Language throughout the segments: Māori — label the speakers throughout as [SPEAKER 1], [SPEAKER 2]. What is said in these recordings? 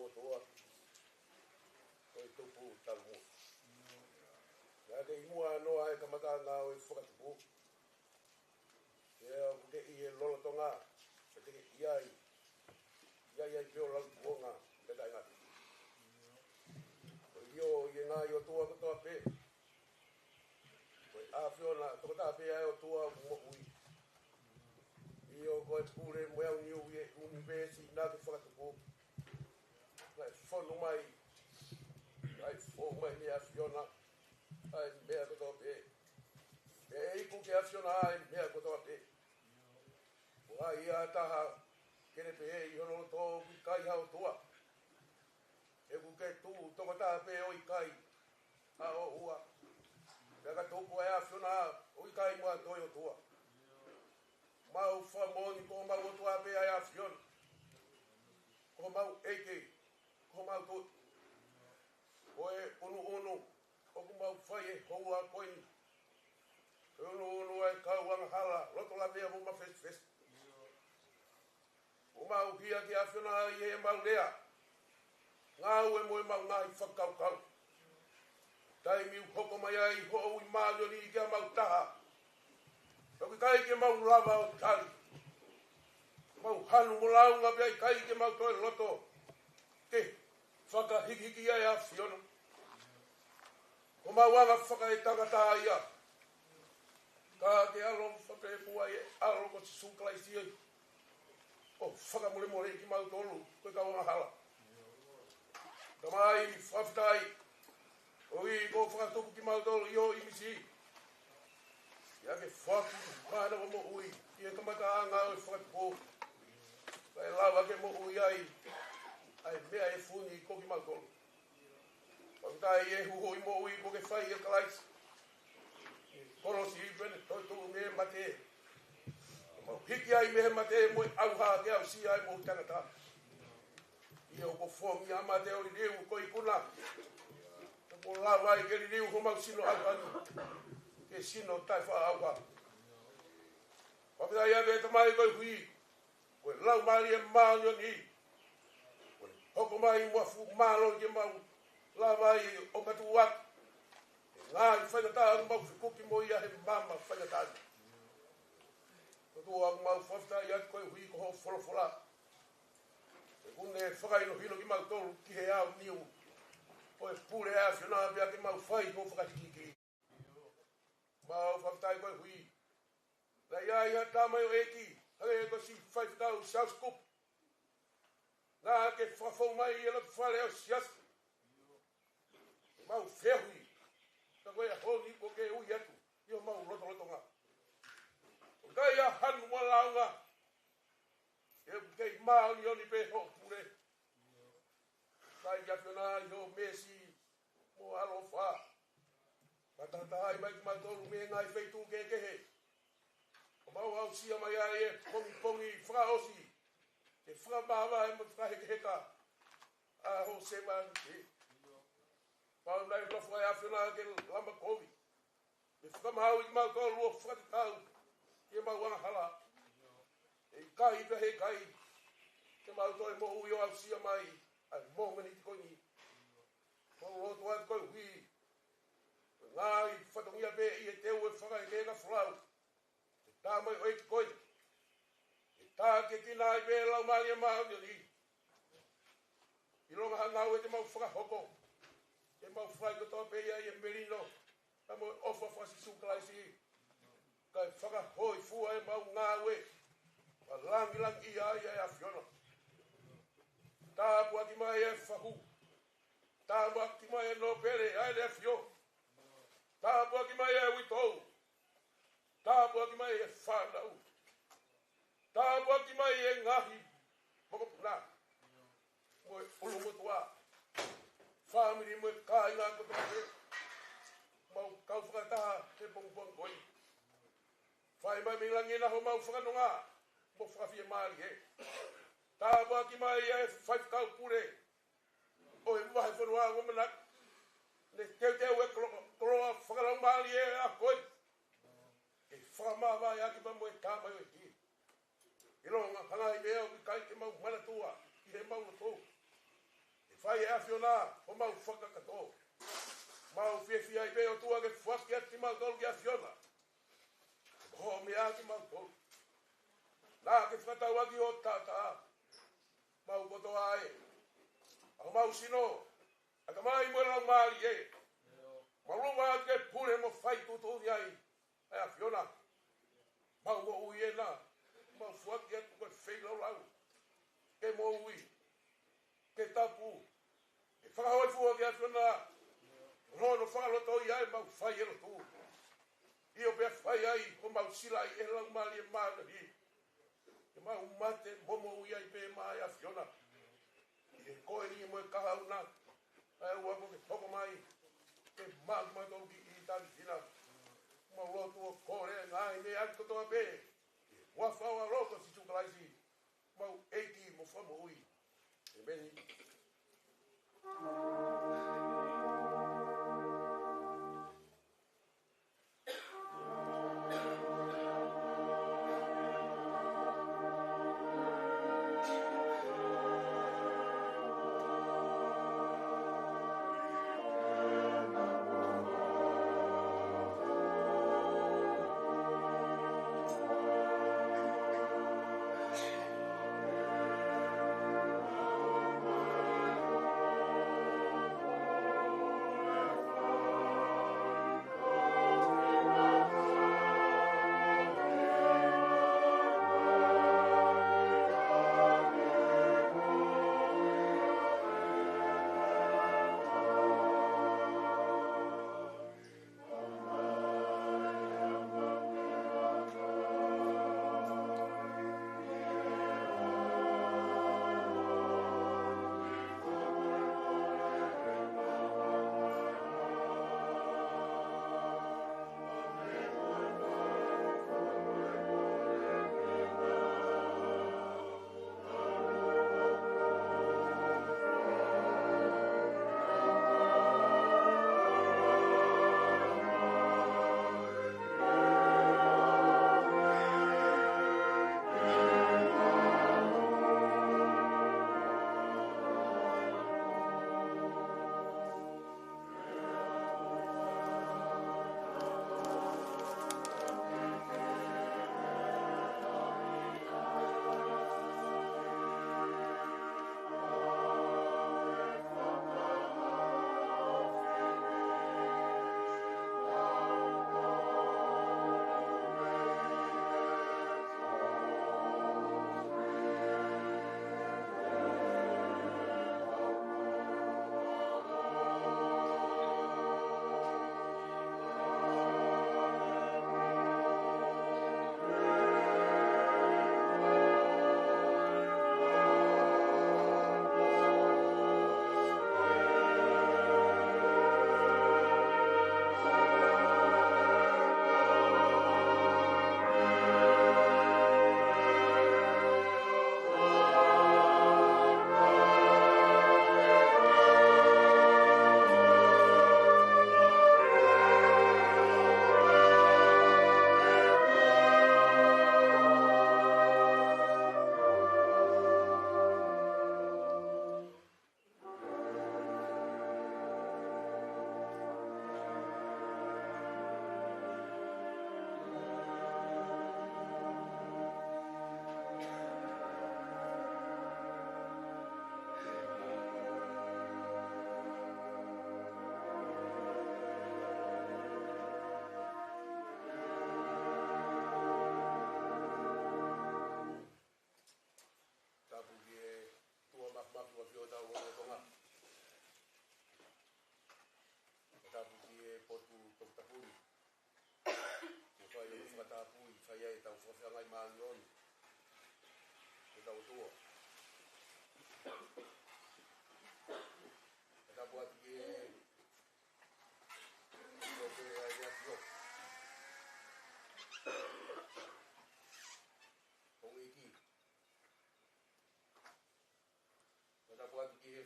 [SPEAKER 1] o toa. Oi tupu talu. Ya ke mua no ai kamaka nga o whakatupu. Ia ke i e lolo tonga. Ke iai. Iai pio lau tuonga. Peta inga. Io i ngā i o tua kotoa pe. Koe a whiona, toko tā pe ai o tua mo ui. I o koe pūre moe au niu i e universi nā ke whakatupu. Nai whonu mai. Nai whonu mai ni a whiona. Ai mea kotoa pe. E iku ke a whiona ai mea kotoa pe. Wa i a taha kere pe e i hono tō ki kai hao tua. E ku ke tū toko tā pe o i kai. A o ua. Pea ka tōku e a whiona o i kai mua toi o tua. Mau whamoni ko mau o tua pe ai a whiona. Ko mau eke. Ko mau tō. Ko e unu. O ku mau whai e houa koini. Unu e kauanga hala. Roto la mea muma fest. O mau hia ki a whiona i e mau lea. Ngau e moe mau ngai whakaukau. Tai miu hoko mai ai ho i mālio ni kia mau taha. Toki kai ke mau lava o tali. Mau hanu mo launga pia i kai ke mau toe loto. Ke whakahiki ai a whiona. Ko mau anga whaka e tangata ia. Ka te alo whapepua e alo ko te sūklai siai. O whakamore ki mau tolu. Koe kaunga hala. Kamai, whaftai, o i ko whakatupu ki mautolo i o i misi. Ia ke whaku, mana o mo ui, i e kamata anga o i whakatupu. Kai lawa ke mo ui ai mea e funi ko ki mautolo. Whaftai e huho i mo ui ko ke whai e kalais. Korosi i bene, toi tuku me mate. Mau hiki ai me mate mo i auha ke au si ai mo i tangata. Ia o ko whongi ama te ori riu ko i kuna. Ko lawa i ke riu ho mau sino alwani. Ke sino tai wha awa. Wapita ia te tamai koi hui. Koe lau mali e mālio ni. Koe hoko mai mua fu mālo i ke mau. Lawa i o katu wak. Ngā i whainatā mau whikuki mo ia he mama whainatā. Koe au mau whafta ia koi hui ko ho wholofola. Kune whakaino hilo ki mau tolu ki he au niu. O e pūre a whiona pia ke mau whai ko whakatiki. Mau whaftai koe hui. La ia ia tāmai o eki. Hale e ko si whaifitau South Coop. Ngā ke whafau mai i ala whare au sias. Mau whehui. Ta koe a honi ko ke ui atu. Io mau roto ngā. O kai a hanu mua launga. E kei mau ni oni pe ho pure. Kai ia whiona i ho mesi mo alo wha. Patata ai mai ki mai tolu me ngai wheitu ke kehe. O mau au sia mai ai e pongi whakaosi. E whakamawa e mo whakahekeheka. A ho sewa ni te. Pau nai tofu ai a whiona ke lamba kovi. E whakamau i ki mau tolu o whakatikau. Ke mau wana hala. E kai pe he kai. Ke mau toi mo ui o au sia mai. Ai mō mani ti koini. Mau roto ai koi hui. Ngā i whatongia pe i e teu e whakai te nga whlau. E tā mai oi ki koini. E tā ke tina i pe lau mali e mau ni li. I longa hangau e te mau whakahoko. E mau whai kotoa pe ia i e merino. Ta mo ofa whasi sukalaisi. Kai whakahoi fua e mau ngā ue. Langi ia ia a whiona. Tāpua ki mai e whahu. Tāpua ki mai e no pere ai le whio. Tāpua ki mai e witou. Tāpua ki mai e whanau. Tāpua ki mai e ngahi. Mokopuna. Moe ulu motua. Whamiri moe kā inga kotoa te. Mau kau whakataha te pongpong koi. Whai mai milangi na ho mau whakanonga. Mo whakawhia maari he. Tāpua ki mai e whaikau pure. O e wahe whanua wamanak. Ne teu e koloa whakarau maari e a koi. E whakamawai aki pa mo e tāmai o e ki. I ronga hangai mea o ki kai ke mau manatua. I he mau tō. afiona o mau whakakato. Mau whiawhia I pe o tua ke whaki ati mau tolu ki afiona. Ho mea ki mau tolu. Nā ke whakatau aki o tata. Mau koto ae. Au mau sino. Aka mai mo lau maari e. Mau runga ke pune mo whai tutu ni ai. Ai afiona. Mau mo ui e nā. Mau whaki atu koe wheilau lau. Ke mo ui. Ke tapu. Ke whakahoi fua ki afiona. Rono whakaloto I ai mau whai e rotu. Io pe whai ai ko mau sila I e lau maari e maari. E mau mate momo ui ai pe mai afiona. E koe ni mo e kahau nā. Ai ua mo ke toko mai. Ke magma tolu ki I tani tina. Mau lotu o kore ngai ne ai kotoa pe. Wa whaua roko si tukalaisi. Mau eiki mo whamo ui. E meni.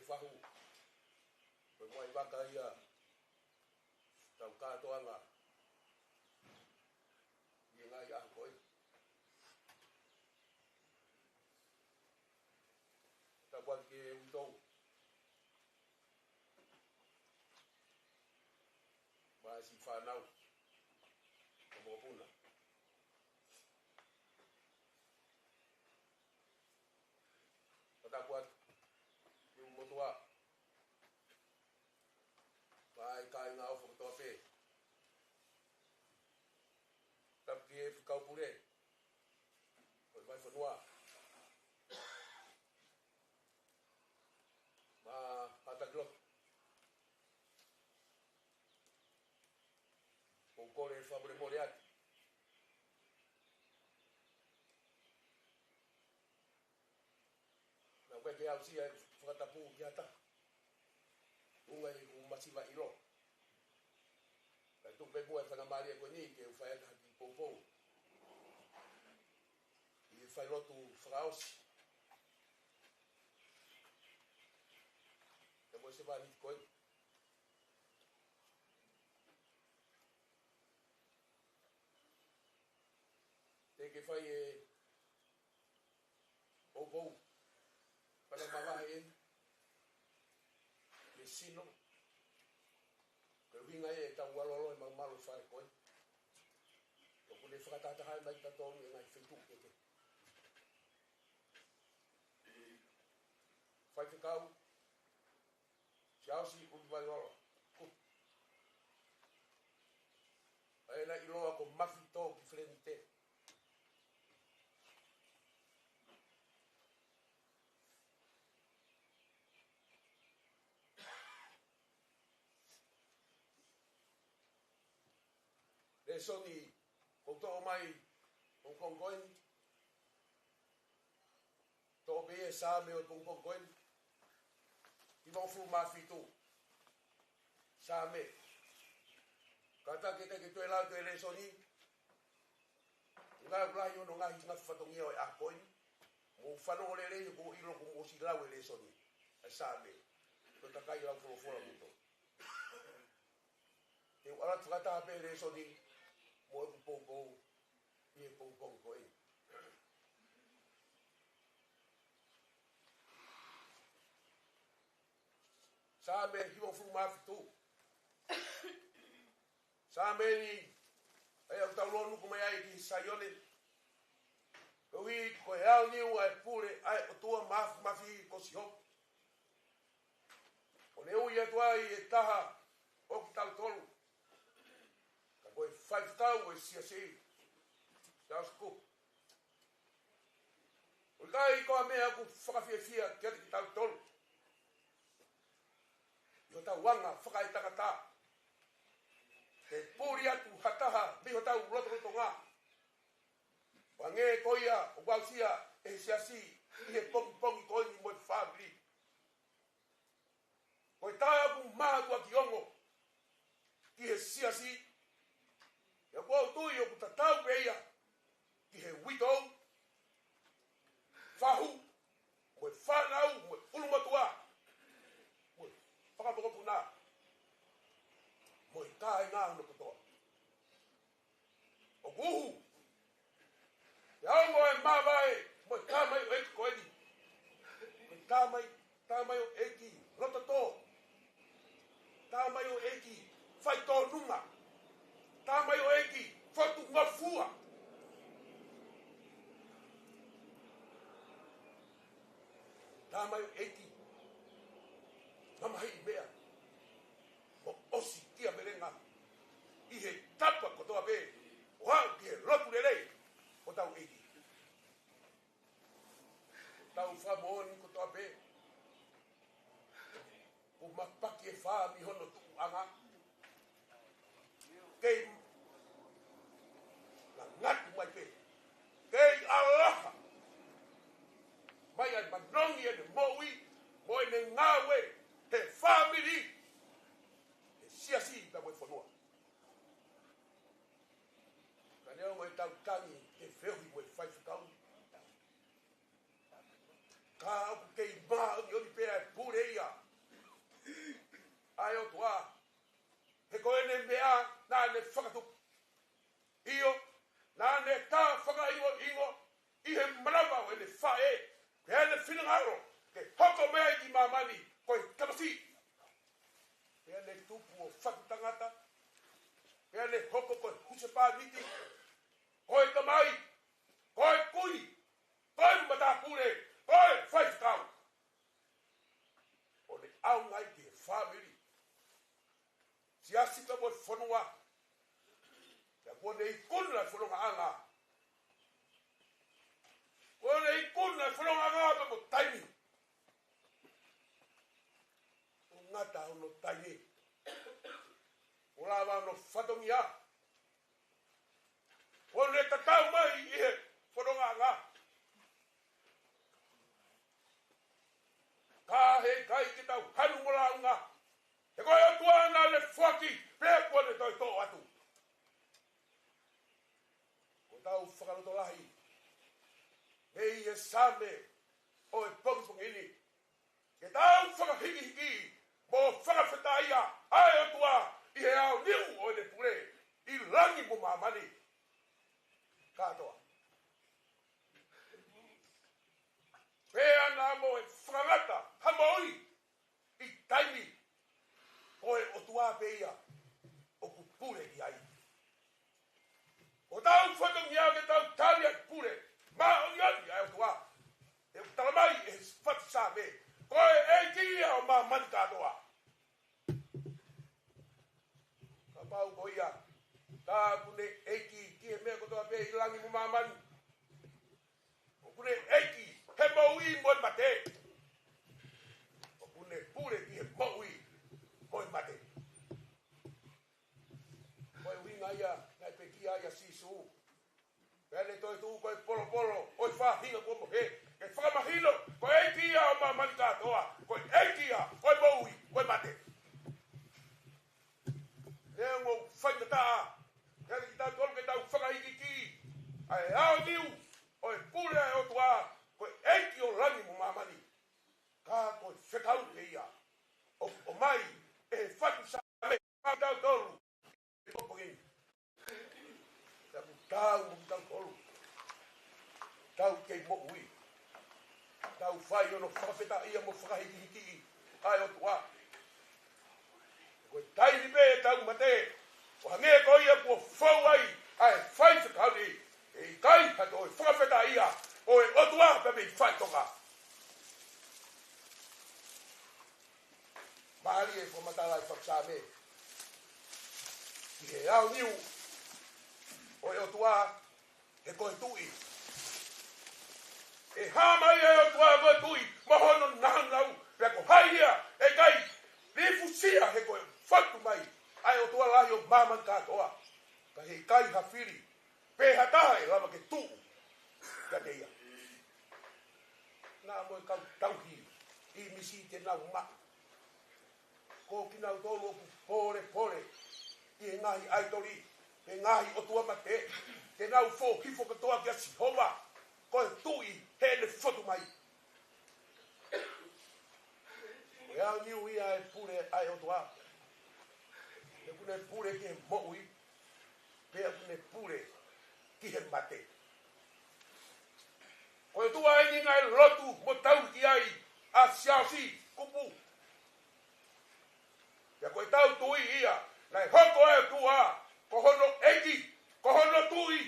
[SPEAKER 1] Whahu, koe moai waka ia, tau kātoanga, i ngai ahu koe. Ta kwa ke utou, mai si whanau o mo puna. Patakuat yung motua mai kai ngā ofu toa whē. Tapi e whikau pure o mai whanua ma pataklo o kore e whamure more ati. Na koe ke au sia e whakatapu ki ata. Unga i umasiwa ilo. Kai tupe mua e whanamaria koe ni ke u whaeka ki poupou. I e whailotu whakaosi. Te moe se wani koe. Te ke whai e poupou. Pana mawae e. Ke sino. Ke winga e tau walolo e maumalo whae koe. Ko kune whakatataha e mai tatonu e ngai whetu keke. Whai whikau. Si ausi uli vai lolo. Ae na iloa ko mafi tō ki frente. Le soni ko tō mai o kongoen. Tō be e sā me o kongoen. I mofu mafi tō. Sā me. Kata kita ke tue lau tue le soni. Ngā ulai ono ngā hinga whatongia o e akoin. Mo whanongo le le ko ilo ko mo si lau e le soni. E sā me. Ko takai lau whora muto. Te wala tukata hape le soni. Mo e kupoko. I e kupoko koe. Sā me hiwa fu mafi tō. Sā me ni. Ai au tau lonu kumai ai ki Sayone. Ko hui ko e au niu ai pure ai o tua mafi ko si hopu. O ne ui atu ai e taha o ki tau tolu. Ka koe whaifutau e sia si. Sia sku. O kai koa mea ku whakawhiawhia ki ati ki tau tolu. I o tau wanga whakai takata. Te pūri atu hataha miho tau roto ngā. Wa ngē koia o wausia e siasi i he pongi koi ni mo te whābiri. Koe tāi apu mātua ki ongo. Ki he siasi. Ia kua tui o kuta tau peia. Ki he witou. Whahu. Mo e whanau. Mo e ulumatua. Mo e whakapokopu nā. Mo i tāi ngā huna katoa. O kuhu. Te aongo e mawai. Mo i tāmai o eki koeni. Mo i tāmai o eki rotato. Tāmai o eki whaito nunga. Tāmai o eki whatu ngafua. Tāmai o eki mamahi mea. Mo osi kia merenga. I he tapa kotoa pe. O hau ki he rotu lelei. O tau eki. Tau whamoni kotoa pe. O mapaki e wha mi hono tuku anga. Kei na ngatu mai pe. Kei alaha. Mai ai manongi e ne moui. Mo e ne ngawe. Te family. Siasi ta mo fonua. Kaneo mo tau tangi te fehi mo fai fukau. Ka au ke ba yo ni pe pureia. Ai o tua. He ko ene mea na ne whakatu. Io na ne ta whakaingo ingo. I he manawa o ene whae. Ke ene whinangaro. Ke hoko mea i mamani. Koe kamasi. Ea ne tupu o whakutangata. pure, oi, fai kau. O le au ngai ke family. Si asi ka mo fonua. Ya ko nei kuna fonua anga. Ko nei kuna fonua anga mo taimi. O ngata no taimi. O lava no fatongia. O le tatau mai e fonua anga. Ka he kai ki tau hanu mo launga. E koe o tuana le fuaki, pēr kone toi tō atu. Ko tau whakaroto lahi. Hei e same o e pongpongini. Ke tau whakahiki-hiki, mo whakawhetaia, ai o tua, i he au niu o ne pure, i langi mo mamani. Katoa. Pēa nā mo e whakangata, hamoi, i taimi. Oe o tua peia, o ku pure ki ai. O tau whatongi au ke tau tari ai pure, ma o ni ai o tua. E o talamai e whatu sāme, koe e kia o ma mani katoa. Ka pau koia, tā kune eiki ki he mea kotoa pe i langi mo mamani. O kune eiki, he maui moi mate. O kune pure ki he maui. Moi mate. Moi winga ia, nai pekia ia sisu. Pele toi tu koe polo polo, oi whahinga kua mohe. E whakamahino, koe eikia o ma mani katoa. Koe eikia, oi moui, moi mate. Nea ngō whaingataa. Nea ki tau tolu ke tau whakahiki ki. Ai ao niu, oi pule o tua. Koe eiki o langi mo mamani. Ka koe whekau ke ia. O mai, e whatu sāme, tau tolu, e popogin. Tau tolu. Tau kei mo'ui. Tau whai ono whakapeta ia mo whakahiki-hiki. Ai o tua. Koe taini pe tau mate. O hange ko ia kua whau ai. Ai whai whakauni. E kai hato e whakapeta ia. O e o tua pepe whai toka. Mahari e whamatala e whaksame. I he au niu. O e o tua e koe tui. E hamai e o tua koe tui. Mahono nanau. Pea ko haia e kai. Rifusia he koe whatu mai. Ai o tua lahi o maman katoa. Ka he kai hawhiri. Peha taha e lama ke tuu. Ka teia. Nā moe kau tauhi. I misi te nau mak. Ko ki nau tolu oku pore pore. I e ngahi aitori. E ngahi o tua mate. Te nau fō kifo katoa ki a Sihova. Ko e tui he ne whatu mai. E au niu ia e pure ai o tua. E kune pure ki he moui. Pea kune pure ki he mate. Ko e tua e ni ngai lotu mo tau ki ai a siasi kupu. Ia koe tau tui ia, nai hoko e tua, ko hono eki, ko hono tui.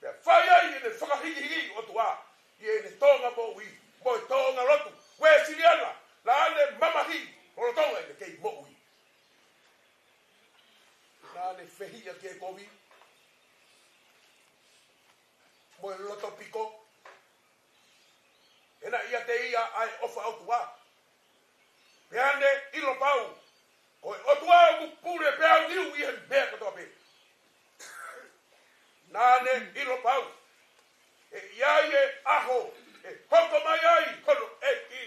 [SPEAKER 1] Pea whai ai e ne whakahiki o tua, i e ne tonga moui, mo e tonga lotu, we siriana, la ane mamahi, o tonga e ne kei moui. Na ane whehia ke kovi, mo e loto piko, ena ia te ia ai ofa au tua. Pea ane ilo pau, Oe o tua o pure pe au niu i he mea katoa pe. Nāne ilo pau. E iai e aho. E hoko mai ai hono e ki.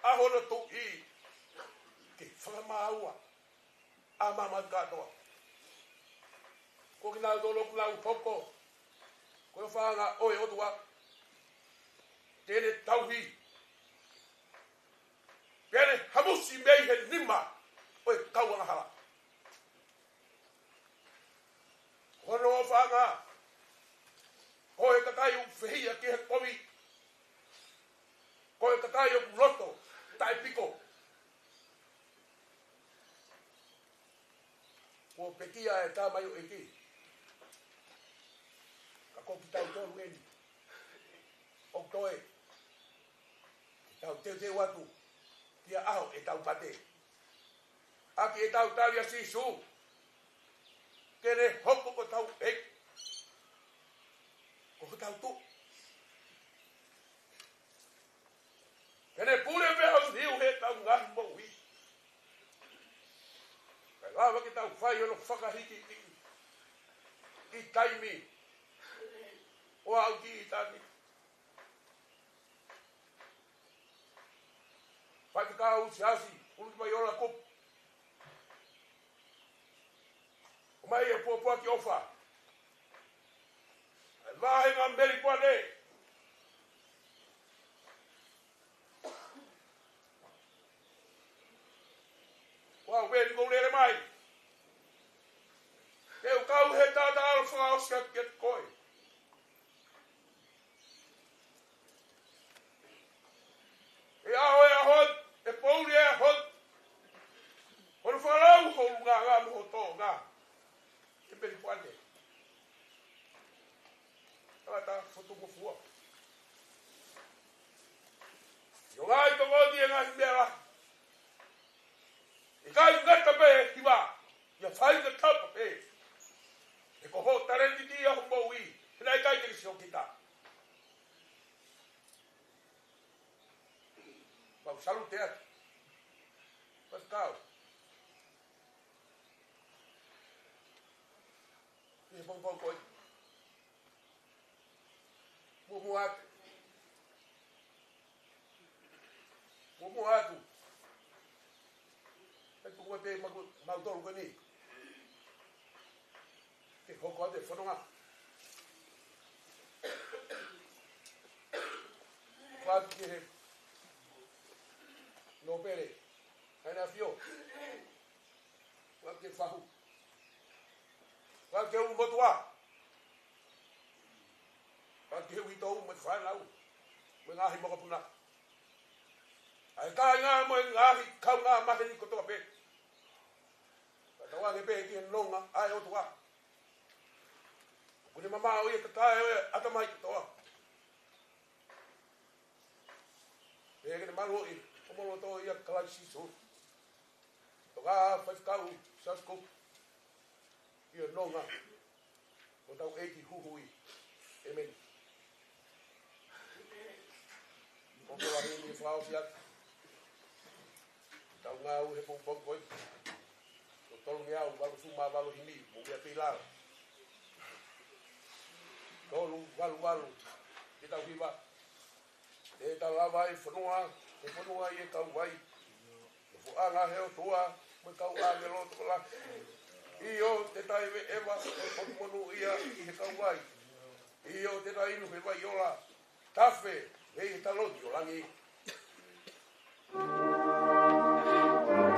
[SPEAKER 1] Aho no tu i. Ke whakamaua. A mama katoa. Ko ki nau tolo ku nau hoko. Ko e whanga oe o tua. Tene tauhi. Pene hamusi mei he nima. Oe kauanga hala. Hono o whanga. Koe katai o whihia ki he komi. Koe katai o roto. Tai piko. Ko pekia e tāmai o eki. Ka koki tau tōru eni. O toe. te te watu. Kia aho e tau pate. Aki e tau talia sisu. Kere hoko ko tau e. Ko tau tu. Kene pure me au hiu he tau ngahi mowi. Kai lawa ki tau whai ono whakahiki i taimi. O au ki i tani. Whai ki kā usi asi, unu ki mai ola kup. O mai e pua ki ofa. Ai lahe ngā meri pua ne. Wau veni ko lere mai. Keu kau he tata alfa oskia kiet koi. E aho e ahon, e pouri e ahon. Hono whalau hou ngā muho tō ngā. E peri puane. Tata whotu mo fua. Yo ngai tongo di e ngā himera. E kai ngata pe hiwa. Ia whai ka tapa pe. E ko ho tarendi di a humbo ui. E nai kai te sio kita. Pau salu te ati. Pas kau. E pau koi. Mumu atu. Mumu atu. E tu te mau tolu ka ni. Ke hoko ate whanonga. Whātu ke he. No pere. Haina fio. Whake whahu. Whake u motua. Whake hui tau me whanau. Me ngahi moka puna. Ai kā ngā mo ngahi kau ngā maheni kotoa pe. Tawa ke pe ki longa ai o tua. Kuni mama o e takai o atamai kotoa. E ke malu i omolo to ia kalai siso. Toka whaikau sasko. Ia longa. O tau eki huhui. E meni. O te wahi ni whao fiat. Tau ngā u he pōpong koi. O tolu nge au, walu suma, walu hini, mo mea pilar. Tolu, walu, e tau hiwa. E tau lawa e whanua i e kau wai. E fuanga heo tua, me kau ame loto la. I o te taiwe ewa, e potumonu ia i he kau wai. I o te tainu he wai ola. Tafe, e he taloti o langi.
[SPEAKER 2] Thank you.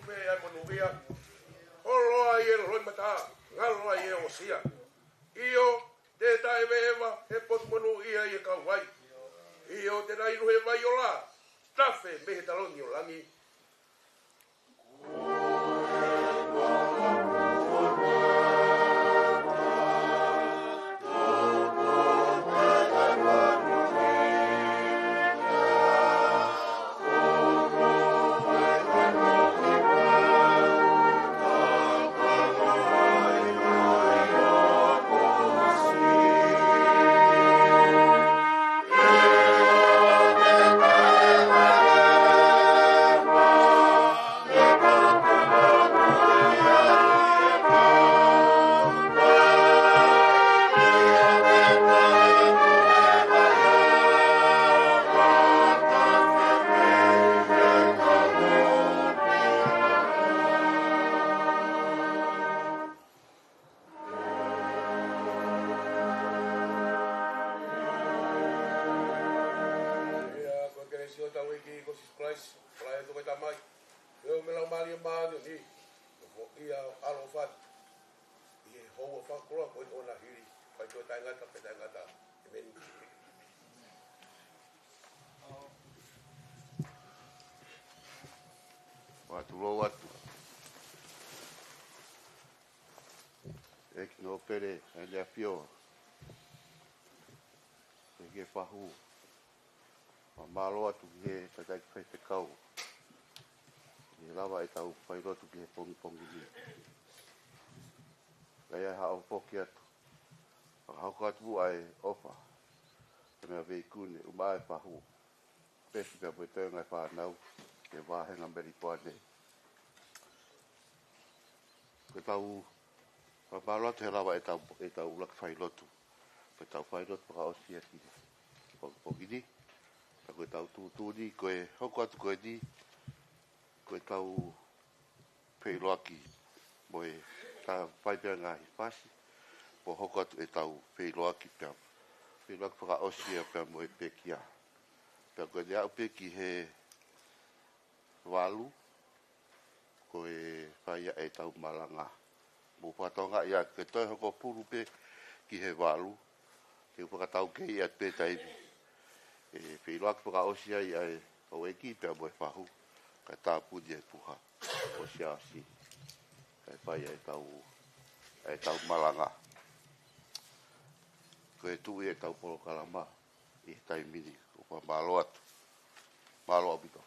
[SPEAKER 1] me ai monuia. Holo ai e roi mata, ngalo ai e osia. Io te tae vewa he pot monuia i e kauai. Io te rairu he vai o la. Tafe me he taloni o langi.
[SPEAKER 2] Watu watu. Ek no pere ele afio. Ke fahu. Ma malo atu ke tatai fai te kau. Ni lava e tau fai rotu ke pongi pongi ni. Kaya ha o poki atu. Hau katu ai ofa. Tena veikune umai fahu. Pesi ka pui teo ngai whanau. Ke wahenga meri poane. Ke tau malo atu he lava e tau ulak fai rotu. Ke tau fai rotu paka osia kini. Pongi ni. Koe tau tūtū ni, koe hoko atu koe ni, koe tau peiloaki, moe tā whaipea ngahi pasi, po hoko atu e tau peiloaki pia, peiloaki whaka osia pia moe pekia. Pia koe ni au peki he walu, koe whaia e tau malanga. Mo patonga ia, koe toi hoko puru pe ki he walu, te upakatau kei at pe taivi. E peiloaki whaka osia i ai o eki pia moe whahu kai tā pudi e puha o siasi kai pai e tau malanga koe tu e tau polo kalama i tai mini o pa malo atu malo abito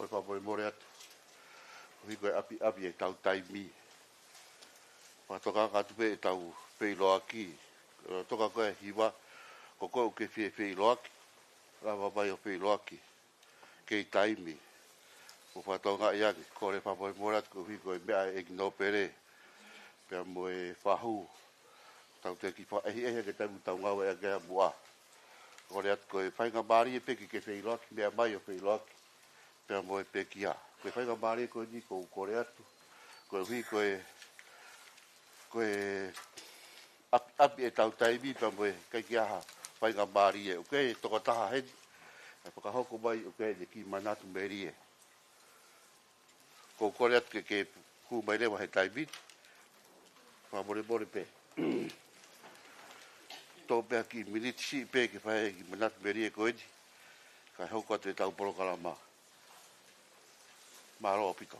[SPEAKER 2] koe whapoi more atu. Hui koe api e tau taimi. Toka katu pe e tau pei loaki. Toka koe hiwa, ko koe uke pei loaki. Rava mai o pei loaki. Kei taimi. Ko whatonga iake, kore whapoi more atu ko hui koe mea e no pere. Pea mo e whahu. Tau te ki wha ehi ke taimu tau ngawa e agea mua. Kore atu koe whainga maari e peki ke pei loaki, mea mai o pei loaki. Pea mo e peki a. Koe whainga maari e koe ni ko kore atu. Koe hui koe api e tau taimi pa moe kai ki aha whainga maari e. Uke e toka taha heni. E whakahoko mai uke e ki manatu meri e. Ko kore atu ke hu mai lewa he taimi. Whamore pe. Tō pēha ki miniti si pē ke whae ki manatu meri e koe ni. Kai hoko atu e tau porokala ma. Maro opito.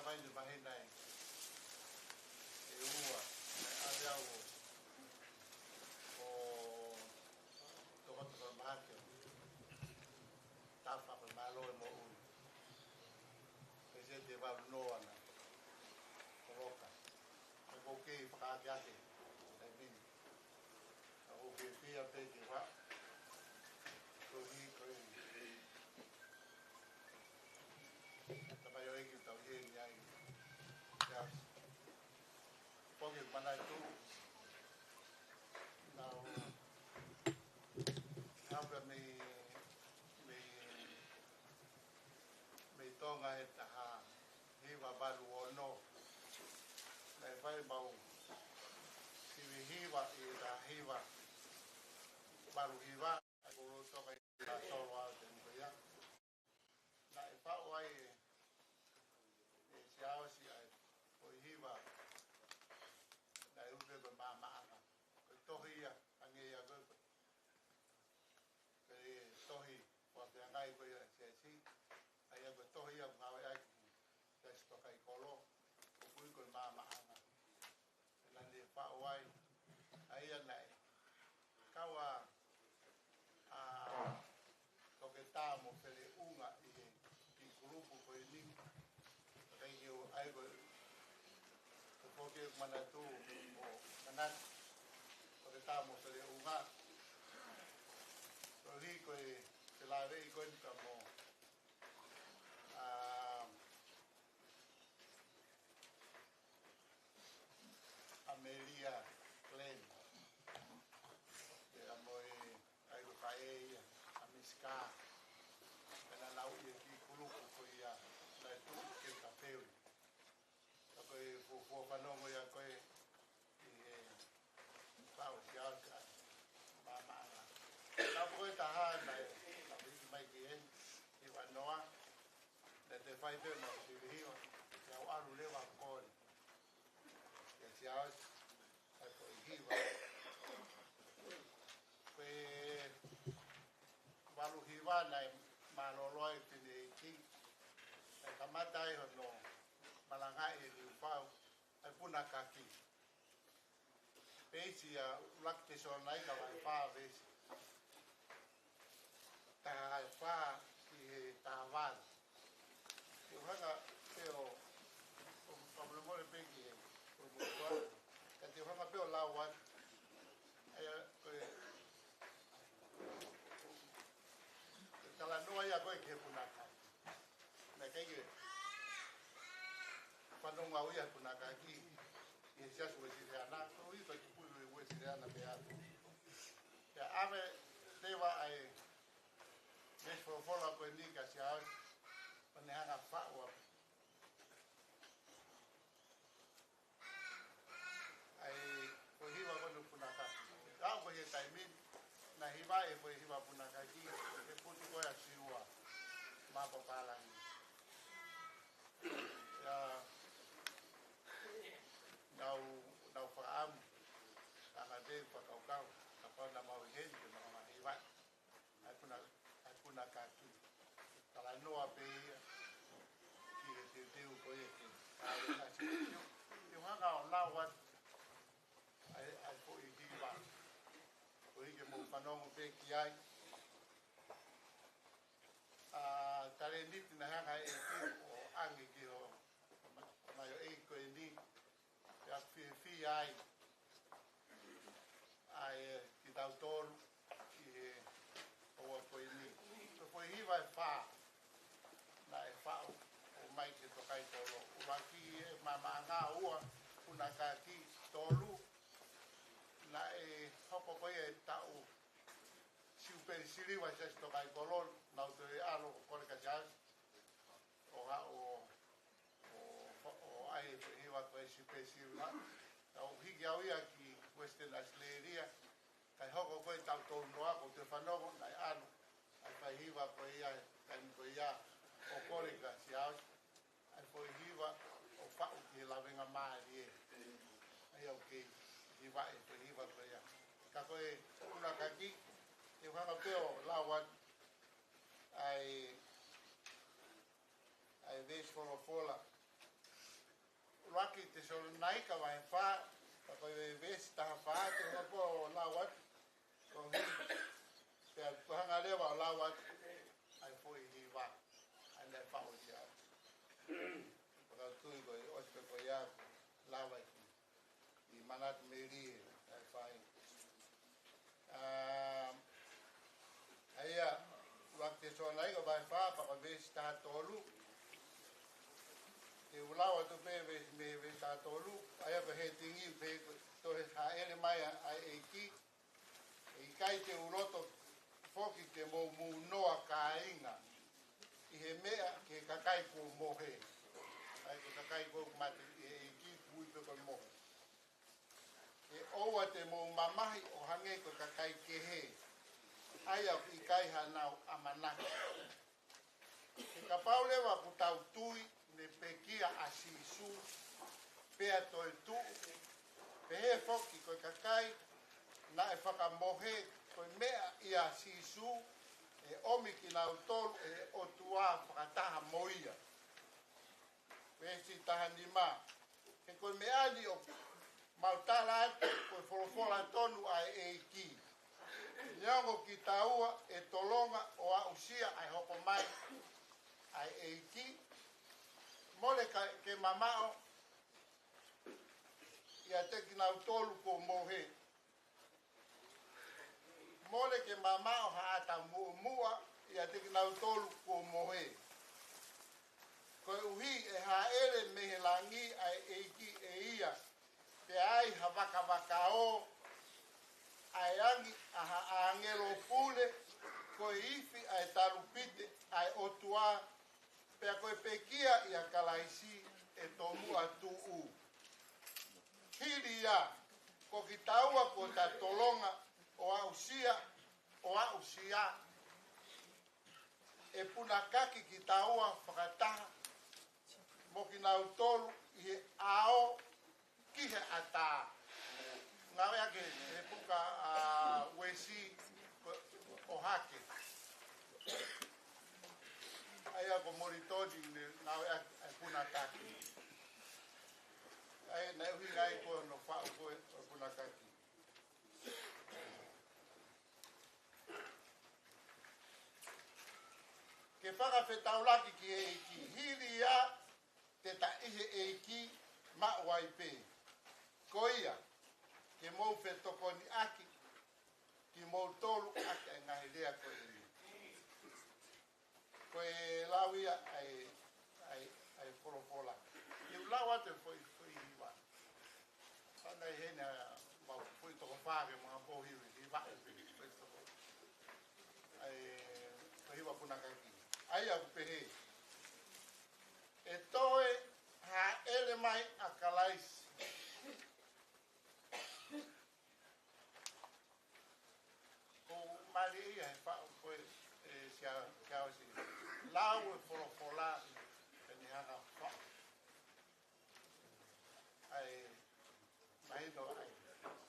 [SPEAKER 3] Vai de barreira aí. Eu até o tomato tomate. Tapa para malo e mo. Esse de vai no ana. Coloca. Eu vou que para aqui. É bem. Eu vou que fia pegue vá. Tô rico aí. Trabalhou aí que tá aí aí. Já. Porque para tu não help me tonga e taha hiwa balu o no me vai bau si hiwa I da hiwa balu hiwa ko toka I da solo a te ya na e pa wai e siao si ai o hiwa na e upe ko mama ana ko tohia ange ya ko ke tohi ko te ngai ko ya se si ai ko tohia ngawe ai testo kai kolo ko kui ko mama ana na le pa wai ai ana kawa a ko ke tamo pele unga I grupo ko ni kai yo ai ko ke mana tu o manat ko ke tamo pele unga ko ri ko se la ve ko mo Amelia Glenn a moi ai ko kai a miska pela lau I ki kuluku ko ia la tu ke kapeu ko fo no mo ia ko pau ya ka mama la ko ta ha na la mai ki I wa noa de te fai pe mo si rio ya wa lu le wa ko ya sia ai ko hiwa wana malolo e tene ki e kamata e no malanga e fau ai puna kaki peisi a lakte so nai ka vai fa ves ta fa ki ta van yo hanga pero problema le pegi problema ka te hanga pe la wan kala no ya ko ke puna ka me ke ye pano ngau ya puna ka ki e sia su si ana ko i to ki pu we si ana be a ya ave deva ai des for fola ko ni ka sia pane hanga fa wa ai ko hiwa ko no puna ka ka ko ye taimi na hiwa e ko hiwa puna ka ki e puti ko ya siwa ma pa pala ya nau faam ana de pa kau apa nama wehen ke nama hiwa aku nak kaki kalau no ape ki te ko ye ki ai na si yo hanga lawat ai ko i hiwa ko i ke mo panong pe ki ai tare ni na hanga e ki o angi ki o ma yo e ko ni ya fi ai ki tau tolu ki o ko ni so ko hi vai fa na e fa o mai ke to kai tolo o ma ki mama nga ua una ka ki tolu na e hoko ko e tau super siri wa se to kai kolon na to e alo ko ka jas o ha o ai e wa ko super siri na o higi au ia ki Western Australia kai hoko ko tau tau noa ko te whanongo nai anu ai whai hiwa ko ia kai ko ia o koreka si au ai whai hiwa o whau ki he lawenga maari e ai au ki hiwa e whai hiwa ko ia ka koe una kaki te whanga peo lawan ai ves fola Raki te solo nai ka vai fa ka ko ves ta fa te no po la wat ko te hanga le va la wat ai foi hi va ai le fa o ya ka tu ko o te ko ya la va i manat meri ai fai ai ya Raki te solo nai ka vai fa ka ves ta tolu e ulawa to me ta tolu ai ba he tingi pe to he ha ele mai ai e ki e kai te uloto foki te mo mu noa kainga i he mea ke kakai ko mohe ai ke kakai ko mate e ki pui pe ko mohe e oa te mo mamahi o hange ko kakai ke he ai a i kai ha nau amanaki ke kapaule wa putau tui ne pekia asisu pea toi tu pehe foki koe kakai na e whakamohe koe mea i asisu e omi ki nau tolu e o tua whakataha moia pesi taha ni ma e koe mea ni o mautala atu koe wholofola tonu ai e ki Nyango ki taua e tolonga o a usia ai hoko mai ai e ki mole ke mamao ia te ki nau tolu ko mohe mole ke mamao haata mua ia te ki nau tolu ko mohe koe uhi e haere mehe langi ai e ki e ia te ai hawaka waka o ai angi aha angelo pule koe ifi ai talupite ai otua pea koe pekia ia kalaisi e tomu atu u. Hiri ia, ko ki taua ko ta tolonga o a usia e puna kaki ki taua whakataha mo ki nau tolu i he ao ki he ata. Ngā wea ke he puka wesi o hake. ko moritoni ne ngau ai puna kaki. Ai na hui ngai ko no fa ko puna kaki. Ke whaka whetaulaki ki e ki hiri a te ta ihe e ki ma waipe. Ko ia, ke mou whetokoni aki, ki mou tolu aki e ngahi rea ko e ni. Ko e lau ia ai polopola. Iu lau ate foi hiwa. Sana i hene mau foi toko whare mga pohiwi, hiwa e foi toko. Ai hiwa punakaki. Ai au pehe. E toe ha ele mai a kalaisi. Ko mali ia e wha koe sia o si. Lau e polopola e ni hana wha. Ai mahino ai.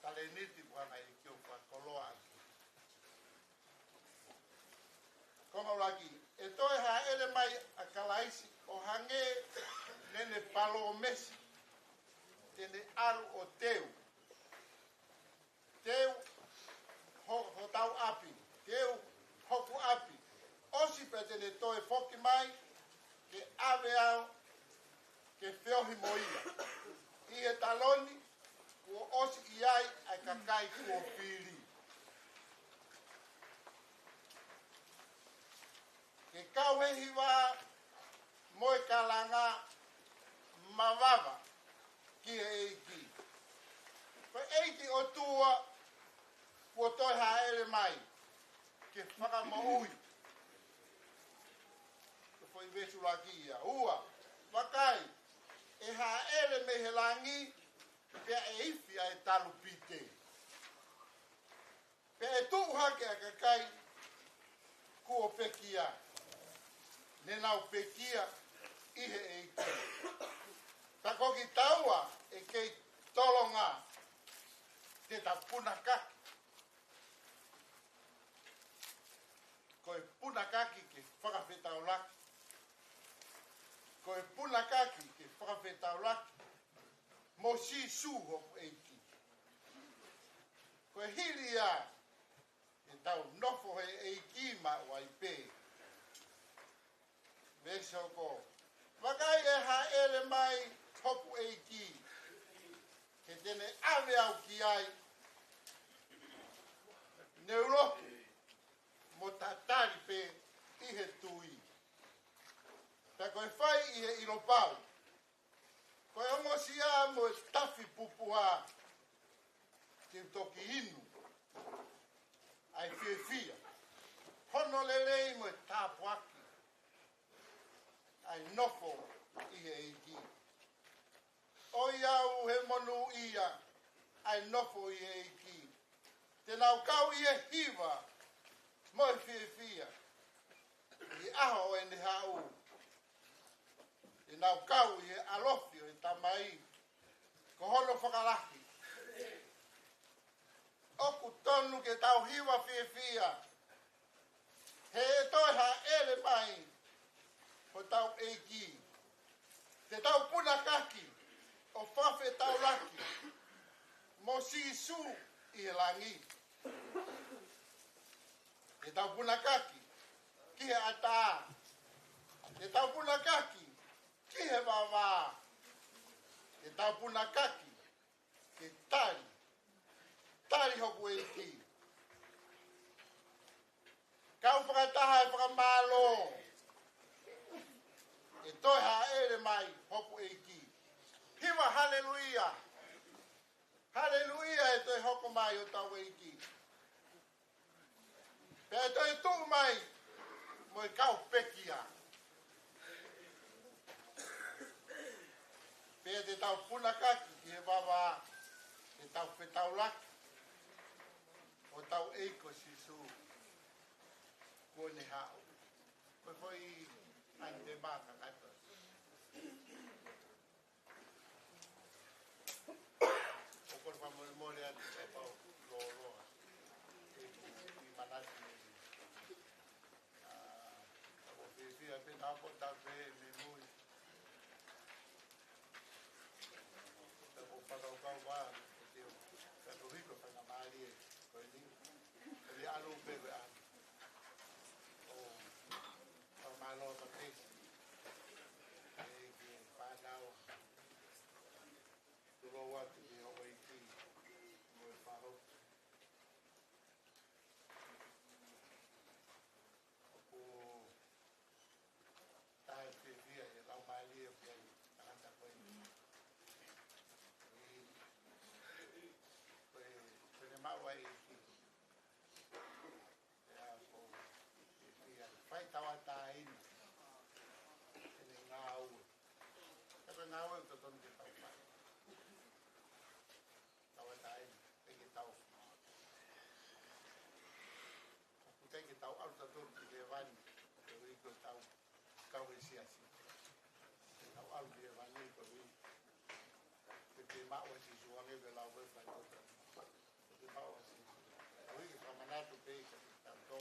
[SPEAKER 3] Tale niti wana i kio kwa koloa aki. Koma ulaki. E toi ha ele mai a kalaisi o hange nene palo o mesi. Tene aru o teu. Teu ho tau api. Teu hoku api. Osi pe tene toi foki mai ke ave au ke feohi moia. I e taloni o osi iai ai kakai kuo pili. Ke kauhehi wā moe kalanga mawava ki e eiki. Ko eiki o tua ua toi haere mai ke whakamaui. Ko foi vesu laki ia. Ua, wakai, e haere me he langi pea e ifi a e talu pite. Pea e tuu hake a kakai kuo pekia. Nenau pekia ihe eiki. Tako ki taua e kei tolonga te ta punakaki. Ko e punakaki ke whakawhetaulaki. Ko e punakaki ke whakawhetaulaki. Mo si suho eiki. Ko e hiri a e tau nofo he eiki ma waipe. Veso ko. Wakai e ha ele mai hopu eiki. Ke tene ave au ki ai. Neuroku. Mo tatari pe ihe tui. Ta koe whai ihe iropau. Koe ongo sia mo e tafi pupuha. Te toki inu. Ai fia. Hono lelei mo e tapuaki. Ai nofo ihe eiki. O iau he monu ia. Ai nofo ihe eiki. Te nau kau ie hiwa. Mo e fia. I aho e ni hau. Te nau kau ie alofio e tamai. Ko hono whakalaki. Oku tonu ke tau hiwa fia. He toi ha ele mai. Ko tau eiki. Te tau punakaki. O whawhe tau laki. Mo sisu i he langi. Te tau punakaki. Ki he ata. Te tau punakaki. Ki he wawa. Te tau punakaki. Ke tari. Tari hoku eiki. Kau whakataha e whakamalo. E toi ha ere mai hoku eiki. Hiwa haleluia. Haleluia e toi hoku mai o tau eiki. Pea e toi tuu mai mo e kau pekia. Pea te tau punakaki ki he wawa. Te tau whetau laki. O tau eiko sisu. Kone hao. Koe foi ante maka kato. O kon pa mole ati e pao loa. I manati. Fia pe na po ta pe me mui. Ta po pa ka wa te ka to rico pa na mali ko ni. Ele alu pe a. O pa malo pa te. E que pa na o. Tu lo wa te o wa ti. Mo fa ho. O ta te via e la mali e pe anda ko ni. Pe ma wa e ki. Fai tawa tai ni ngau ka ngau to ton ke tau pa tawa tai ke tau ku ke tau au to ton ke van ke ri ko tau ka we si asi tau au ke van ni ko ri ke ma wa si so ane de la we fa to ke ma wa si ri ke fa mana to pe ke tau to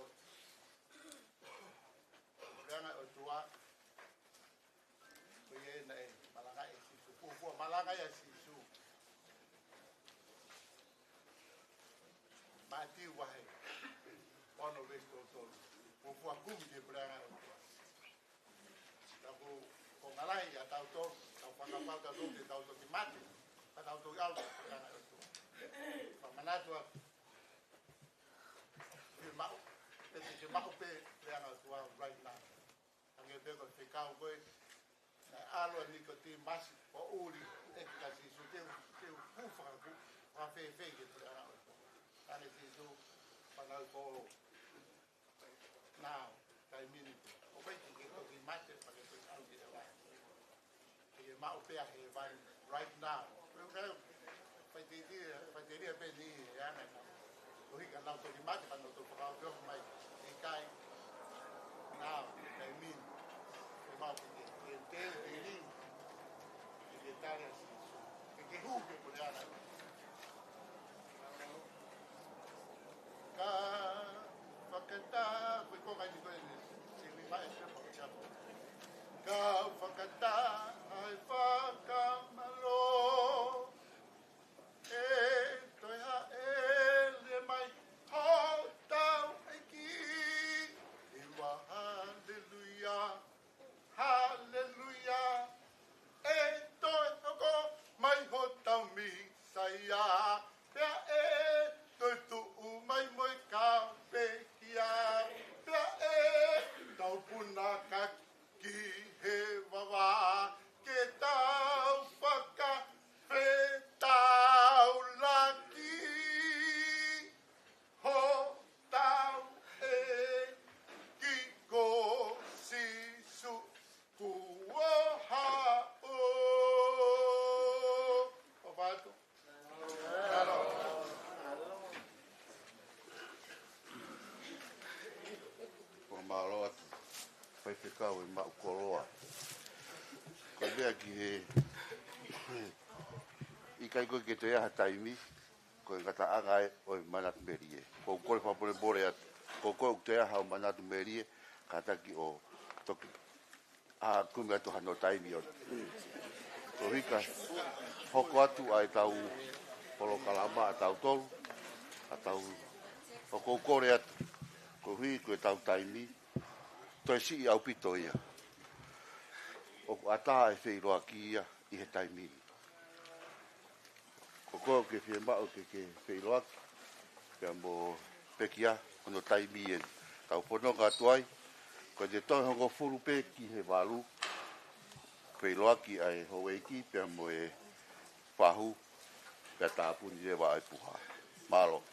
[SPEAKER 3] Ranga o tua ko ye na e malanga e sisu ko malanga ya sisu mati wahe ono vesto tolo ko kum de branga o tua ta ko malai ya tau to tau pa ka ka do de tau to mati ta tau to alba branga o tua pa manato e mau pe mau pe branga o tua right now ange pego te kau koe alo ni ko ti masi o uri e ka si su te kufa ku a fe ke tra ane si su pana ko now kai mini o pe ki ko ti mate pa ke au ki la e ma o pe a he vai right now pa ti pe ni ya na o hi ka na to ti mate pa no to pa o mai e kai now kai mini mau que entero de mim e detalhes que ruge por ela ka fakata foi como aí foi se me mais tempo que já ka fakata ai fakamalo e toia ele mai hotau aqui e wa hallelujah Hallelujah. Eto mai hotau mi saia. Pea tu mai moi ka pekia. Pea tau puna ka ki he wawa. Ke tau whaka tau laki. Ho tau ki ko sisu. Kuoha o vato.
[SPEAKER 2] O malo atu. Pai te kau e mau koroa. Ko mea ki he... I kai koe ke te aha taimi. Ko e kata anga e o manatu merie. Ko kore whapore bore atu. Ko koe te aha o manatu merie. Kata ki o toki. A kumi atu hano taimi o. O hika hoko atu ai tau polo kalama a tau tolu. A tau hoko kore atu. Ko hui koe tau taimi. Toi si au pito ia. O ata e whiroa ki ia i he taimi. Ko koe ke whie mao ke whiroa ki. Pea mo pekia hono taimi e. Tau pononga atuai. Ko te toi hongo furu pe ki he walu. Pei loaki ai howeiki pia mo e whahu. Pea tāpuni rewa ai puha. Malo.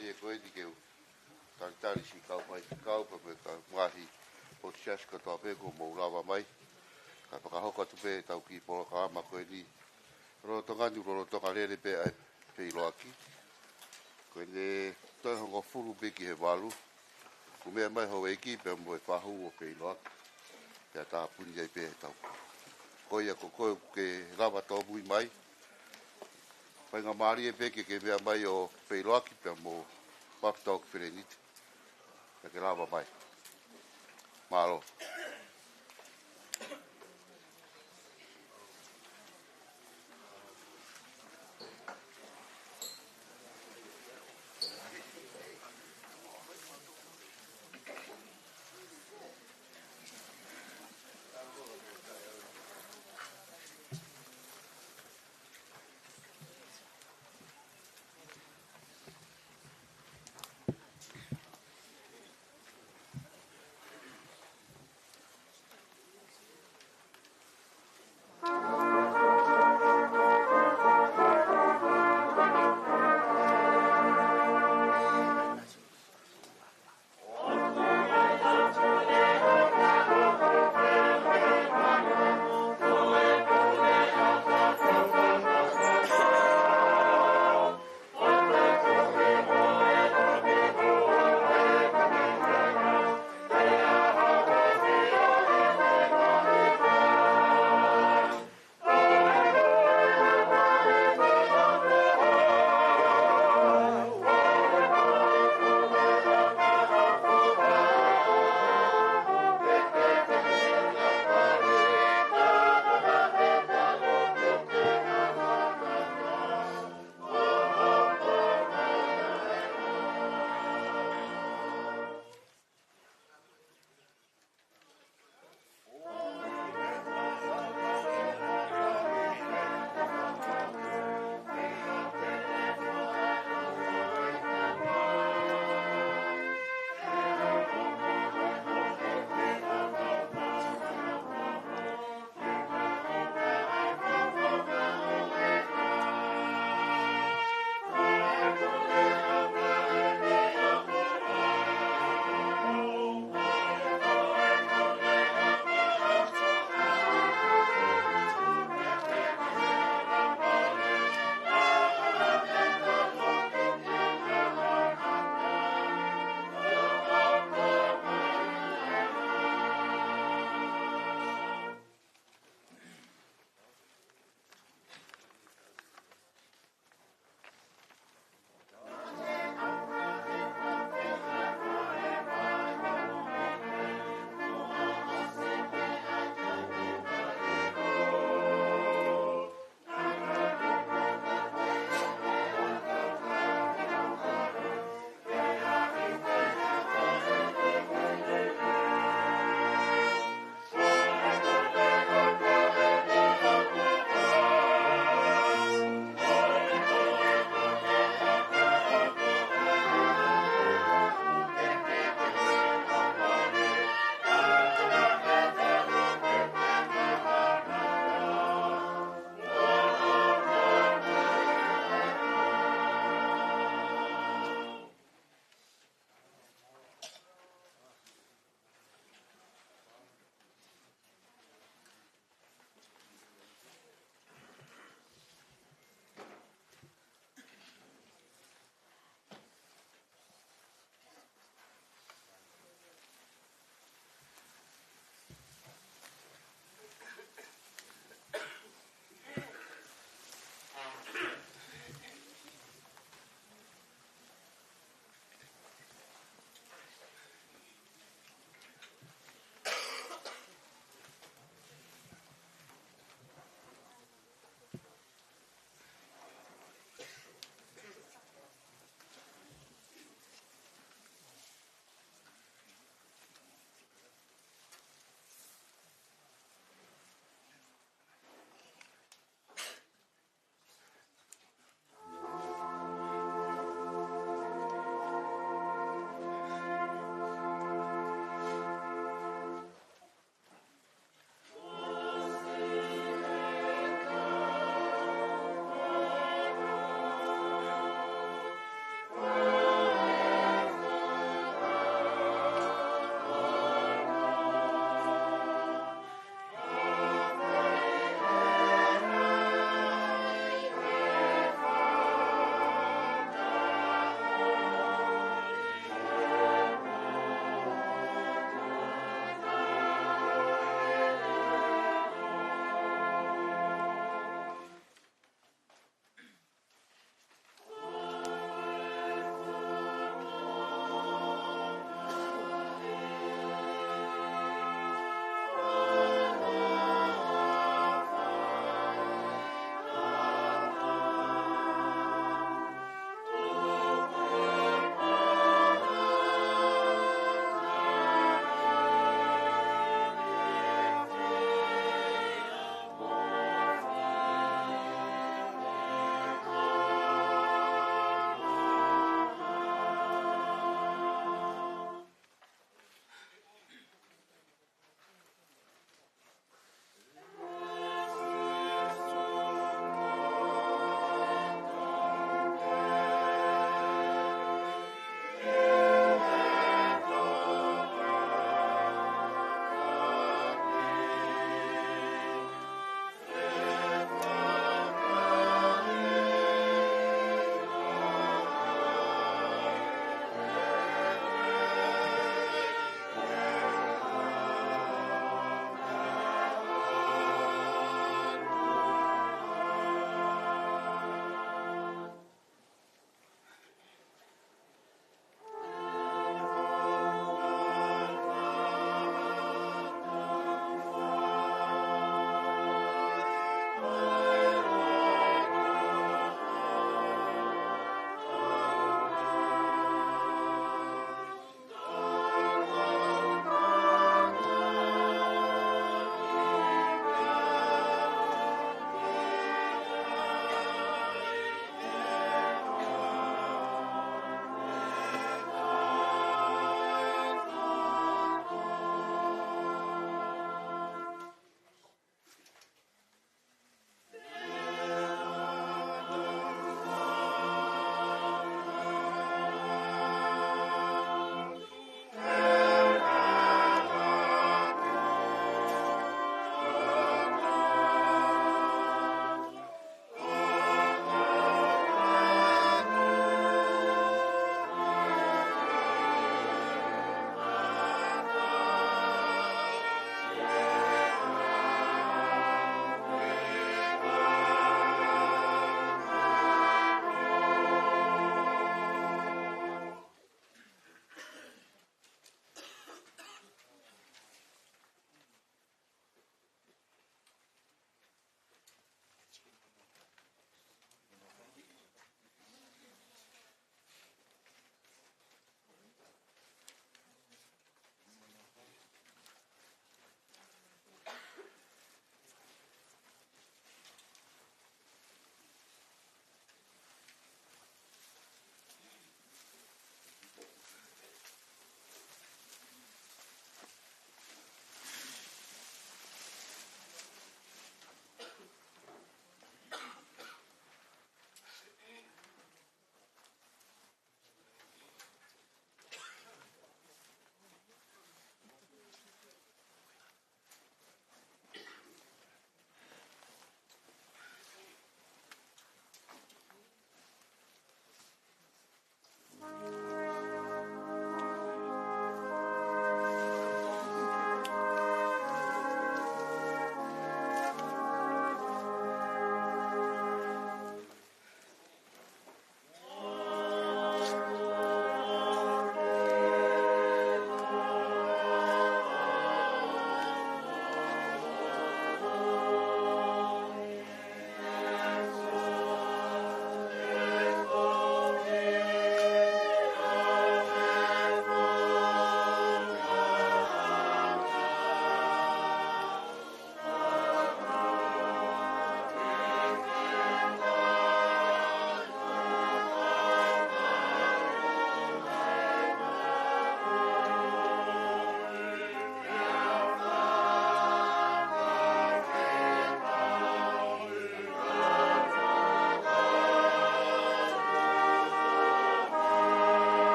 [SPEAKER 2] mari e koe di keu. Tari si kau mai ki kau pa me ka ngahi o tias ka toa pe ko mou lawa mai. Ka whakahoka tu pe tau ki polo ka ama koe ni. Roro tonga ni roro tonga lere pe ai pe iloaki. Koe ne toi hongo furu pe ki he walu. Kumea mai ho eki pe mo e whahu o pe iloaki. Pea tā puni ai pe tau. Koe ia ko koe ke rawa tō bui mai. Pai ngā maari e pe ke mea mai o pe iloaki pe mo whakatau ki wheneniti. Pea ke rawa mai. Malo.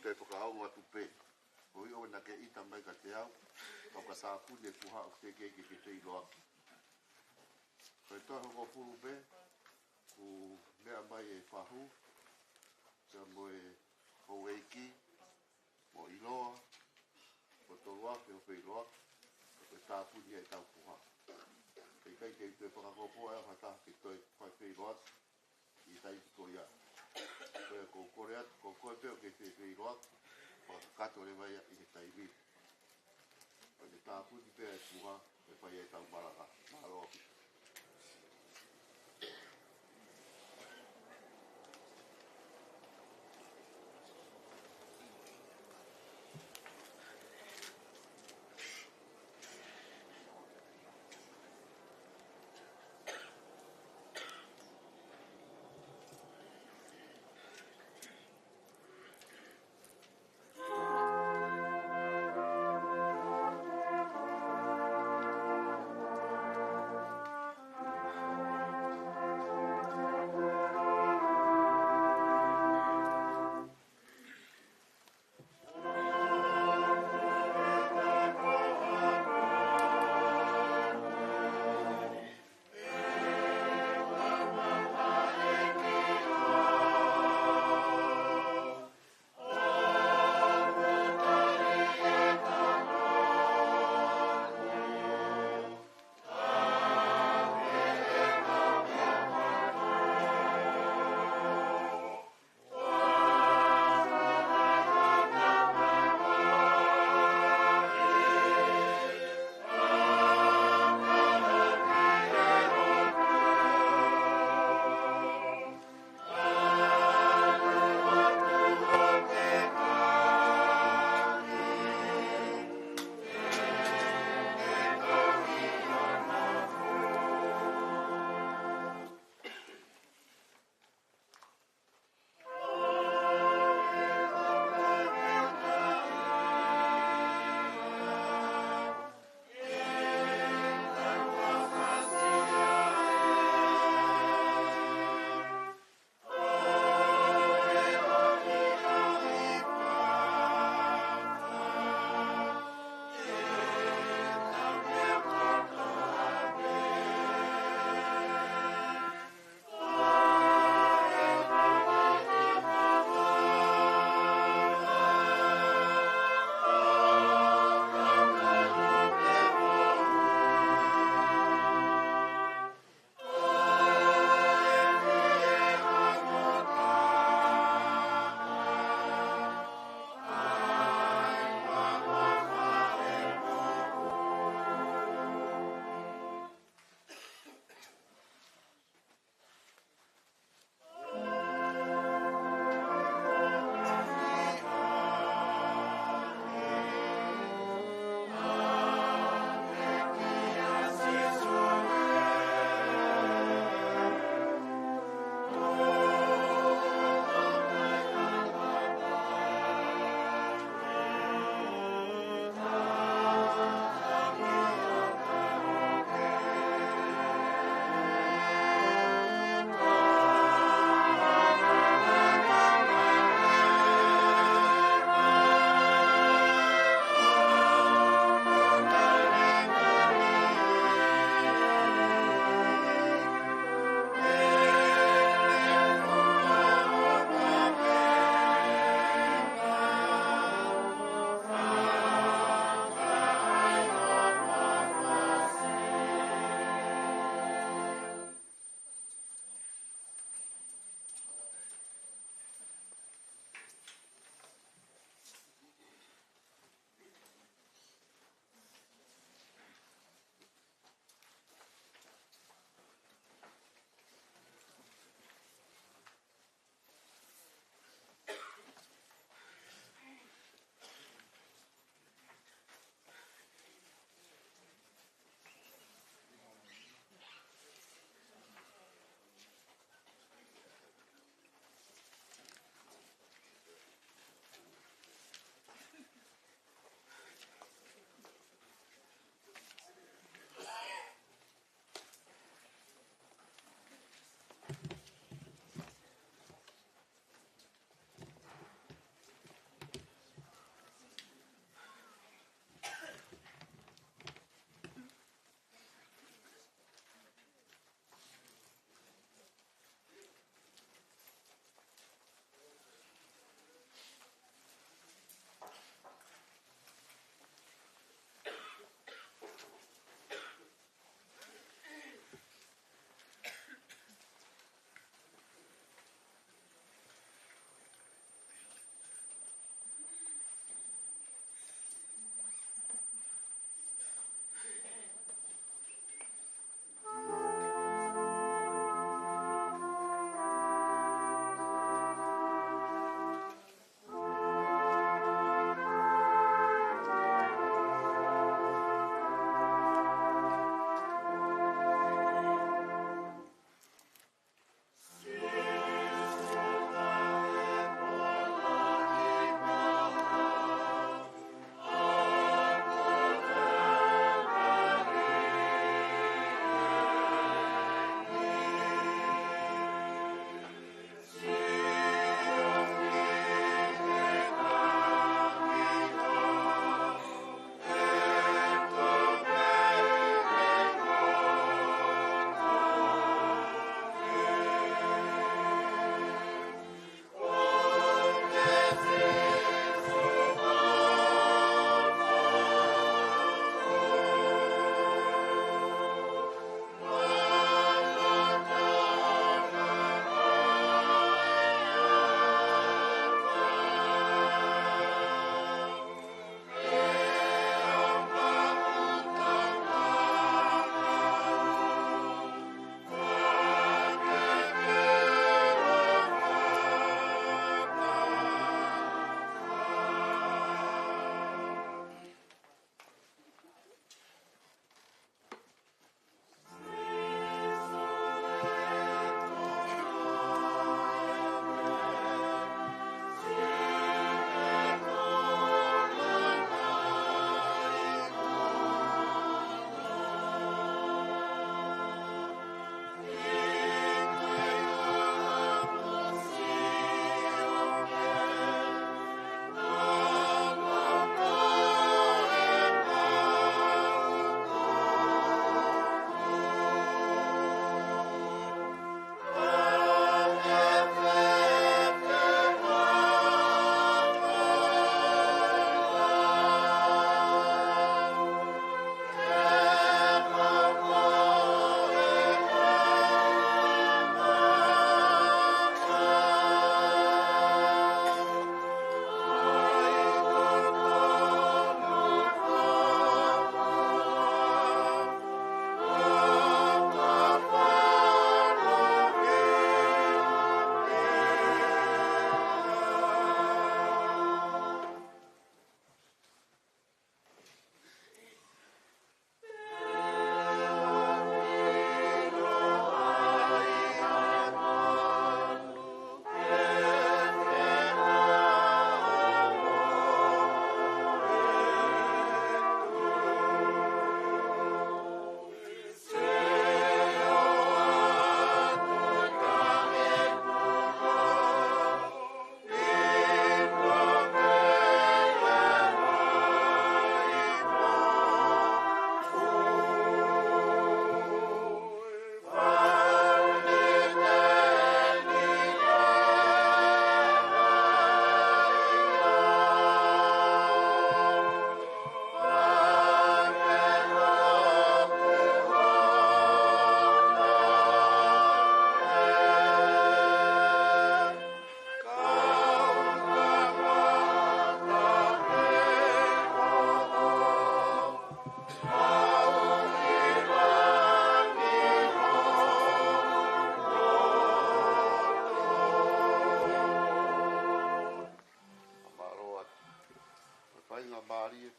[SPEAKER 2] te whakaonga tupe. Ko i o na ke ita mai ka te au. Kau ka sāpuni e kuha o te keke ke te iloa. Ko e toa hoko puru pe. Ku mea mai e whahu. Ka mo e hou eiki. Mo iloa. Ko toloa ke o pe iloa. Ko e tāpuni e tau kuha. Kei kai kei te whakakopo e hata ke toi whai pe iloa. I tai ko ia. Ko korea ko ko pe o ke te iloa. Kato le vai i te taiwi. O te tāpuni pe e kuha. E whai e tau maraka. Mahalo api.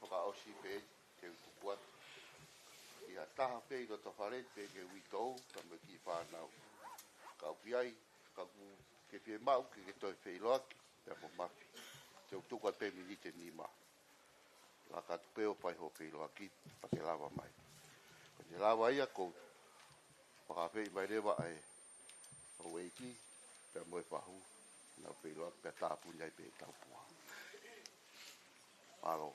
[SPEAKER 2] whakaosi pe ke kukuat. Ia taha pe i roto whare pe ke witou, ka me ki whanau. Ka upi ai, ka ku ke pie mau ke toi wheiloaki, pe mo mafi. Te utuka pe minite ni ma. La ka tupeo pai ho wheiloaki, pa ke lawa mai. Ko te lawa ia kou, whakawhei mai rewa ai, o weiki, pe mo e whahu, na wheiloaki pe tāpu nei pe taupua. Alo.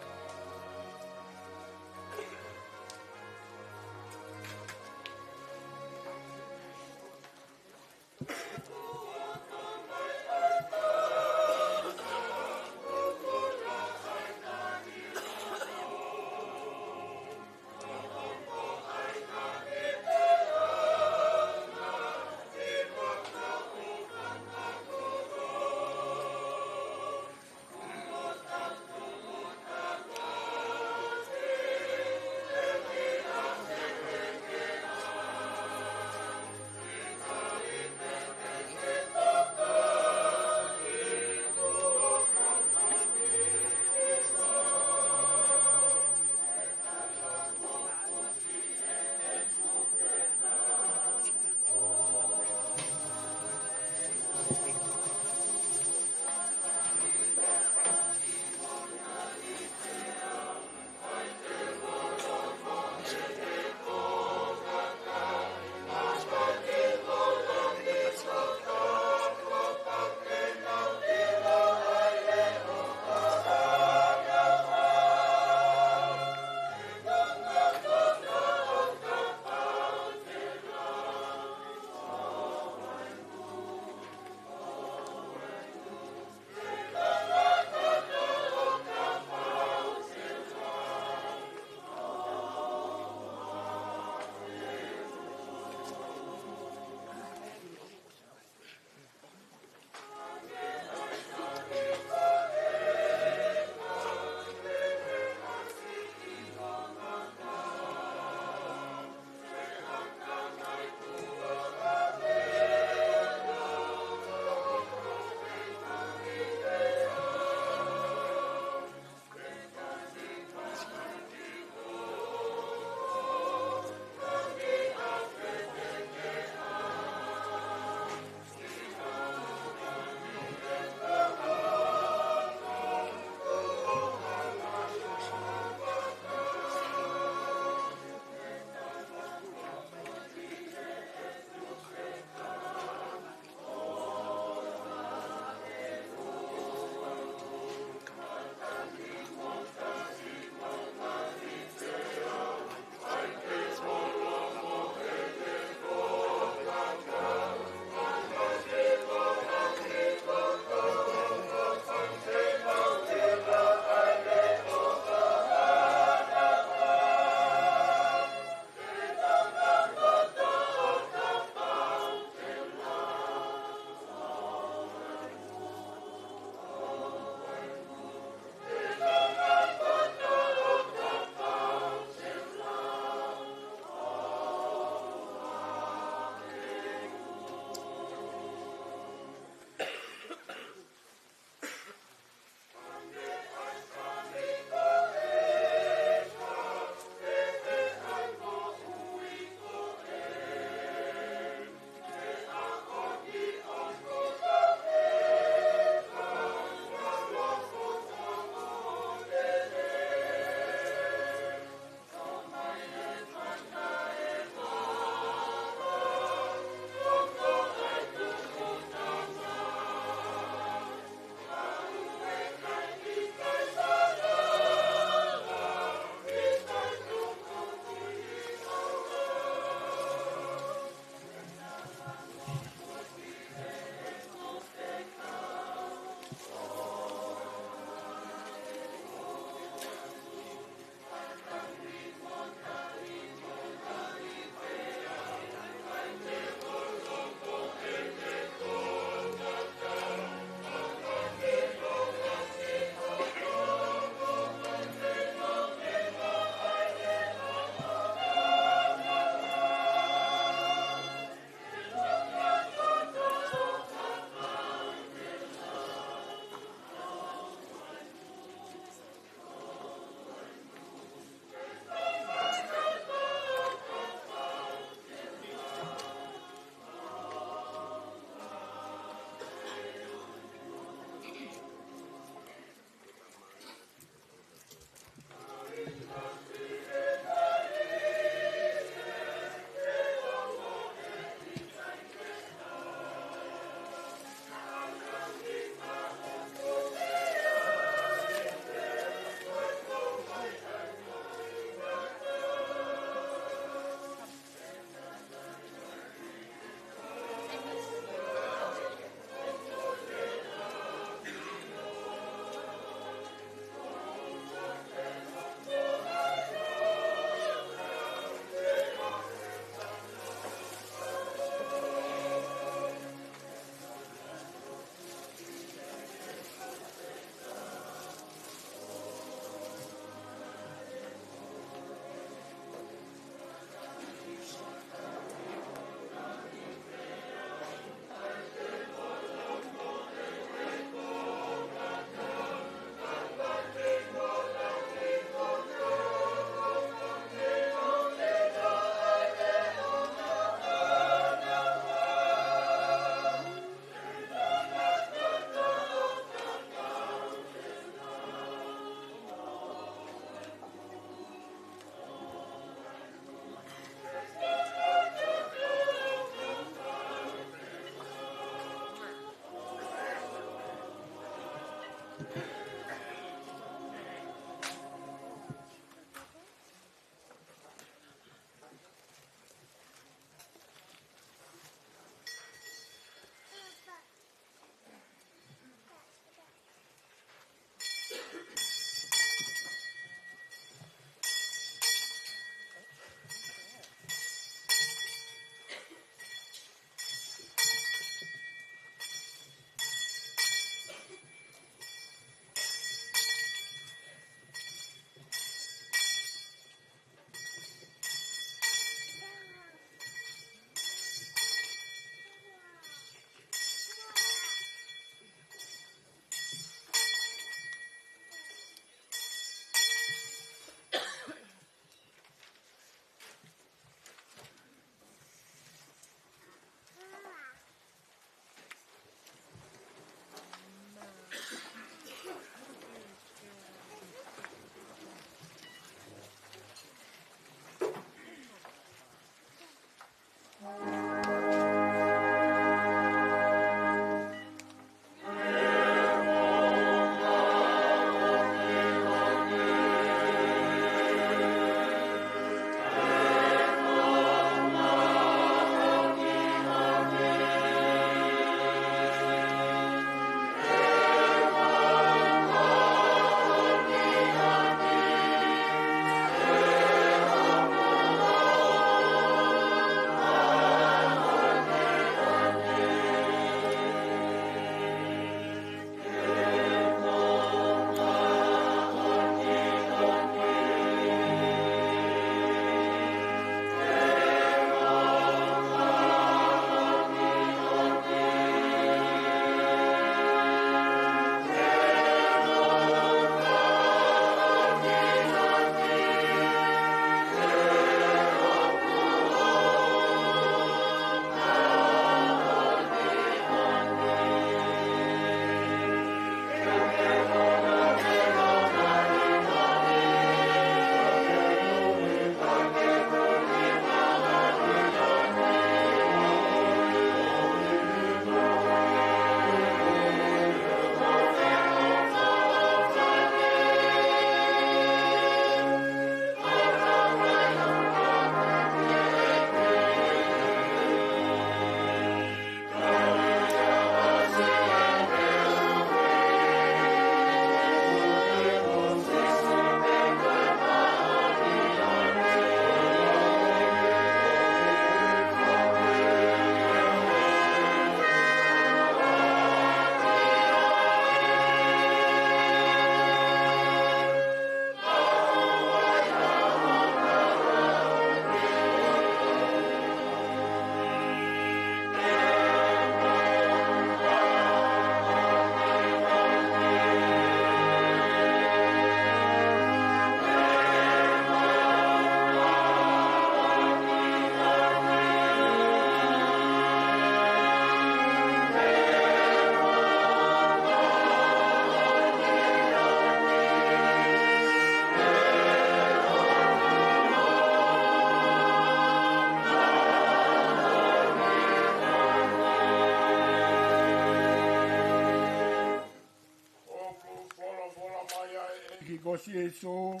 [SPEAKER 4] kosi e so.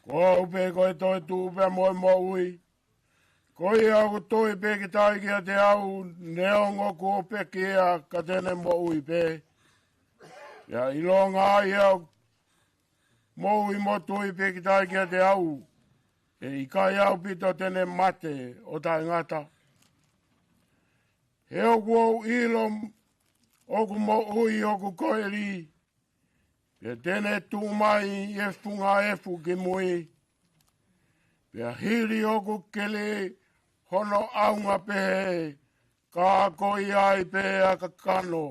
[SPEAKER 4] Ko upe koe toi tu upe moi mo ui. Ko i au toi pe ki tai kia te au neongo ko upe kia ka tene mo ui pe. Ia ilonga i au mo ui mo tui pe ki tai kia te au. E i kai au pito tene mate o tai ngata. He oku au ilo oku mo ui oku koe li. Pe tene tu mai e funga e fu ki mui. Pe hiri oku kele hono aunga pehe. Ka koi ai pe a kakano.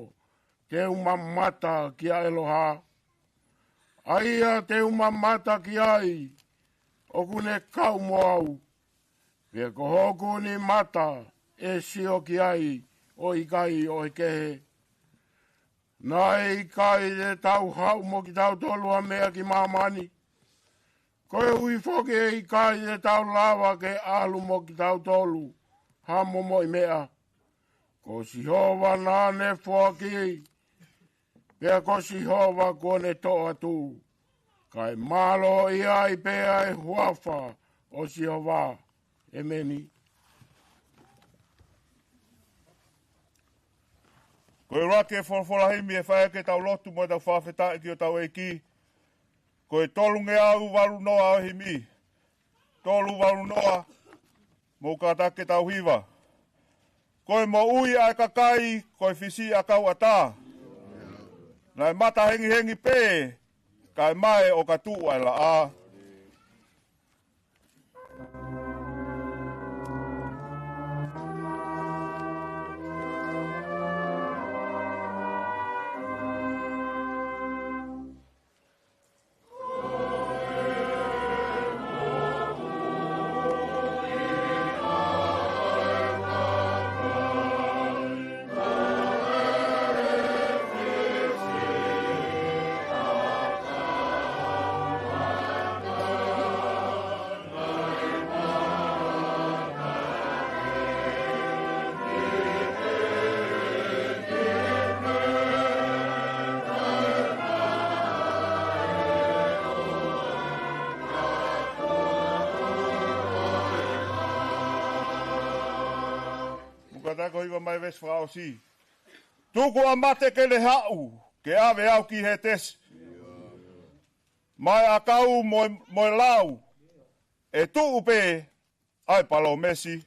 [SPEAKER 4] Te umamata ki a eloha. Aia te umamata ki ai. Oku ne kau mo au. Pe ko hoku ni mata e sio ki ai. O i kai o i kehe. Nai kai e tau hau mo ki tau tolua mea ki mamani. Koe ui foke e i kai e tau lava ke alu mo ki tau tolu. Hamo mo i mea. Ko si hova nane fua ki. Pea kosi hova kone to atu. Kai malo ia i pea e huafa o si hova. E meni.
[SPEAKER 5] Koe rake whorwhora himi e whae ke tau lotu mo tau whawheta ki o tau eki. Koe tolunge au waru noa o himi. Tolu waru noa mo katake tau hiwa. Koe mo ui ai kakai, koe fisi a kau ata. Nai mata hengi hengi pe, kai mai o ka tuu ai la a. Ko iwa mai ves frau si. Tuku a mate ke le hau, ke ave au ki he tes. Mai a kau moi lau, e tu upe, ai palo mesi.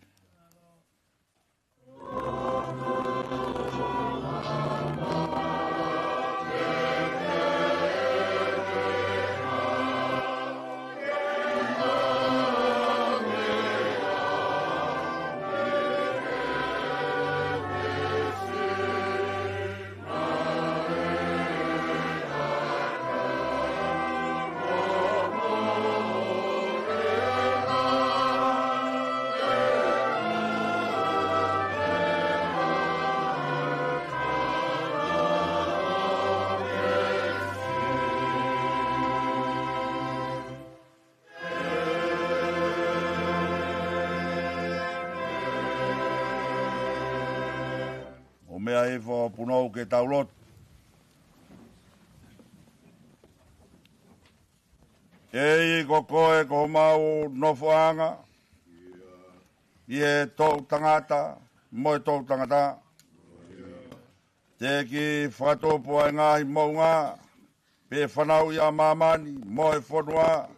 [SPEAKER 5] Mea e wha punou ke taulot. E i ko koe ko mau nofoanga. I e tau tangata, moi tau tangata. Te ki whatopo ai ngahi maunga. Pe whanau i a mamani, moi whanua.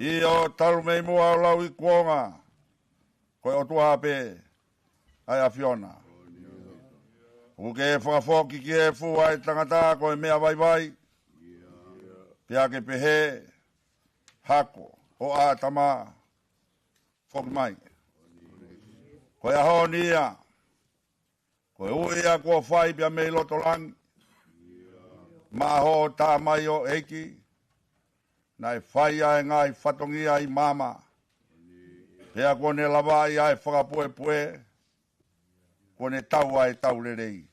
[SPEAKER 5] I o taru mei mua lau i kuonga. Koe o tuha pe ai a Fiona. Uke e whakafoki ki e fua e tangata ko e mea vai vai. Pea ke pehe, hako, o a tama, whoki mai. Ko e aho nia, ko e ui a kua whai pia mei loto langi. Ma ho tā mai o eiki, nai whai ai ngai whatongi ai mama. Pea ko ne lawa ai ai whakapue pue, ko ne tau ai tau lerei.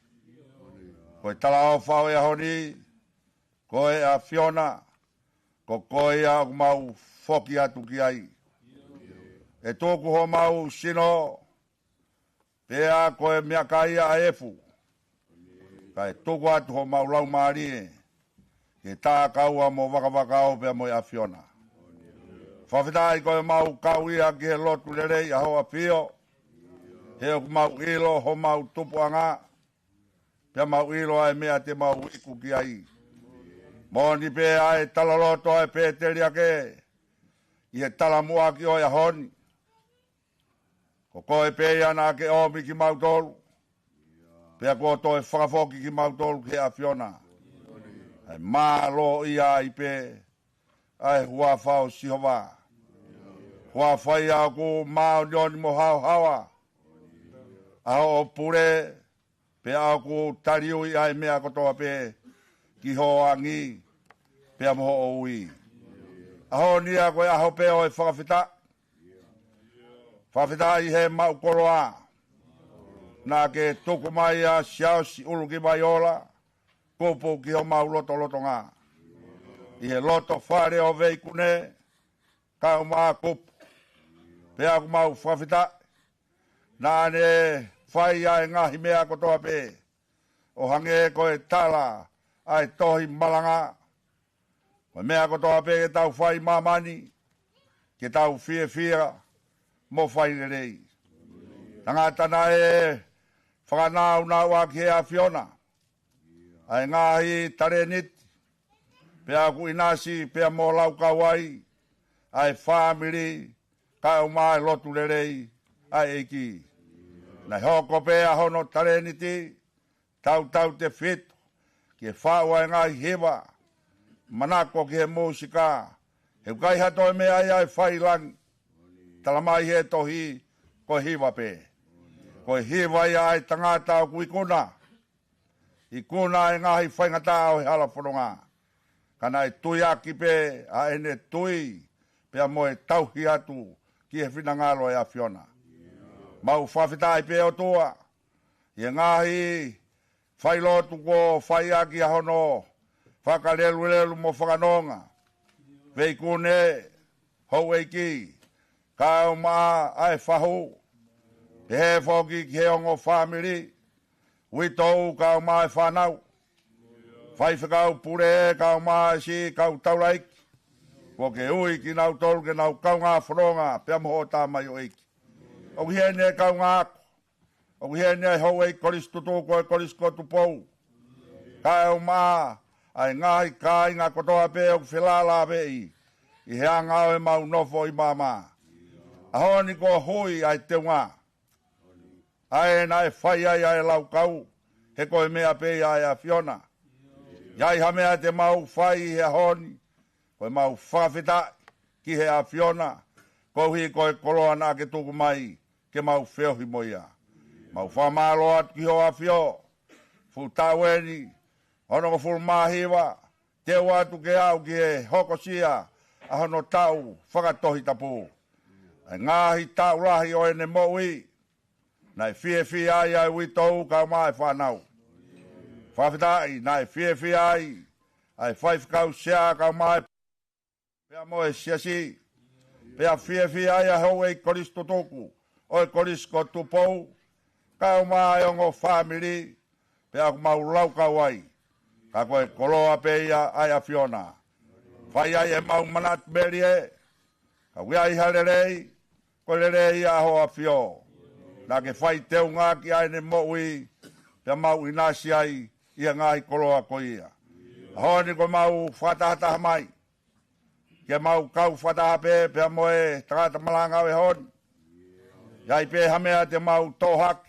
[SPEAKER 5] Ko e tala o whao e ahoni, ko e a Fiona, ko koe a mau whoki atu ki ai. E tōku ho mau sino, pea ko e mea kai a efu. Ka e tōku atu ho mau lau maari e, ke tā kaua mo wakawaka o pea mo e a Fiona. Whawhitai ko e mau kau ia ki he lotu lerei a hoa pio, he o mau ilo ho mau tupuanga, pia mau ilo ai mea te mau iku ki ai. Moni pe ai talaloto ai pe teri ake, i he talamua ki o ia honi. Ko koe pe ana ke omi ki mau tolu, pia ko to e whakafoki ki mau tolu ki a Fiona. Ai maa lo ia i pe, ai hua whao sihova. Hua whai au ku maa nioni mo hao hawa. Aho o pure, pe au ku tariu i ai mea kotoa pe, ki ho angi, pe amoho o ui. Aho nia koe aho pe o e whakawhita. Whawhita i he mau koroa. Nā ke tuku mai a siao si ulu ki mai ola, kupu ki ho mau loto ngā. I he loto whare o veikune, ka o maa kupu. Pe aku mau whawhita. Nā ne whai ai ngahi mea kotoa pe. O hange ko e tala ai tohi malanga. Wa mea kotoa pe ke tau whai mamani, ke tau fia mo whai rei. Tangata na e whakanau na waki a Fiona. Ai ngahi tare nit, pea ku inasi, pea mo lau kawai, ai family, ka umai lotu rei, ai eiki. Na hoko pea hono tare niti, tau te fitu, ke whaua e ngahi hewa, manako ke he musika, he ukai hato e mea ai whai lang, talamai he tohi, ko hiwa pe. Ko hiwa ia ai tangata o kuikuna, i kuna e ngahi whaingata o he hala whanonga. Kana e tui aki pe, a ene tui, pea mo e tauhi atu, ki he whinangalo e a Fiona. Mau whawhitai pe o tua, i ngahi whailotu ko whaiaki a hono, whakarelu mo whakanonga. Vei kune, hou eiki, ka maa ai whahu, he whoki ki he ongo family, witou ka mai whanau. Whai whakau pure ka mai si kau tauraiki. Ko ke ui ki nau tolu ke nau kau ngā whanonga pia moho tā mai o eiki. O ki hene kau ngā ako. O ki hene hou eiki koris tutu koe koris kotu pou. Ka au maa ai ngahi kai ngā kotoa pe o ki whelala pe i. I hea ngau e mau nofo i mama. Ahoni ko hui ai te ngā. Ai na e whai ai lau kau, he koe mea pe ai a Fiona. Iai ha mea te mau whai he honi, koe mau whawhita ki he a Fiona, kohi koe koloa nā ke tuku mai, ke mau whiohi moia. Mau whamalo at ki ho a Fio, fu taweni, hono ko fulu mahiwa, te watu ke au ki he hokosia, a hono tau whakatohi tapu. Ai ngahi tau rahi o ene moui, nai fie ai witou ka mai whanau. Whawhitai, nai fie ai whaifkau sea ka mai pea moe siasi. Pea fie ai a hou e koris tutuku, o e koris ko tupou, ka mai ongo family, pea mau lau ka wai. Ka koe koloa pe ia ai a Fiona. Whai ai e mau manat merie, ka wiai harerei, ko lerei a hoa Fio. Nā ke whai teu ngā ki aine moui, pia mau inasi ai, ia ngāhi koloa ko ia. Honi ko mau whatahataha mai, ke mau kau whataha pe, pia moe tangata malanga e honi. Iai pe hamea te mau tohak,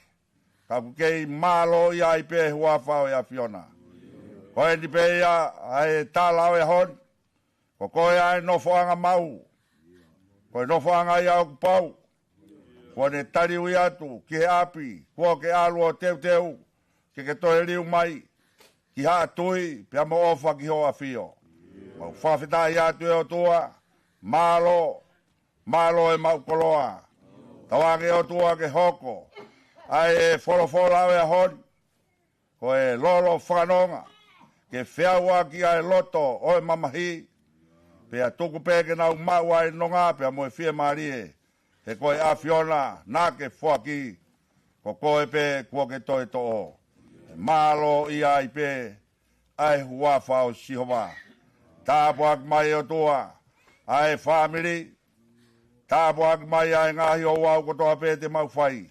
[SPEAKER 5] ka kukei malo iai pe huawhao ia Fiona. Koe ni pe ia, ai tālao e honi, ko koe ai nofoanga mau, koe nofoanga ia o kupau, ko ne tari ui atu, ki he api, ko ke alua teu, ke toe riu mai, ki haa tui, pia mo ofa ki hoa Fio. Mau whawhitai atu e o tua, malo e mau koloa. Tawange o tua ke hoko, ai e wholofola e honi, ko e lolo whanonga, ke whiaua ki ai loto o e mamahi, pia tuku peke nau maua e nonga, pia mo e fie marie, he koe a Fiona, nā ke whaki, ko koe pe, kua ke toi to'o. Malo i ai pe, ai hua whao sihowa. Tāpuak mai o tua, ai family, tāpuak mai ai ngahi o wau kotoa pe te mau whai.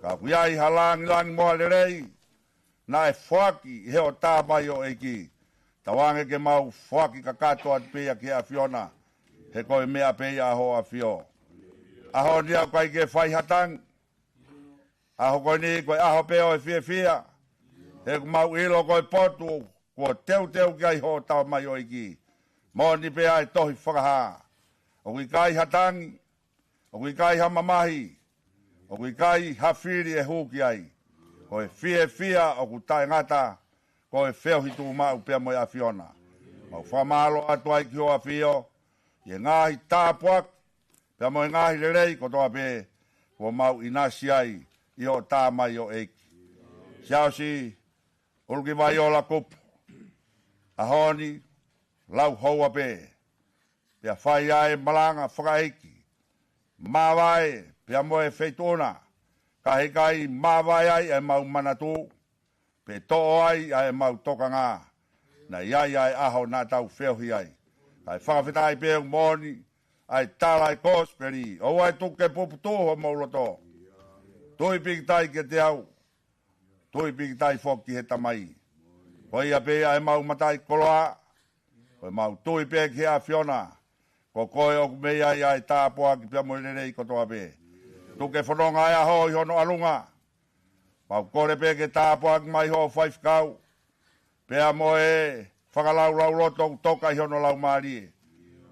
[SPEAKER 5] Ka puiai halangi moa lerei, nā e whaki he o tāpai o eiki. Tawange ke mau whaki ka katoa te pea ki a Fiona, he koe mea pea ho a Fio. Aho nia koe ke whai hatang. Aho koe ni koe aho peo e fia. He mau ilo koe potu, kua teu ki ai ho tau mai o iki. Mo ni pea e tohi whakaha. O kui kai hatangi, o kui kai hamamahi, o kui kai hawhiri e huki ai. Koe fia o ku tae ngata, koe wheo hitu mau pea mo a Fiona. Mau whamalo atu ai ki ho a Fio, ye ngahi tāpuak, pea mo ngahi lerei kotoa pe, kua mau inasi ai, i o tā mai o eiki. Siao si, ulki vai o la kupu. Ahoni, lau hoa pe, pea whai ai malanga whakaiki. Mawai, pea mo e feituna, ka hekai mawai ai e mau manatu, pe to'o ai e mau tokanga. na iai ai aho na tau whewhi ai. Ai whakawhitai pēu mōni, ai tālai kōsperi, o ai tuke pupu tōho mauloto. Toi pikitai ke te au, toi pikitai whoki he tamai. Koi a pēa e mau matai koloa, koi mau tui pē ki a whiona, ko koe o mei ai tāpua ki pia moirerei kotoa pē. Tuke whanonga ai aho i hono alunga, mau kore pē ke tāpua ki mai ho 5 kau, pēa mo e whakalau lau loto toka i hono lau maari.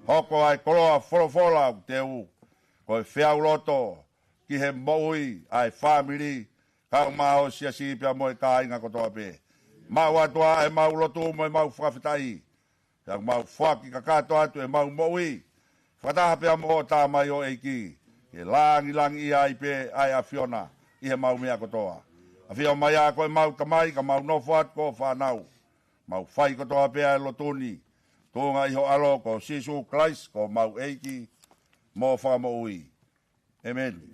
[SPEAKER 5] Hoko ai koloa wholofola te u, koi whiau loto, ki he moui ai whamiri, kau maho sia si pia mo e ka inga kotoa pē. Mau atua e mau lotu mo e mau whakawhitai. Ia mau whaki kakato atu e mau moui. Whataha pia mo tā mai o eiki. E langi ia i pe ai a whiona. I he mau mea kotoa. A whio mai a koe mau kamai ka mau nofo atu ko whanau. Mau whai kotoa pia e lotuni. Tōnga iho alo ko Sisu Christ ko mau eiki. Mo whakamoui. Amen.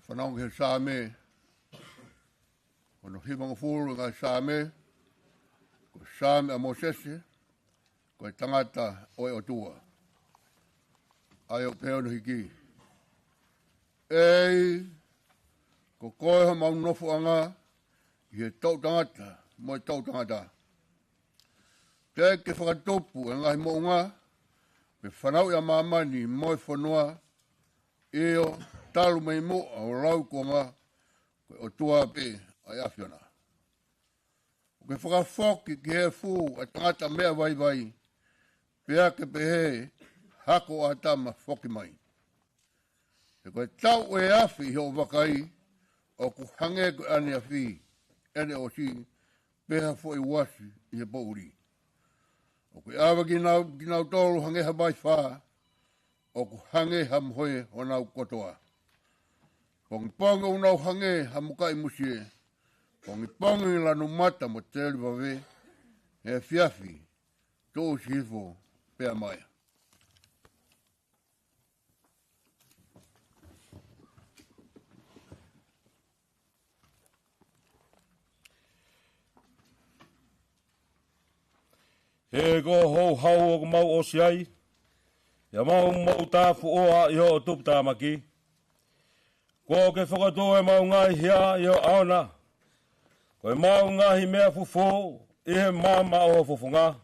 [SPEAKER 3] Whanau he sāme, ono himanga fūru ngā sāme, ko sāme a Mosese, ko e tangata oe o tua. Ai o peonu hiki. Ei, ko koe ha mau nofu anga, i he tau tangata, mo e tau tangata. Te ke whakatopu e ngahi mo ngā, me whanau ia mamani mo e whanua, eo talu mei mo o rau ko ngā, ko o tua pe ai awhiona. O ke whakafoki ki he fū a tangata mea vai vai, pea ke pehe hako a tama whoki mai. E koe tau e awhi ho wakai, o ku hange ko ane awhi, ene o si, peha fo i wasi i he pouri.
[SPEAKER 4] O kui awa ki nau tolu hange ha mai wha, o ku hange ha mhoe o nau kotoa. Pongi ponga o nau hange ha mukai musie, pongi ponga i lanu mata mo teli wawe, e fiafi, tō sifo, pea mai.
[SPEAKER 5] He go hou hau o mau o siai. Ia mau tāwhu oa i o tupu tāmaki. Ko ke whakatō e mau ngai hia i o aona. Ko e mau ngahi mea fufu i he mama o fufunga.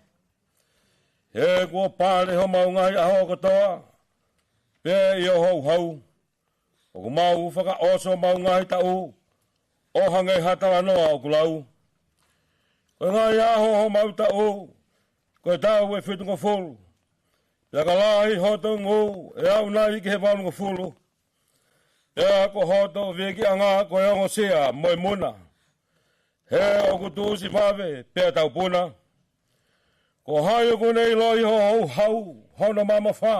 [SPEAKER 5] He ko pāle ho mau ngai aho katoa. Pē i o hou hau. O ko mau whaka oso mau ngai tau. O hange hatawa noa o kulau. Ko ngai aho ho mau tau. Ko e tau e whitunga fulu. Pea ka lahi hoto ngu e au nai ki he wālunga fulu. Pea ko hoto veki anga ko e ongo sea moi muna. He o kutusi mawe pea tau puna. Ko hai o kune i loi ho hau hau hono mama wha.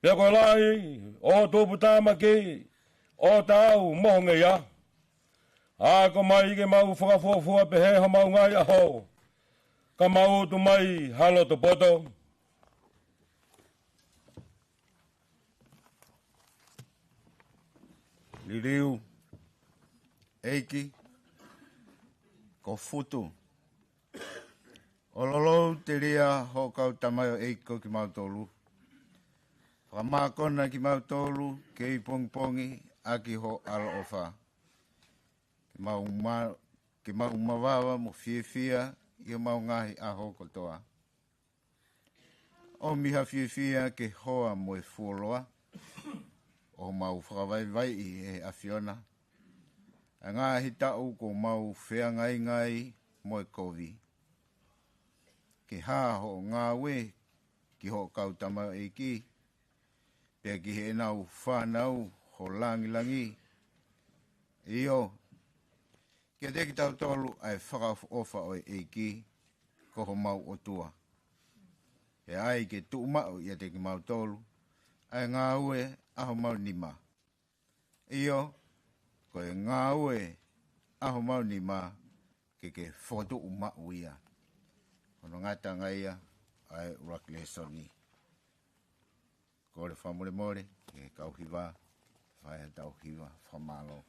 [SPEAKER 5] Pea ko lahi o tupu tāmaki o tau mohonga ia. A ko mai ke mau whakafuafua pe he ho mau ngai aho. Ka mau tu mai halo to poto.
[SPEAKER 6] Liriu, eiki, ko futu. O lolo te ria ho kau tamayo eiko ki mau tolu. Whakamākona ki mau tolu, ke i pongi aki ho alo ofa. Ki mau mawawa mo fia i mau ngahi aho kotoa. O miha fia ke hoa mo e fuoloa. O mau whakawai i e awhiona. A ngā hitau ko mau whea ngai mo e kovi. Ke hā ho ngā we ki ho kau tamau e ki. Pea ki he nau whanau ho langi. Io. Ke te ki tau tolu ai whakaofa o e ki. Ko ho mau o tua. E ai ke tu mau i te ki mau tolu. Ai ngā ue aho mau nima. Io, ko e ngā ue aho mau nima ke whotu umau ia. Kono ngata ngaia ai urakle soni. Ko le whamore ke kauhiwa, whae tauhiwa, whamalo.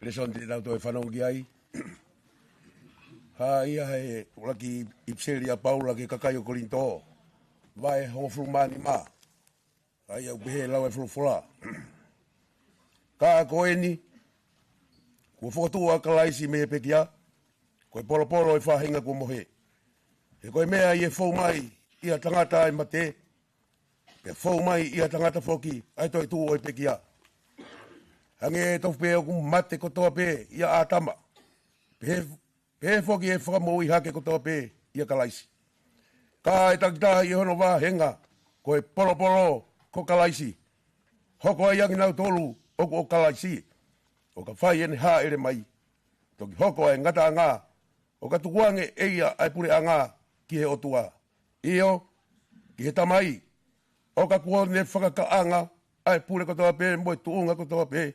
[SPEAKER 1] Leson te tau toi whanau ki ai. Ha ia he laki ipseri a paula ki kakai o korinto. Vai hongo fulmani ma. Ha ia upehe lau e fulfula. Ka a koeni. Kua whakatu a kalaisi me he pekia. Koe polo polo e whahinga kua mohe. E koe mea i e whau mai i a tangata e mate. Pe whau mai i a tangata whoki. Ai toi tu o e pekia. Hange e tofu pe o kum mate kotoa pe i a atama. Pe whoki e whakamou i hake kotoa pe i a kalaisi. Ka e takita i hono wā henga. Koe polo polo ko kalaisi. Hoko ai angi nau tolu o kalaisi. O ka whai ene haa ere mai. Toki hoko e ngata ngā. O ka tukuange eia ai pure a ngā ki he otua. Io, ki he tamai. O ka kuone whakakaanga ai pure kotoa pe moe tuunga kotoa pe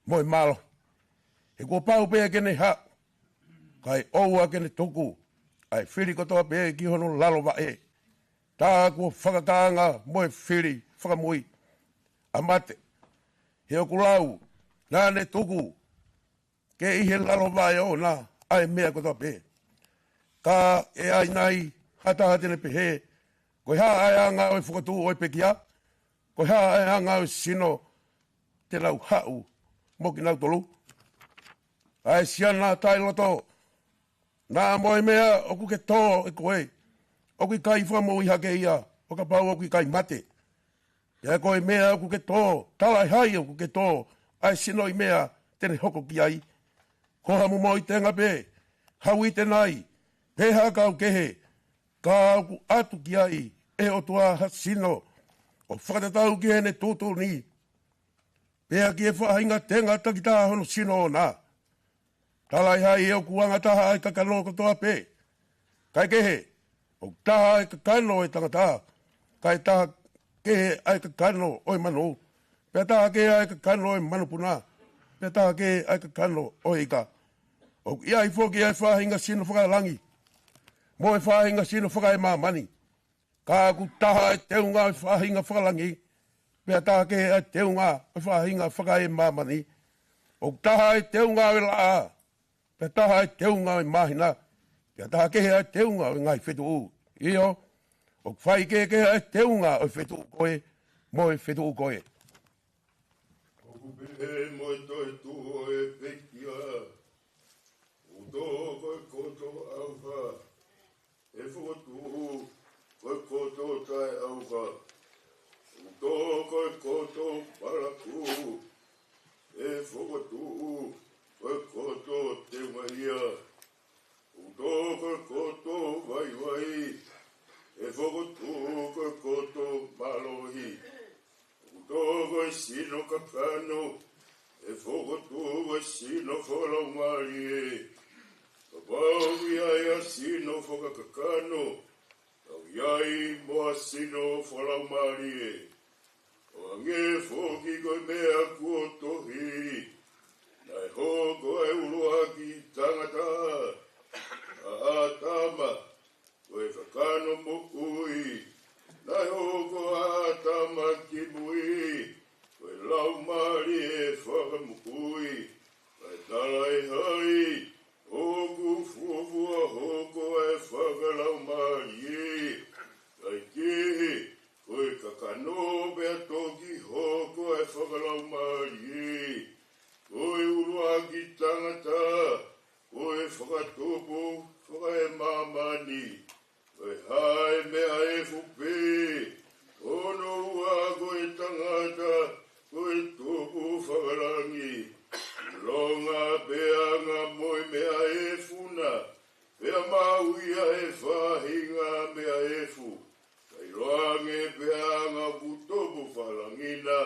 [SPEAKER 1] moe malo. He kua pau pe kene ha. Kai oua kene toku. Ai whiri kotoa pe ki hono lalo wa e. Tā kua whakakaanga moe whiri whakamui. Amate. He o kulau. Nā ne tuku. Ke ihe lalo wa e o nā. Ai mea kotoa pe. Ka e ai nai. Hata hatene pe he. Koe haa ai anga o e whakatu o e pekia. Koe haa ai anga o sino. Te lau hau. Moki nau tolu. Ai siana tai loto. Nā moe mea oku ke tō e koe. Oku i kai whamou i hake ia. Oka pau oku i kai mate. Ia koe mea oku ke tō. Talai hai oku ke tō. Ai sino i mea tene hoko ki ai. Koha mu mo i tenga pe. Hau i tenai. Peha kau kehe. Ka oku atu ki ai. E o tua ha sino. O whakatatau ki hene tūtū ni. Pea ki e whahinga tenga takita hono sino o nā. Talai hai e o kuanga taha ai kakano kotoa pe. Kai kehe, o taha ai kakano e tangata. Kai taha kehe ai kakano o e manu. Pea taha kehe ai kakano e manupuna. Pea taha kehe ai kakano o ika. O ia i whoki ai whahinga sino whakalangi. Mo e whahinga sino whakae mamani. Ka ku taha e teunga e whahinga whakalangi. Pea taha kehe ai teunga e whahinga whakae mamani. O taha e teunga e laa. Pea taha e teunga e mahina. Pea taha kehe ai teunga e ngai whetu u. Io, o whai kehe ai teunga e whetu u koe. Mo e whetu u koe.
[SPEAKER 7] O kupehe mo e toi tu o e pekia. O tō koe koto auha. E whukotu koe koto tai auha. O tō koe koto paraku. E whukotu koe koto te maia. O tō koe koto vai vai. E whukotu koe koto malohi. O tō koe sino kakano. E whukotu koe sino whalaumari e. Ka pau iai a sino whakakakano. Tau iai moa sino whalaumari e. O ange whoki koe mea kua tohi. Nai hoko e uroa ki tangata. A atama. Koe whakano mo ui. Nai hoko a atama ki mui. Koe laumari e whakamukui. Kai talai hai. Hoku fuafua hoko e whakalaumari e. Kai kihi. Koe kakano bea toki hoko e whakalaumari e. Koe urua ki tangata. Koe whakatopo whakae mamani. Koe hae mea e fupe. Ono ua koe tangata. Koe topo whakalangi. Longa beanga moe mea e funa. Pea mauia e whahinga mea e fu. Kai loange beanga putopu whalangina.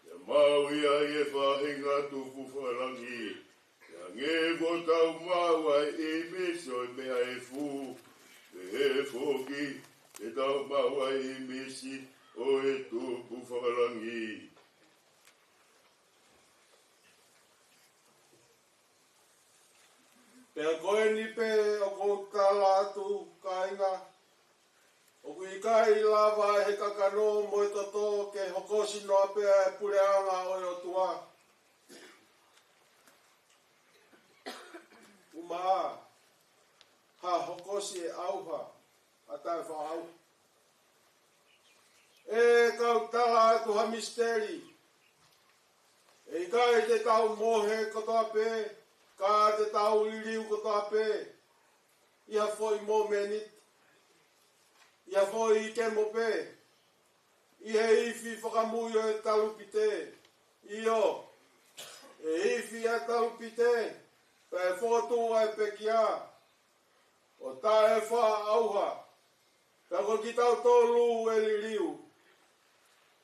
[SPEAKER 7] Pea mauia e whahinga tupu whalangi. Pea nge kotau maua e miso e mea e fu. Pe he foki e tau maua e misi o e tupu whalangi.
[SPEAKER 3] Pea koe ni pe o kou kala atu kainga. O kui kai lava he kakano mo e toto ke hokosi noa pea e pureanga o e o tua.
[SPEAKER 8] uma ha hokosi e auha atai whaau. E kau tala atu ha misteri. E kai te tau mohe kotoa pe, ka te tau liliu kotoa pe. Ia foi mo menit. Ia foi I ke mo pe. Ia ifi whakamuio e talupite. Io. E ifi a talupite. Pe whotua e pekia. O tae wha auha. Pe ko ki tau tolu e liliu.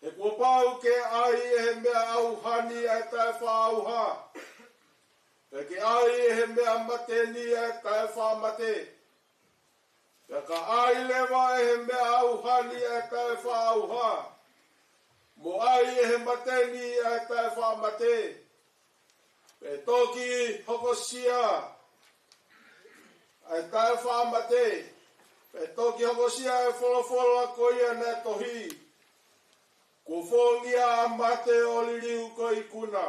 [SPEAKER 8] E kua pau ke ai e mea auhani e tae wha auha. E ke ai e mea mateni e tae wha mate. E ka ai lewa e mea auhani e tae wha auha. Mo ai e mateni e tae wha mate. E toki hokosia. E tae wha mate. E toki hokosia e wholofola koia ne tohi. Ko fongia a mate o liliu ko I kuna.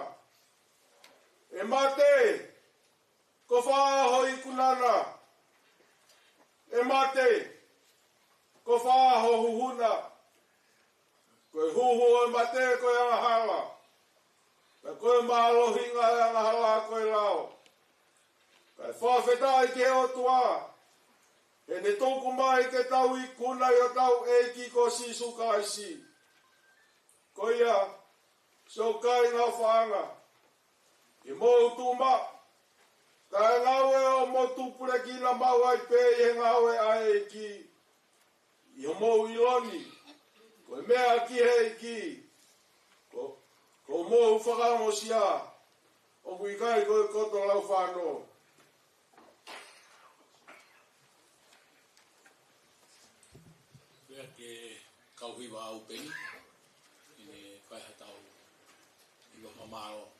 [SPEAKER 8] E mate, ko whaaho I kunana. E mate, ko whaaho huhuna. Ko e huhu e mate ko e angahala. Ka ko e mahalohinga e angahala ko e lao. Ka e whawhetai ke o tua. E ne toku mai ke tau I kuna I o tau eiki ko sisu kaisi. Ko ia, so kai ngā whaanga. I mō tūma, ka e ngawe o mō tūpure ki na mau ai pē I he ngawe ai e ki. I mō iloni, ko e mea ki he ki. Ko mō whakamo sia, o kui kai ko e koto lau whāno.
[SPEAKER 9] Pea ke kauhiwa au peni. Kai hatau I lo mamaro.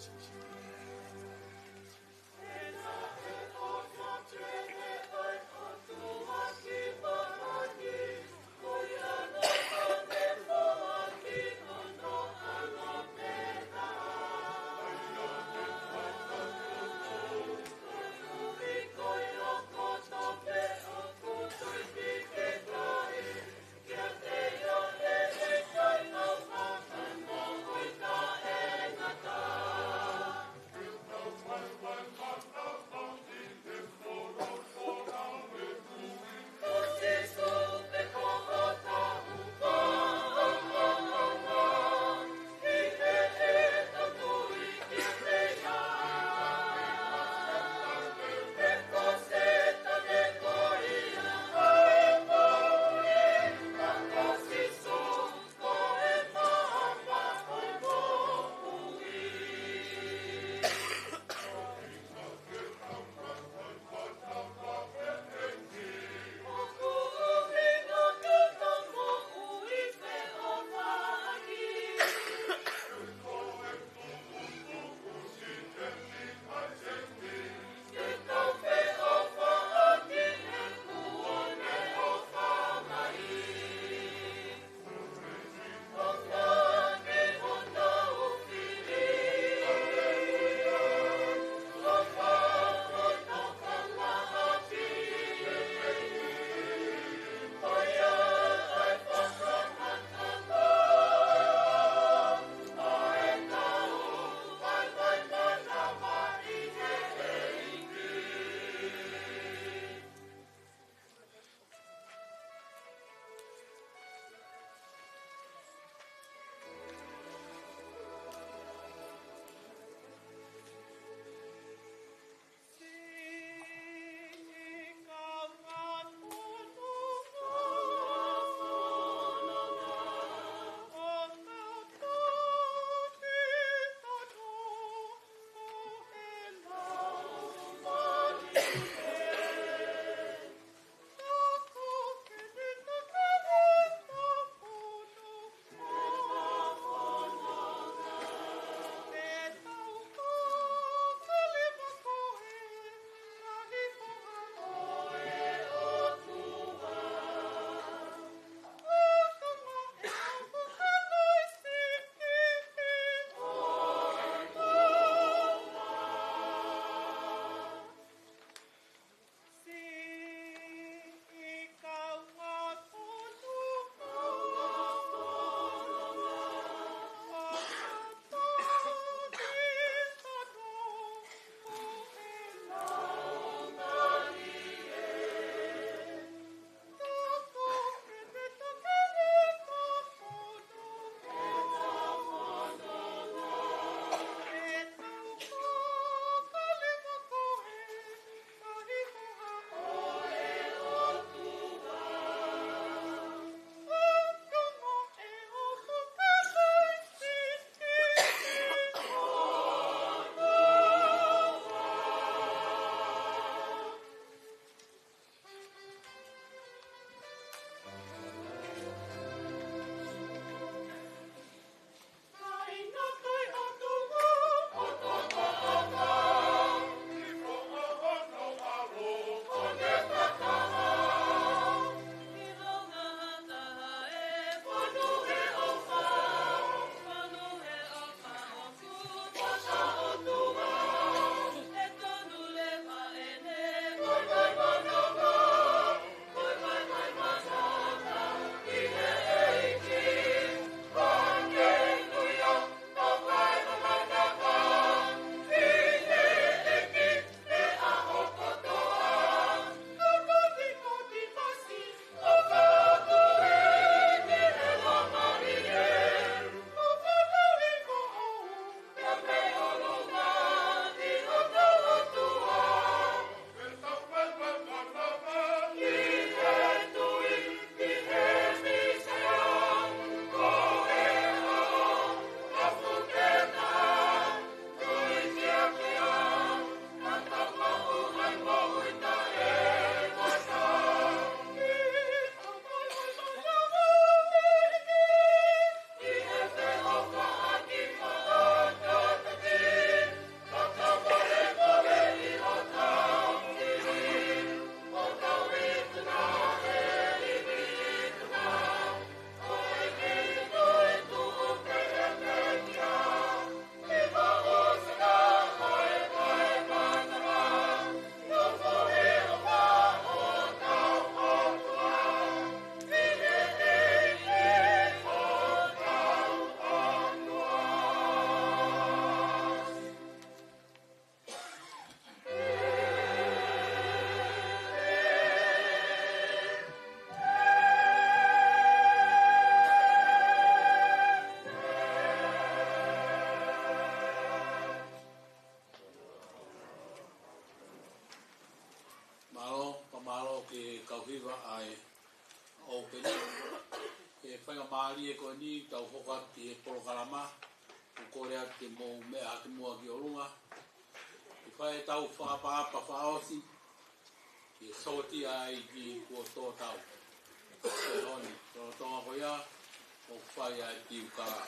[SPEAKER 10] Thank you.
[SPEAKER 9] hiwa ai o peni e whainga maari e koe ni tau hokati e porokarama o kore a te mou mea te mua ki orunga i whae tau whapaapa whaosi i soti ai ki kua tō tau e honi tō tonga koia o whae ai ki ukara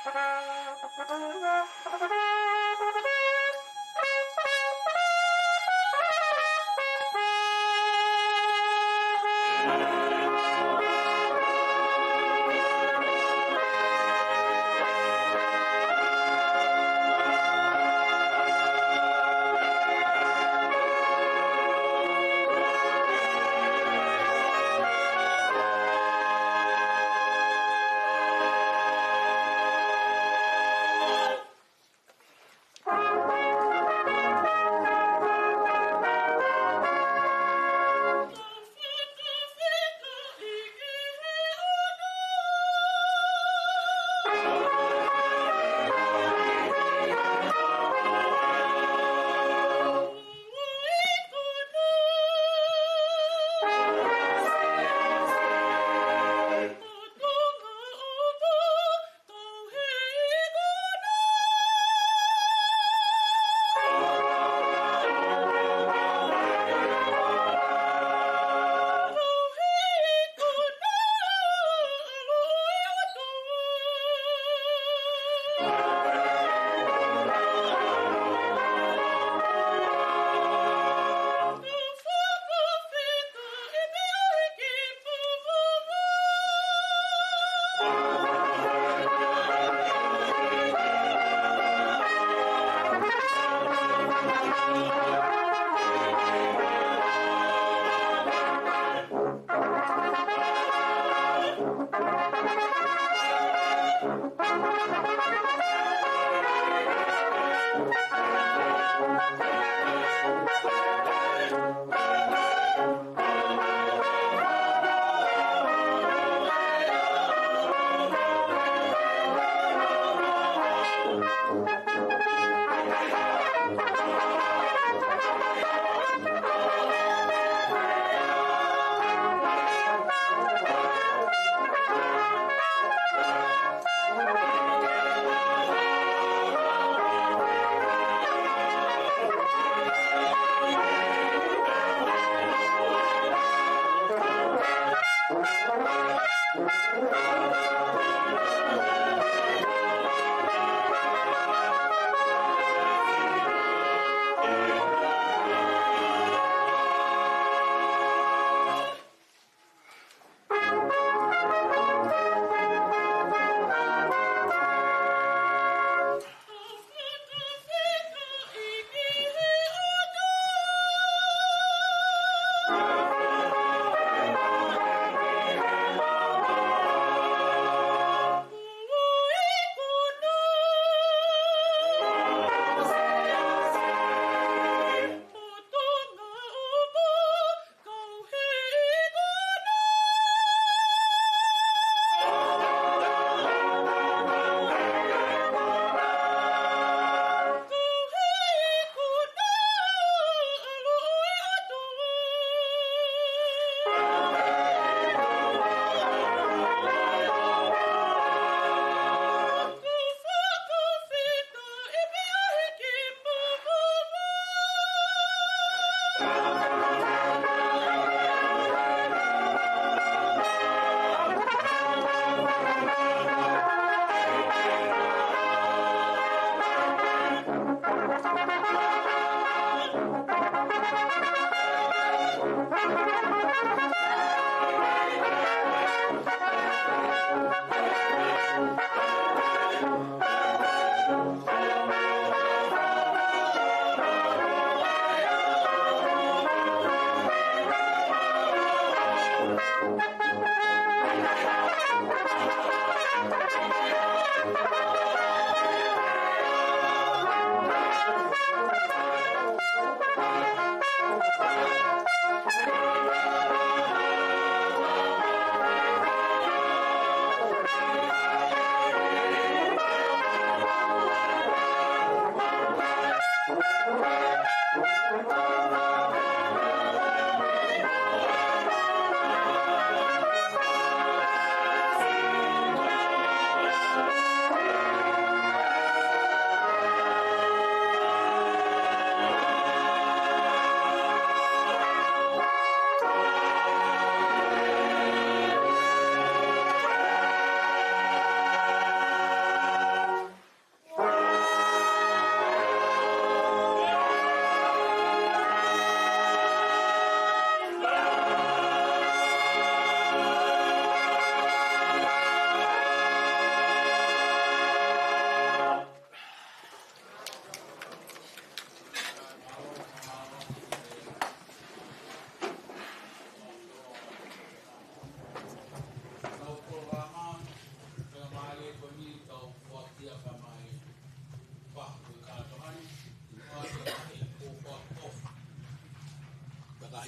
[SPEAKER 10] Thank you.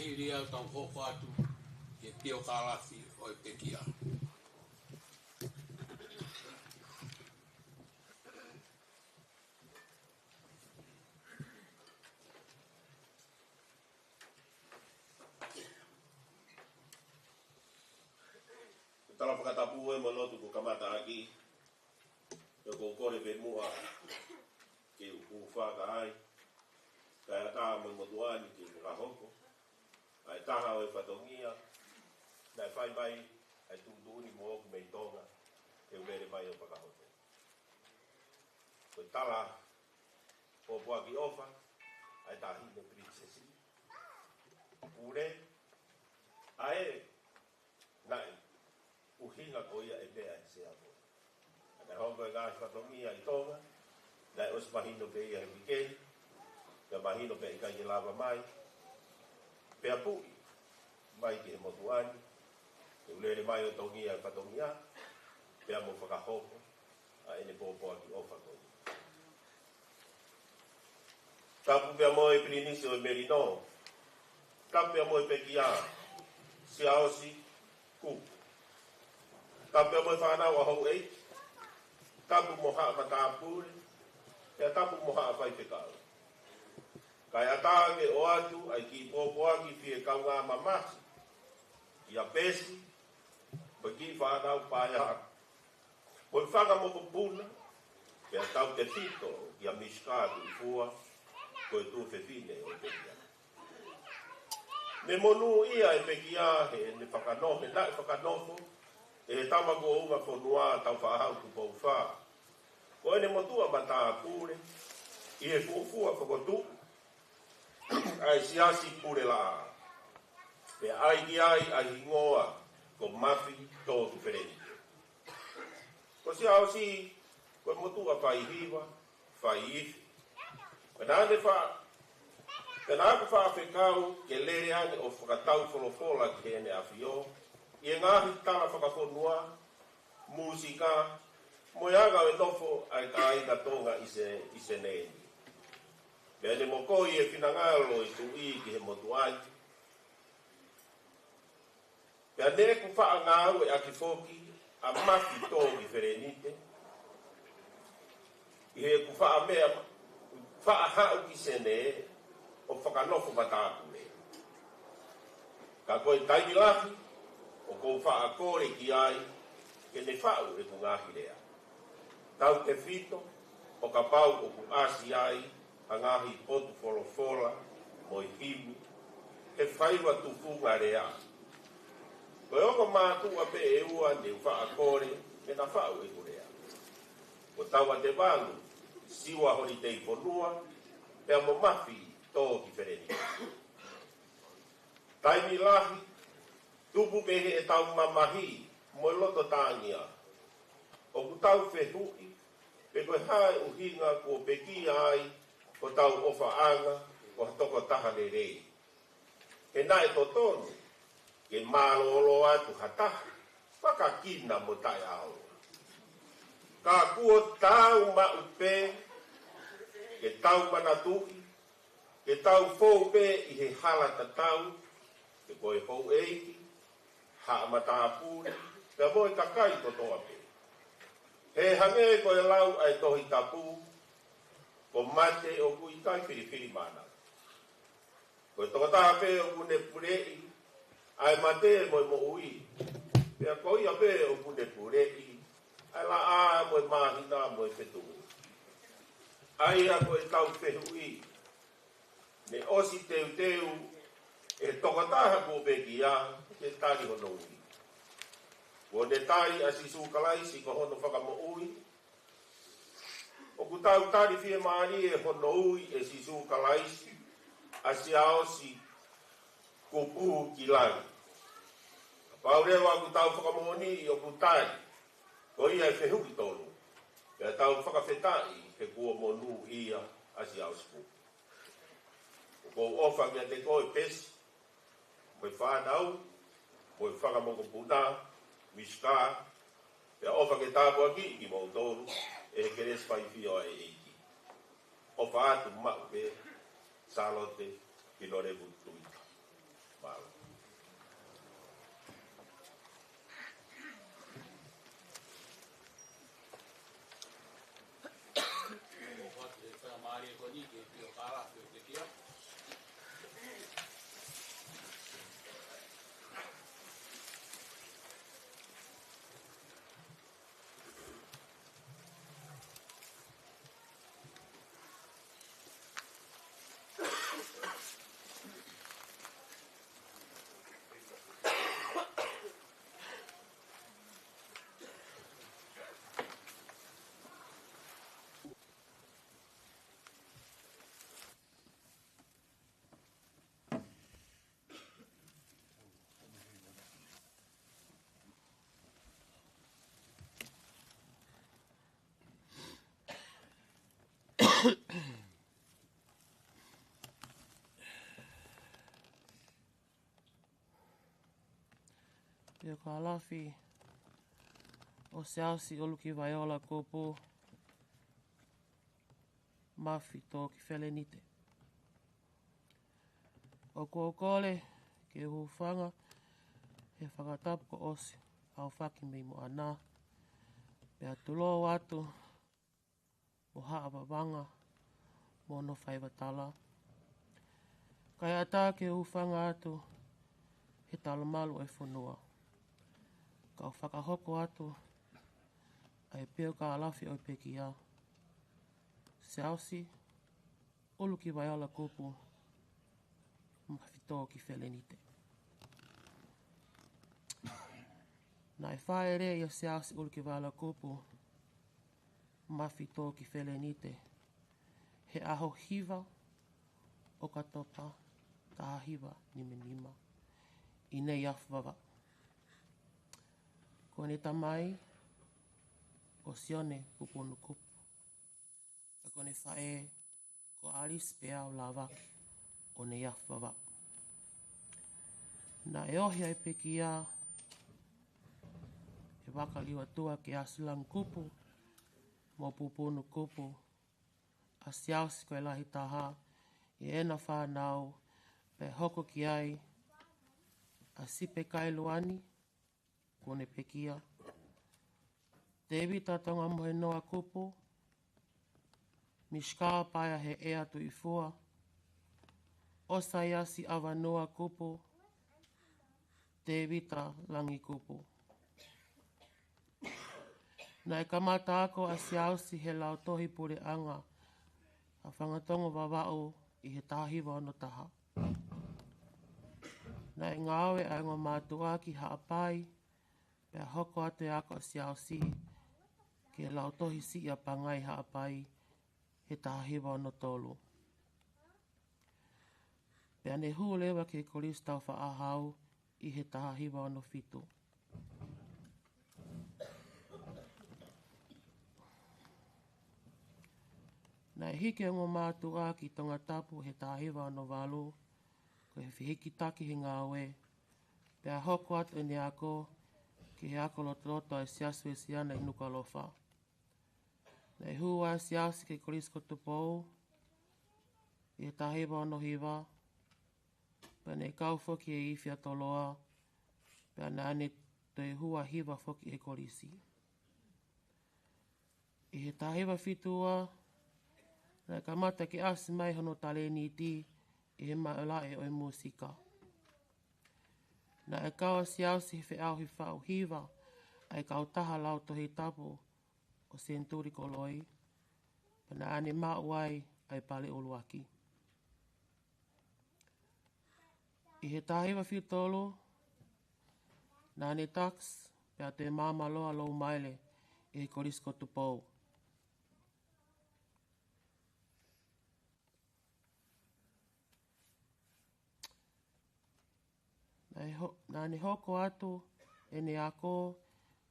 [SPEAKER 9] hiri au tau hoko atu e pio kalafi o e pekia.
[SPEAKER 7] Tala whakatapu e malotu ko kamata aki. E ko kore pe mua ke uwhaka ai. Kai ata mo motuani ke whakahoko. Ai taha o e whatongia. Nai whai mai ai tūtūni mo oku mei tonga. E uere mai o whakahoko. Koe tala o puaki ofa. Ai tahi no princesi. Ure. Ae. Nai. Uhinga ko ia e bea e se ako. Nai hongo e gāi whatongia i tonga. Nai os mahino pe ia he mikei. Ka mahino pe i kai lava mai. Pea pui. Mai ki he motuani. Te ulere mai o tongia e whatongia. Pea mo whakahoko. A ene pōpō aki ofa koi. Tapu pea mo e Pirinisi o e Merino. Tapu pea mo e Pekia. Siaosi. Kupu. Tapu mo e whanau a hou eiti. Tapu mo haa matapure. Pea tapu mo haa whai pekau. Kai atāge o atu ai ki pōpōaki fie kaunga mamasi. Ia pesi. Poi ki whanau pāia. Poi whanga mo kupuna. Pea tau te fito. Ia miskātu i fua. Koe tū whewhine o pekia. Me monu ia e pekia he ne whakanohe. Nai whakanofo. E tamago o unga whonua tau whahau tu pou wha. Ko ene motua mataa pure. I he fuufua whakotu. Ai siasi pure la. Pe ai ki ai hingoa. Ko mafi tō tu whereni. Ko si au si. Ko motua whai hiwa. Whai ifi. Ko nāne wha. Ka nāku whawhekau. Ke lere ane o whakatau wholofola ki hene awhio. I ngahi tala whakawhonua, musika, moianga e nofo ai ka ina tonga i se neni. Mea ne mokoi e whinangalo i tu i ki he motuai. Mea ne ku wha ngāu e aki whoki a maki tōgi wherenite. I he ku wha mea wha hau ki se ne o whakanofo matāpune. Ka koe taimilahi, o kou wha kore ki ai, ke ne whau e ku ngahi rea. Tau te fito, o ka pau o ku asi ai, a ngahi potu wholofola, mo i himu, ke whaiwa tu funga rea. Koe oko mātua pe e ua ne wha kore, ke na whau e ku rea. Ko taua te wangu, siwa hori te iponua, pea mo mafi tō ki whereni. Taimi lahi, tupu pehe e tau mamahi, mo loto tāngia. O ku tau whehui, pe koe hae uhinga ko peki ai, ko tau ofa anga, ko toko taha le rei. Ke nae to tonu, ke mālolo atu hataha, whakakina mo tai au. Ka kuo tau maupe, ke tau manatuhi, ke tau fōpe i he halata tau, ke koe hou eiki, haa matapure, pea moi kakai to toa pe. He hange koe lau ai tohi tapu, ko mate o kui kai whiri mana. Koe toka taha pe o kune purei, ai mate moi mo ui. Pea koi a pe o kune purei, ai la a moi mahina moi whetu. Ai a koe tau whehui, ne osi teu, e toka taha ko peki a, ke tari hono ui. Ko ne tai a si sukalaisi ko hono whakamo ui. O ku tau tari fie maari e hono ui e si sukalaisi, a si aosi kupu ki lai. Paurewa ku tau whakamoni i o ku tai, ko ia e whehuki tonu. Pea tau whakawhetai he kua monu ia a si aosi kupu. Ko ofa kia te koe pesi, koe whanau, koe whakamoko puna, miska, pea ofa ke tāpua ki i mau tōru, e he keres whai whio e eiki. Ofa atu mau pe, salote, ki lore butuita.
[SPEAKER 10] Pia ka alafi o se asi olu ki vaiola kopo mafi tō ki whelenite. O kōkole ke hufanga he whakatapu ko osi au whaki mei mo anā. Pea tulo watu mo haawawanga mo no whaiwatala. Kai ata ke hufanga atu he talamalu e whunua. Kau whakahoko atu ai peo ka alafi o pekia. Se ausi, olu ki waiala kupu, mawhito ki whelenite. Nai whaere ia se ausi olu ki waiala kupu, mawhito ki whelenite. He aho hiva o katopa, ka hiva nima. I nei awhawa. Ko ne tamai, o sione kupunu kupu. Ko ne whae, ko aris pea o lawaki, o ne awhawa. Na e ohi ai pekia, e wakaliwa tua ke asulang kupu, mo pupunu kupu, a siausi koe lahi taha, e ena whanau, pe hoko ki ai, a sipe kailuani, ko ne pekia. Te ewi tatonga mohe noa kupu, mishkaa paia he ea tu i fua, osa iasi awa noa kupu, te evita langi kupu. Na e kamata ako a siausi he lau tohi pure anga, a whangatongo wawao i he tahiwa ono taha. Na e ngawe a ngā mātua ki haapai, pia hoko atu e ako a siausi, ke lau tohi si a pangai haapai, he tahiwa ono tolu. Pia ne hulewa ke koristau whaahau, i he tahiwa ono fitu. Na e hike ngō mātua ki tonga tapu he tahiwa ono walu, ko he whihiki taki he ngāwe, pia hoko atu e ne ako, ki he ako loto e siasu e siana i nuka lofa. Na e hua e siasi ke korisko tupou, i he tahiwa ono hiwa, pia ne kau foki e iwhia toloa, pia ne ane to e hua hiwa foki e korisi. I he tahiwa fitua, na e kamata ki asi mai hono tale ni ti, i he maola e oi musika. Na e kaua siausi he au hi whau hiwa, ai kau taha lau tohi tapu o Senturi Koloi, pana ane mauai ai pale uluaki. I he tahiwa fitolo, na ane tax, pia te mama loa lou maile i he korisko tupou. Na ne hoko atu e ne ako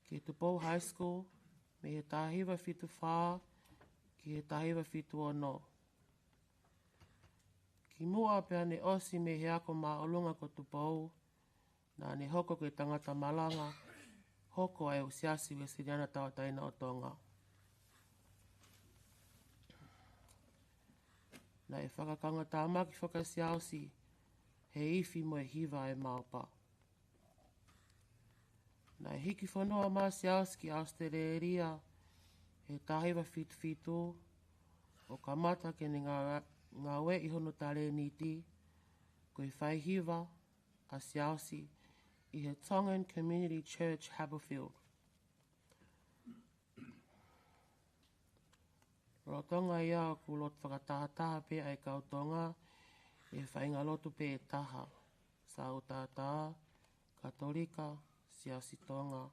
[SPEAKER 10] ki Tupou High School me he tahiwa fitu whā ki he tahiwa fitu ono. Ki mua pia ne osi me he ako mā olunga ko Tupou, na ne hoko ke tangata malanga, hoko ai usiasi we siriana tawataina o tonga. Na e whakakanga tāmaki whakasiausi, he iwi mo e hiwa e maupa. Na e hiki whanua mā siausi ki Australia, he tahiwa fitu, o kamata ke ni ngā we i hono tale niti, ko i whai hiwa a siausi i he Tongan Community Church Haberfield. Rotonga ia ku lot whakataha pe ai kautonga, e whainga lotu pe e taha, sa o tātā, katolika, siasi tonga.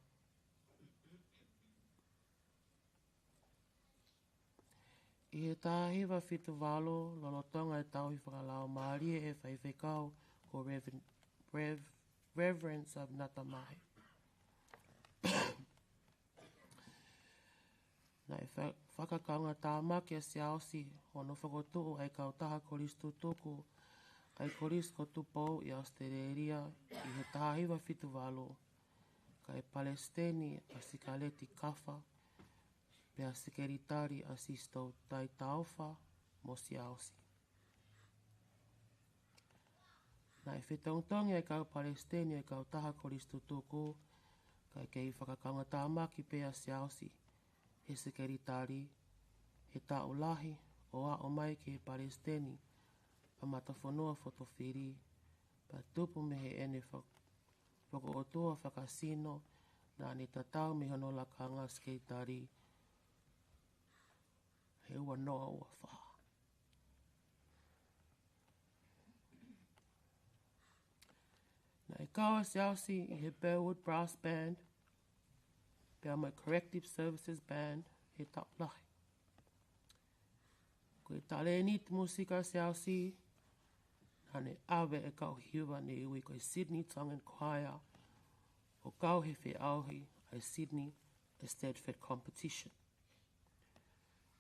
[SPEAKER 10] I he tāhiwa fitu walo, lolotonga e tauhi whakalao Māori e whaiwhekau ko Reverence of Natamahe. Na e whakakaunga tā maki a se aosi, hono whakotuu ai kautaha koristu tuku, kai korisko tupou i Australia i he tahiwa fitu walo, kai Palestini a sikaleti kafa, pe a sikeritari a sisto tai taofa mo se aosi. Na e whetongtongi ai kau Palestini ai kautaha koristu tuku, kai kei whakakaunga tā maki pe a se aosi, he sikeritari, he taulahi o a o mai ke Palestini, pa matafonua fotowhiri, pa tupu me he ene whakootua whakasino, na ne tatau me hono lakanga sikeritari, he ua noa ua wha. Na e kaua se ausi i he Bearwood Brass Band, pe a mai Corrective Services Band, he taulahi. Ko e tale ni te musika se ausi, hane awe e kau hiwa ne iwi ko e Sydney Tongan Choir, o kau he whi auhi ai Sydney Eisteddfod Competition.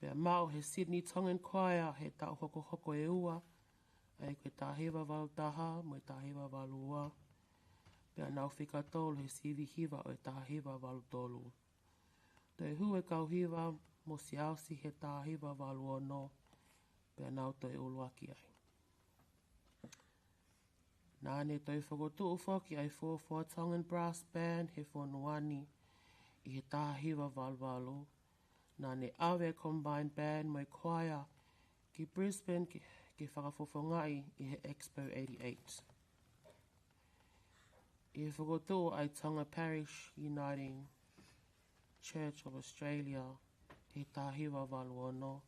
[SPEAKER 10] Pea mau he Sydney Tongan Choir he tau hoko hoko e ua, ai koe tahiwa walu taha, mo e tahiwa walu ua. Pea nau whika tolu he sivi hiwa o e tahiwa walu tolu. Toi hu e kau hiwa mo si ausi he tahiwa walu o no, pea nau toi uluaki ai. Nāne toi whakotu ufoki ai Fōwhua Tongan Brass Band he whonuani i he tahiwa walu. Nāne awe Combined Band mai choir ki Brisbane ki whakafofongai i he Expo 88. I he whakotu ai Tonga Parish Uniting Church of Australia he tahiwa walu ono.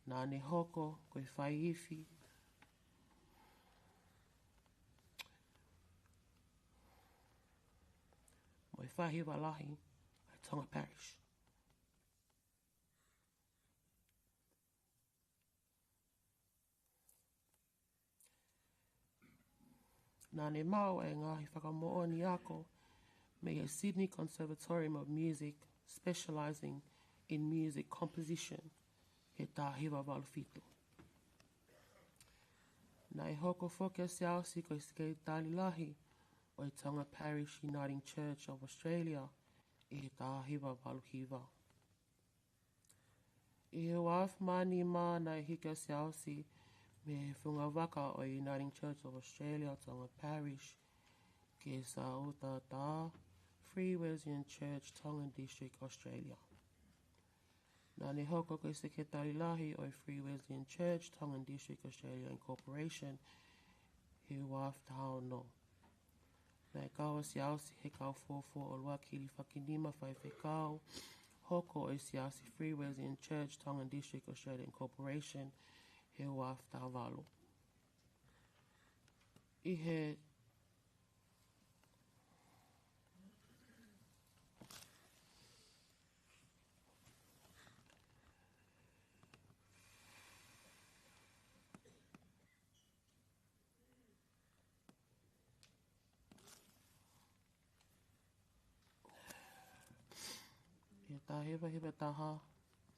[SPEAKER 10] Nāne hoko koe whaiifi mo e whahiwa lahi ai Tonga Parish. Nāne mau e ngahi whakamooni ako me a Sydney Conservatorium of Music specialising in music composition he tahiwa walufitu. Nā e hoko whoke a se ausi koe sikei talilahi o e Tonga Parish Uniting Church of Australia i he tahiwa waluhiwa. I he waf mani mā na e hika se ausi me he whunga waka o Uniting Church of Australia Tonga Parish ke sa uta tā Free Wesleyan Church Tongan District Australia. Nā ne hoko koe se ke talilahi o Free Wesleyan Church Tongan District Australia Incorporation he waf tau no. Nā e kaua si ausi he kau fōfō o lua kiri whakinima whai whekau hoko o si ausi Free Wesleyan Church Tongan District Australia Incorporation he waf tau walo. I he tahewa hewa taha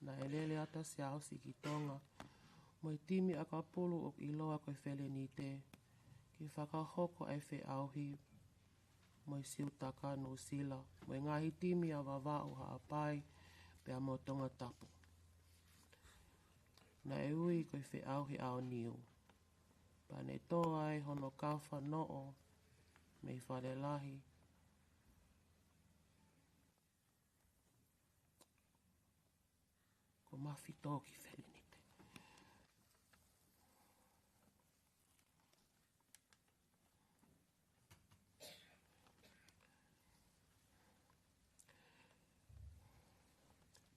[SPEAKER 10] na elele ata se ausi ki tonga. Mo i timi a ka pulu o i loa koe whele ni te. Ki whakahoko ai whe auhi. Mo i siutaka no sila. Mo i ngahi timi a wawau ha apai pe a mo tonga tapu. Na e ui koe whe auhi ao niu. Pa ne toa ai hono kawha noo me i whare lahi. Ko mafi tōki whelenite.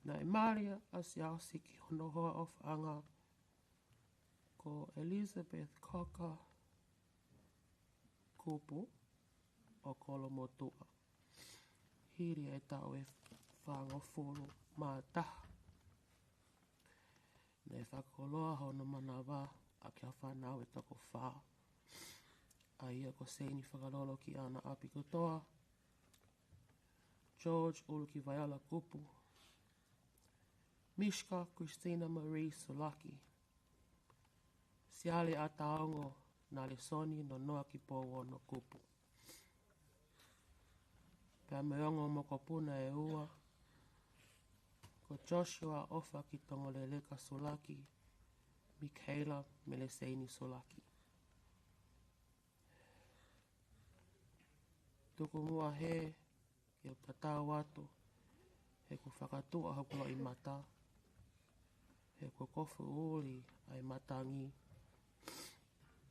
[SPEAKER 10] Na e Maria a si ausi ki hono hoa o whaanga ko Elizabeth Cocker kupu o Kolomotua. Hiri e tau e whaanga furu mā taha. Nei whakoloa hono manawa a kia whanau e tako whā. A ia ko seini whakalolo ki ana api kotoa. George ulu ki Vaiala kupu. Mishka Christina Marie Solaki. Siale a taongo na le soni no noa ki pōwo no kupu. Pea meongo moko puna e ua, ko Joshua ofa ki Tongoleleka Solaki, Michaela Meleseini Solaki. Tuku mua he, ki o tata watu, he ku whakatua hakula i mata, he ku kofu uli ai matangi,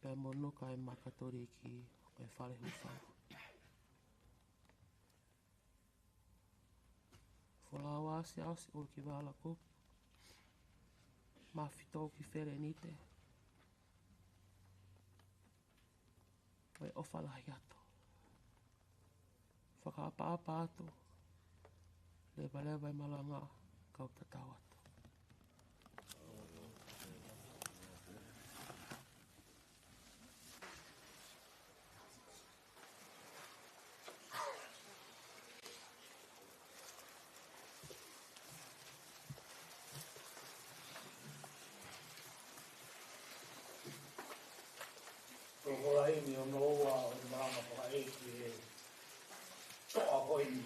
[SPEAKER 10] pea monuka e makatori ki e whare hufau. Whalawa ase au se ulu ki wala kup, mawhitou ki where nite, koe ofalahi ato. Whakaapa atu, lewa i malanga kau tatau atu.
[SPEAKER 9] Promorai mi o noa o maranga whakaeki e toa koini.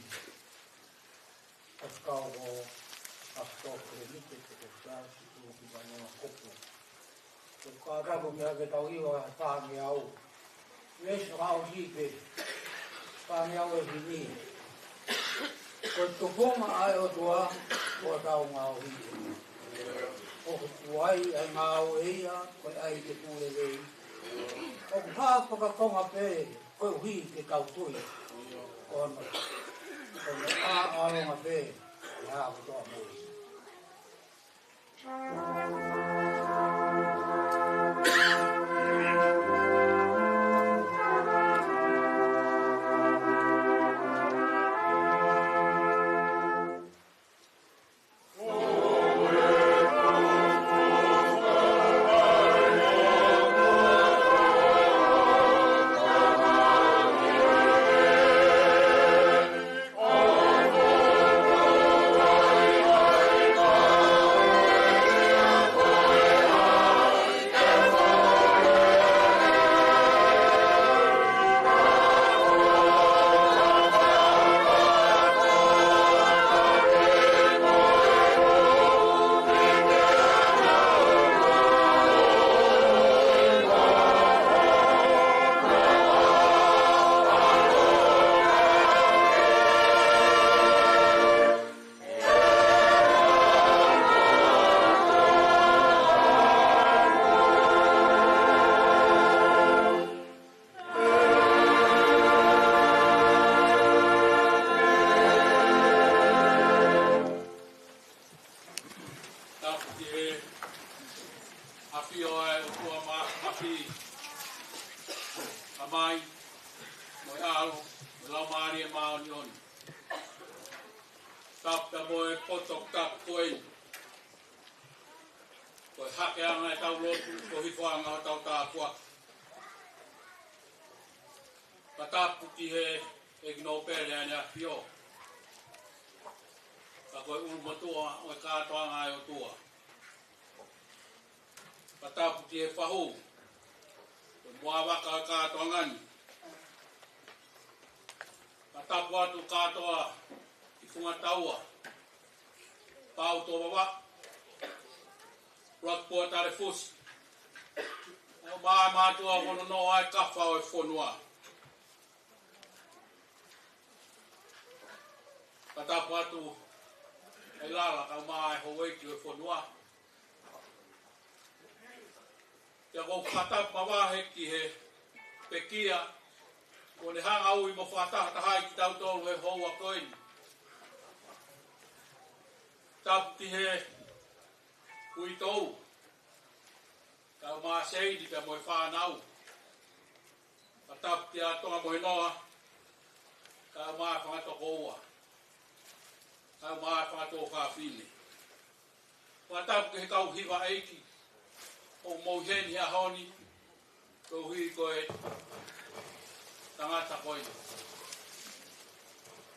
[SPEAKER 9] Askau o askau krenite te ko tāsi tu ki wanoa kopu. Te kātapu mea ke tau iwa tāngi au. Wesu hao hipe, tāngi au e hini. Ko tuponga ai o tua, ko tau ngau hipe. O kuai ai ngau eia, ko ai te pule rei. O hāpaka konga pē, koe hui ke kautui. Kono āronga pē, e hāpa toa mōi. Katapatu e lala ka mai ho weki e fonua. Te ko katapa wahe ki he pekia ko ne hanga ui mo whataha hai ki tau tolu he hoa koini. Taputi he ui tou. Kau maa seidi ka moi whanau. Taputi a tonga moi noa. Kau maa whangatoko ua. Kau maa whangatoko whawhine. Watapu he kau hiwa eiki. O mouheni hea honi. Kau hui koe tangata koe.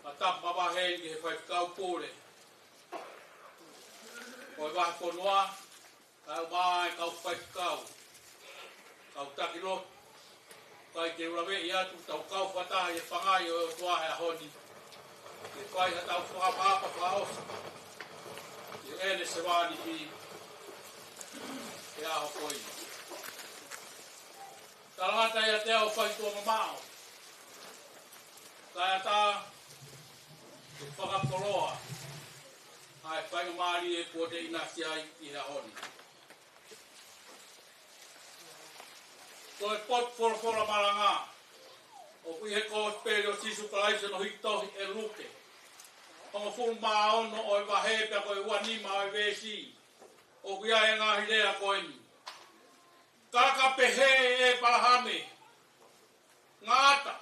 [SPEAKER 9] Watapu mawa heni he whaikau pōre. Oi waha konua, kau mai kau whai kau. Kau taki lo. Kai te urawe i atu tau kau whataha e whangai o tuahe a honi. Ke whai ha tau whakapapa whaosa. Ke ene se wāni i ke aho koi. Tarangata ia te au whai tua mamao. Kai ata ke whakakoroa. Ai whainga maari e kua te inasi ai i hea honi. Ko e pot fora maranga. O kui he ko spere o sisu kalaisa no hitohi e luke. Ongo fulu maa ono o e wahepea ko e wanima o e vesi. O kui ae ngā hirea ko e ni. Kaka pehe e palahame. Ngāta.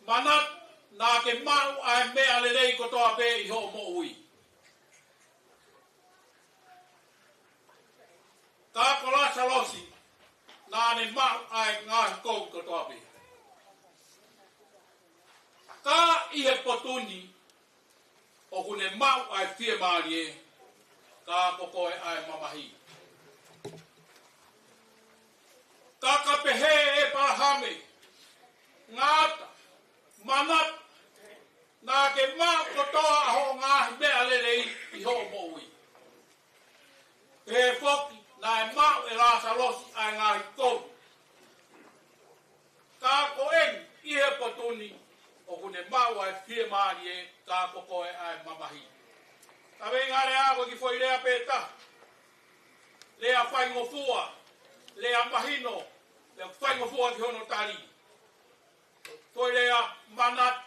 [SPEAKER 9] Manat nā ke mau ae mea lelei ko toa pe i ho mo ui. Ka kola salosi, nā ne mau ai ngāhi kou ko toa pe. Ka ihe potuni, o kune mau ai fie maari e, ka kokoe ai mamahi. Ka kapehe e palahame, ngāta, manat, nā ke mau ko toa aho ngāhi mea lelei i ho mo ui. He foki, nā e mau e rāsa losi ai ngāhi kou. Ka ko en ihe potuni, o kune mau ai fie maari e, ka kokoe ai mamahi. Ka vei ngāre ako ki foi lea pēta. Lea whaingofua, lea mahino, lea whaingofua ki hono tari. Foi lea manat.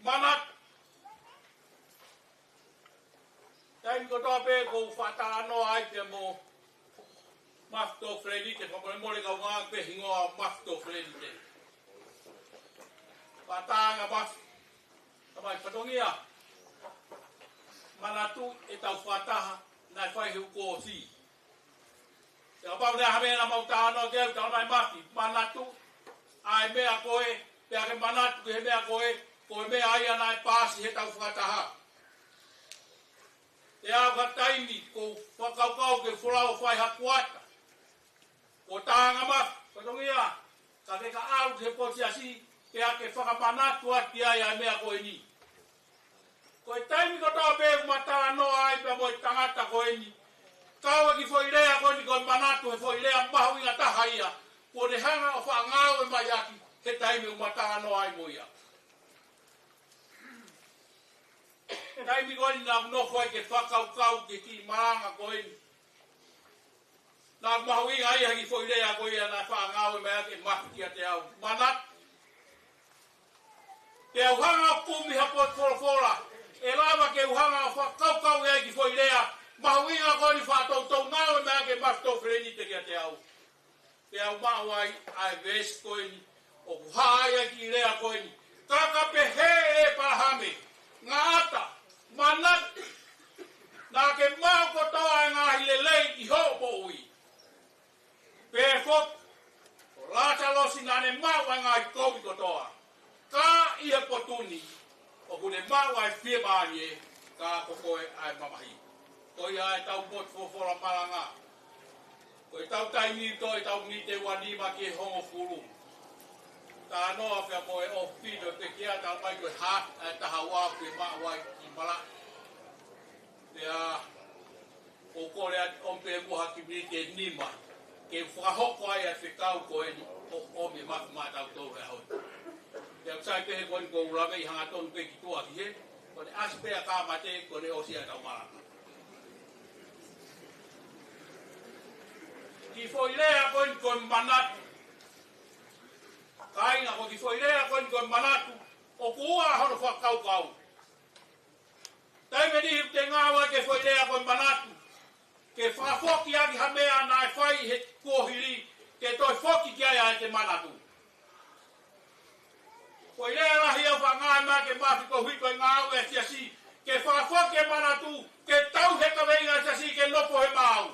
[SPEAKER 9] Manat. Taimi ko toa pe ko whatara no ai te mo mafto fredite, whakore mole kau ngā pe hingoa mafto fredite. Whatanga mafto. Tamai patongia. Manatu e tau whataha nai whai hiu kōsi. Te apau rea hamena mautano keu tau nai mafi. Manatu ai mea koe, pea ke manatu ke he mea koe mea aia nai pāsi he tau whataha. Te au ka taimi ko whakaukau ke whurau whai hakuata. Ko tāanga mafi, patongia, ka ke ka au ke poti asi, pea ke whakamanatu ati ai mea koe ni. Ko e taimi ko tau pēku matara no ai pia mo e tangata ko e ni. Kaua ki foi lea ko ni ko manatu he foi lea mahu inga tahaia. Ko ne hanga o whaangau e mai aki he taimi o matara no ai mo ia. Taimi ko ni nā noko ai ke whakaukau ke ki maranga ko e ni. Nā mahu inga ai haki foi lea ko ia nā whaangau e mai aki mahu ki a te au. Manat. Te au hanga o pumi hapot fora. E lava ke uhanga o whakaukau e ki foi lea. Mahuinga ko ni whatoutou ngau e mea ke maftou freni te kia te au. Te au mahu ai vesi ko ni. O kuhāia ki lea ko ni. Kakape he e palahame. Ngā ata. Manat. Nā ke mau kotoa e ngā hilelei i ho po ui. Pēfot. O rāta losi nā ne mau e ngā i kovi kotoa. Ka ia potuni. O kune mau ai fie maari e, ka kokoe ai mamahi. Koi ai tau pot fofora maranga. Koi tau taimi toi tau ni te wanima ki e hongo furu. Tā noa whea moe o whino te kia tau mai koe hat ai taha wā koe maa wai ki mala. Pea o kore ati ompe muha ki mi te nima. Ke whakahoko ai a whekau koe ni o me maku maa tau tau rea hoi. Te sai pehe koni ko urawe i hanga tonu pe ki tua ki he, kone aspea ka mate kone osia tau maranga. Ki foi lea koni kon manatu. Kainga ko ki foi lea koni kon manatu, o kua hono whakaukau. Taime ni te ngāwa ke foi lea kon manatu, ke whafoki aki hamea nai whai he kuohiri, ke toi foki ki aia te manatu. Ko i lea rahi au whangai mā ke māwhi ko hui koe ngā au e tiasi, ke whaafoke e manatu, ke tau he kaweinga tiasi, ke lopo he māu.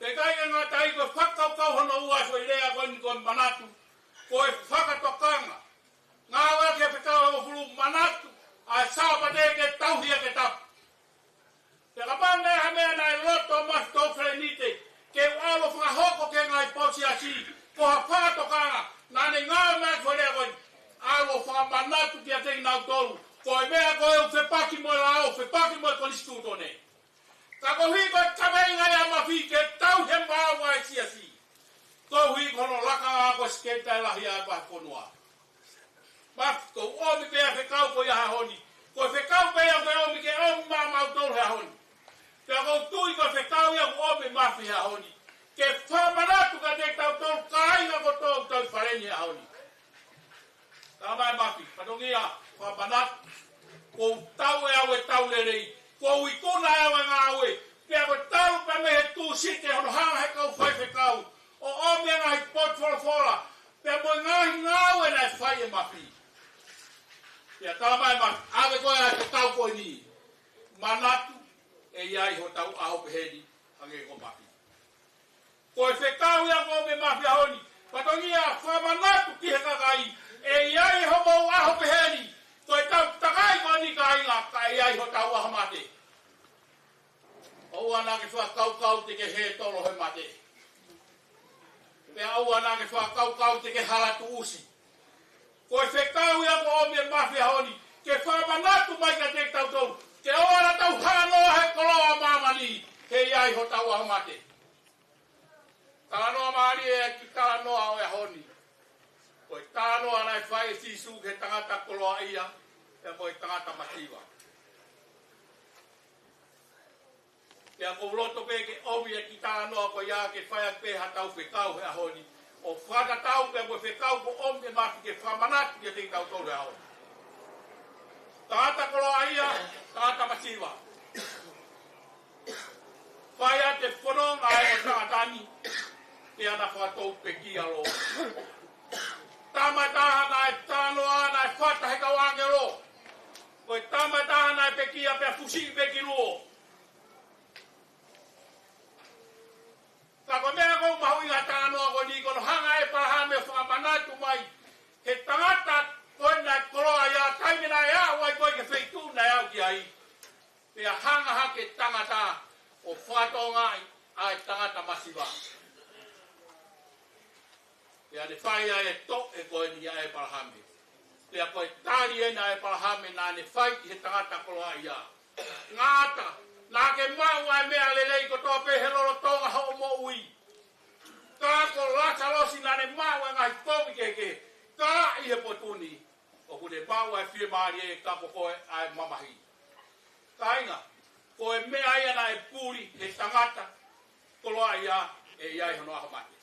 [SPEAKER 9] Te kainga ngā tai koe whakaukau hono ua ko i lea koe ni koe manatu, ko e whakatokanga. Ngā wea ke whekau o furu manatu, a sao pate ke tauhia ke tapu. Te kapanga ha mea nai loto mas tau whenite, ke ualo whakahoko ke ngai posi asi, ko ha whakatokanga, nane ngā mea kore koi, alo whakamanatu ki a teki nau tolu, ko e mea koe u whepaki moe lao, whepaki moe konistuto ne. Ka ko hui koe kawei ngai a mawhi ke tau he mawa e si asi. Ko hui kono laka ngā koe sketa e lahi a paha konua. Mas ko omi pea whekau ko ia hahoni. Ko whekau pea koe omi ke omi maa mautolu he hahoni. Pea ko tui ko whekau ia ko omi mawhi he hahoni. Ke whamanatu ka te tau tolu kāinga ko tau tau whareni he hahoni. Tā mai mawhi, patongia whamanatu. Ko tau e awe tau lerei. Ko ui kuna e awe ngā awe. Pea ko tau pa me he tū site hono hanga he kau whai whekau. O omi ngā hi pot whora. Pea mo ngahi ngā awe nai whai e mawhi. Pea tā mai mawhi, awe koe a te tau koe ni. Manatu e iai ho tau aho peheni hange ko mawhi. Ko e whekau ia ko me mawhi ahoni. Patongia whamanatu ki he kakai. E iai ho mau aho peheni. Ko e tau takai ko ni kainga ka e iai ho tau aho mate. O ana ke whakau te ke he tolo he mate. Pea au ana ke whakau te ke halatu usi. Ko e whekau ia ko ome mawhi ahoni. Ke whamanatu mai ka te tau tolu. Ke o ana tau hanoa he koloa mamani. He iai ho tau aho mate. Tānoa maari e ki tānoa o e ahoni. Ko e tānoa nai whai e sisu ke tangata koloa ia. E mo e tangata masiwa. Pea ko roto pe ke omi e ki tānoa ko ia ke whai a pe hatau whekau he ahoni. O whakatau pe mo whekau ko omi e mafi ke whamanatu ke te tau tau he ahoni. Tangata koloa ia, tangata masiwa. Whai a te whanonga e o tangatani. Te ana whakatou pe ki alo. Tamataha nai tānoa nai whata he kau angero. Koe tamataha nai pe ki a pe fusi pe ki luo. Ka ko mea kou mahu inga tānoa ko ni kono hanga e parahame whakamanatu mai. He tangata koe nai koroa ia taimina e au ai koe ke wheitu nai au ki ai. Pea hanga hake tangata o whatonga ai tangata masiwa. Pea ne whai ai e to e koe ni ai parahame. Pea koe tāri e na e parahame nā ne whai ki he tangata koroa ia. Ngāta, nā ke mau ai mea lelei ko tō pe he loro tonga hao mo ui. Kā ko lasa losi nā ne mau ai ngai komi keke. Kā i he potuni. O kune mau ai whie maari e kako koe ai mamahi. Ka inga, koe mea ia nā e pūri he tangata koroa ia e iai hono aho mate.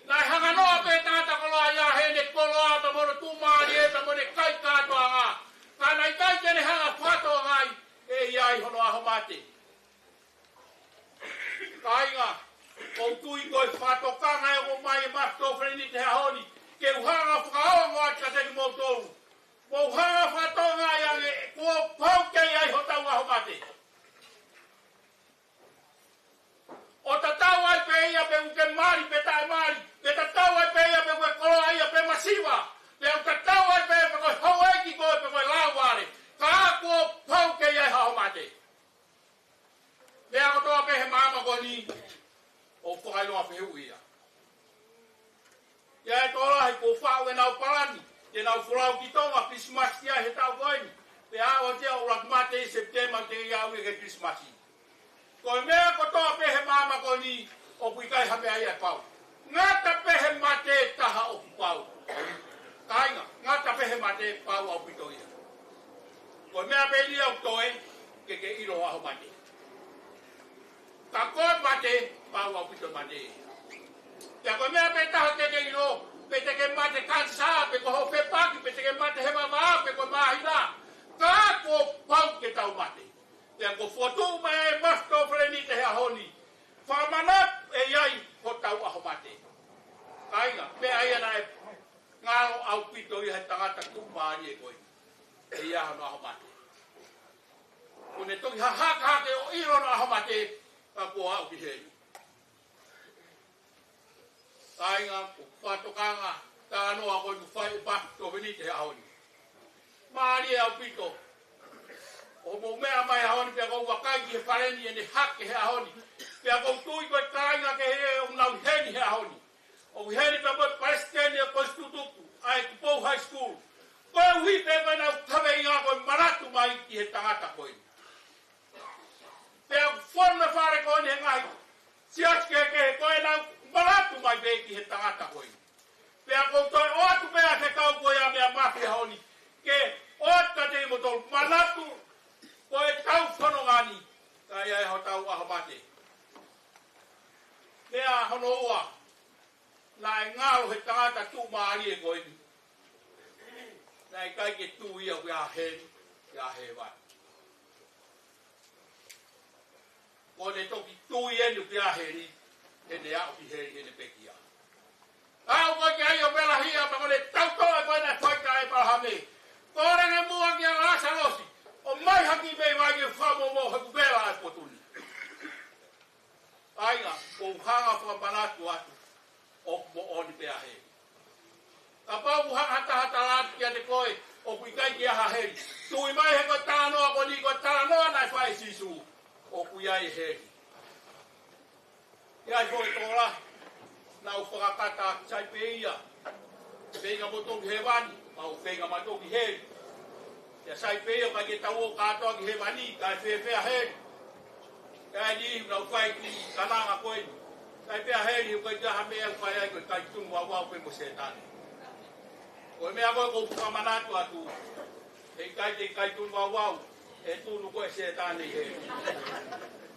[SPEAKER 9] Nai hanga noa pe tangata koloa ia he ne koloa ta mono tu maari e ta mone kai kātoa ngā. Ka nai kai kene hanga whatoa ngai e iai hono aho mate. Ka inga, kou tui koe whatokanga e ko mai e masto freni te hahoni. Ke uhanga whakaongo atka teki mou tolu. Mo uhanga whatonga ia nge kua pau kei ai hotau aho mate. O tatau ai pe ia pe uke mari pe tae mari. Pe tatau ai pe ia pe koe koloa ia pe masiwa. Pe o tatau ai pe koe haueki koe pe koe lauare. Ka kua pau kei ai hao mate. Pe a kotoa pe he mama koe ni. O whakailoa pe hu ia. Ia e tōra he ko whau e nau parani. Te nau whulau ki tonga Christmas tia he tau koe ni. Pe a o tia o rakmate i September te iau e ke Christmasi. Koe mea kotoa pe he mama koe ni o puikai hapea ia pau. Ngata pe he mate taha o pau. Kainga, ngata pe he mate pau au pito ia. Koe mea pe lia o toe ke ilo aho mate. Ka koe mate pau au pito mate. Kia koe mea pe taha ke ilo pe te ke mate kansa pe ko ho pe paki pe te ke mate he mama pe ko mahina. Ka ko pau ke tau mate. Pea ko fotu mai e masto freni te hea honi. Whamanat e iai ho tau aho mate. Kainga, pea ia na e ngaro au pito i he tangata kumaari e koe. E ia no aho mate. Kune toki hake o iro no aho mate, ka kua au ki hei. Kainga, ko whatokanga, Ta no ko fai pa to veni te ahoni. Mari au pito. O mo mea mai ahoni pe ko wakai ki pareni ene hak he ahoni. Pe ko tui ko kainga ke he o nau heni he ahoni. O heni pe ko palestine ko institutu ai ko high school. Ko hui pe ko na tabe inga ko maratu mai ki he tangata ko ni. Pe forma fare ko ni ngai. Siat ke ko na maratu mai be ki he tangata ko ni. Pe ko to o tu pe a ka ko ya me mafi ahoni. Ke o ta te mo to maratu ko e tau whono ngani, ka ia e ho tau ahamate. Mea hono ua, na e ngaro he tangata tū maari e koe ni. Na e kai ke tū ia kui a he vai. Ko ne toki tū i enu kui a he ni, he ne au ki heri he ne peki a. Au koe ki ai o mela hia, pa kone tau toa koe na whaika e parahame. Kore ne mua ki a rasa losi. O mai haki mei mai ke whamo mo haku bela e potuni. Ainga, o hanga whamanatu atu, o mo oni pea hei. Ka pau hata hata latu kia te koe, o kui kai ki aha hei. Tui mai he koe tānoa ko ni koe tānoa nai whae sisu, o kui ai hei. Iai koe tōra, nau whakakata sai pe ia. Whenga motoki he wani, au whenga matoki hei. Ya sai peo ka ke tau ka to ki he mani ka fe he ka ni no kai ki kana nga ko ni sai pe he ni ko ja ha me ko ai ko kai tu wa wa pe mo setan ko me ago ko ka mana tu atu e kai tu wa wa e tu no ko setan ni he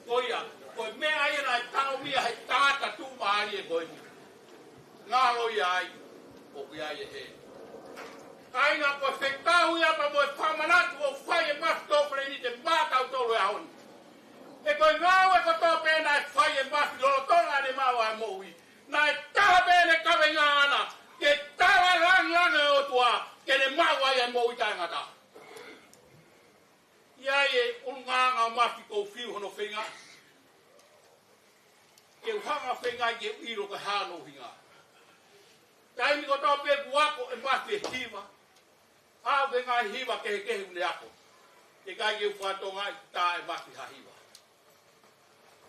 [SPEAKER 9] ko ya ko me ai na tau mi ha ta tu ma ni ko ni nga lo ya ai ko ya he Ainga ko fekau ia pa mo pamanatu o fai e masto preni te mata o tolo a honi. E ko ngau e ko to pena e fai e masto lo tonga ne mawa e moui. Na e taha bene kawe ngana ke tawa lang o tua ke ne mawa e moui tangata. Ia e unga mafi ko fiu hono whenga. Ke uhanga whenga ke iro ka hano hinga. Taimi ko to pe kuako e mafi e hiva. Hau ke ngai hiwa kehe une ako. Ke kai ke uwhatonga i tā e maki ha hiwa.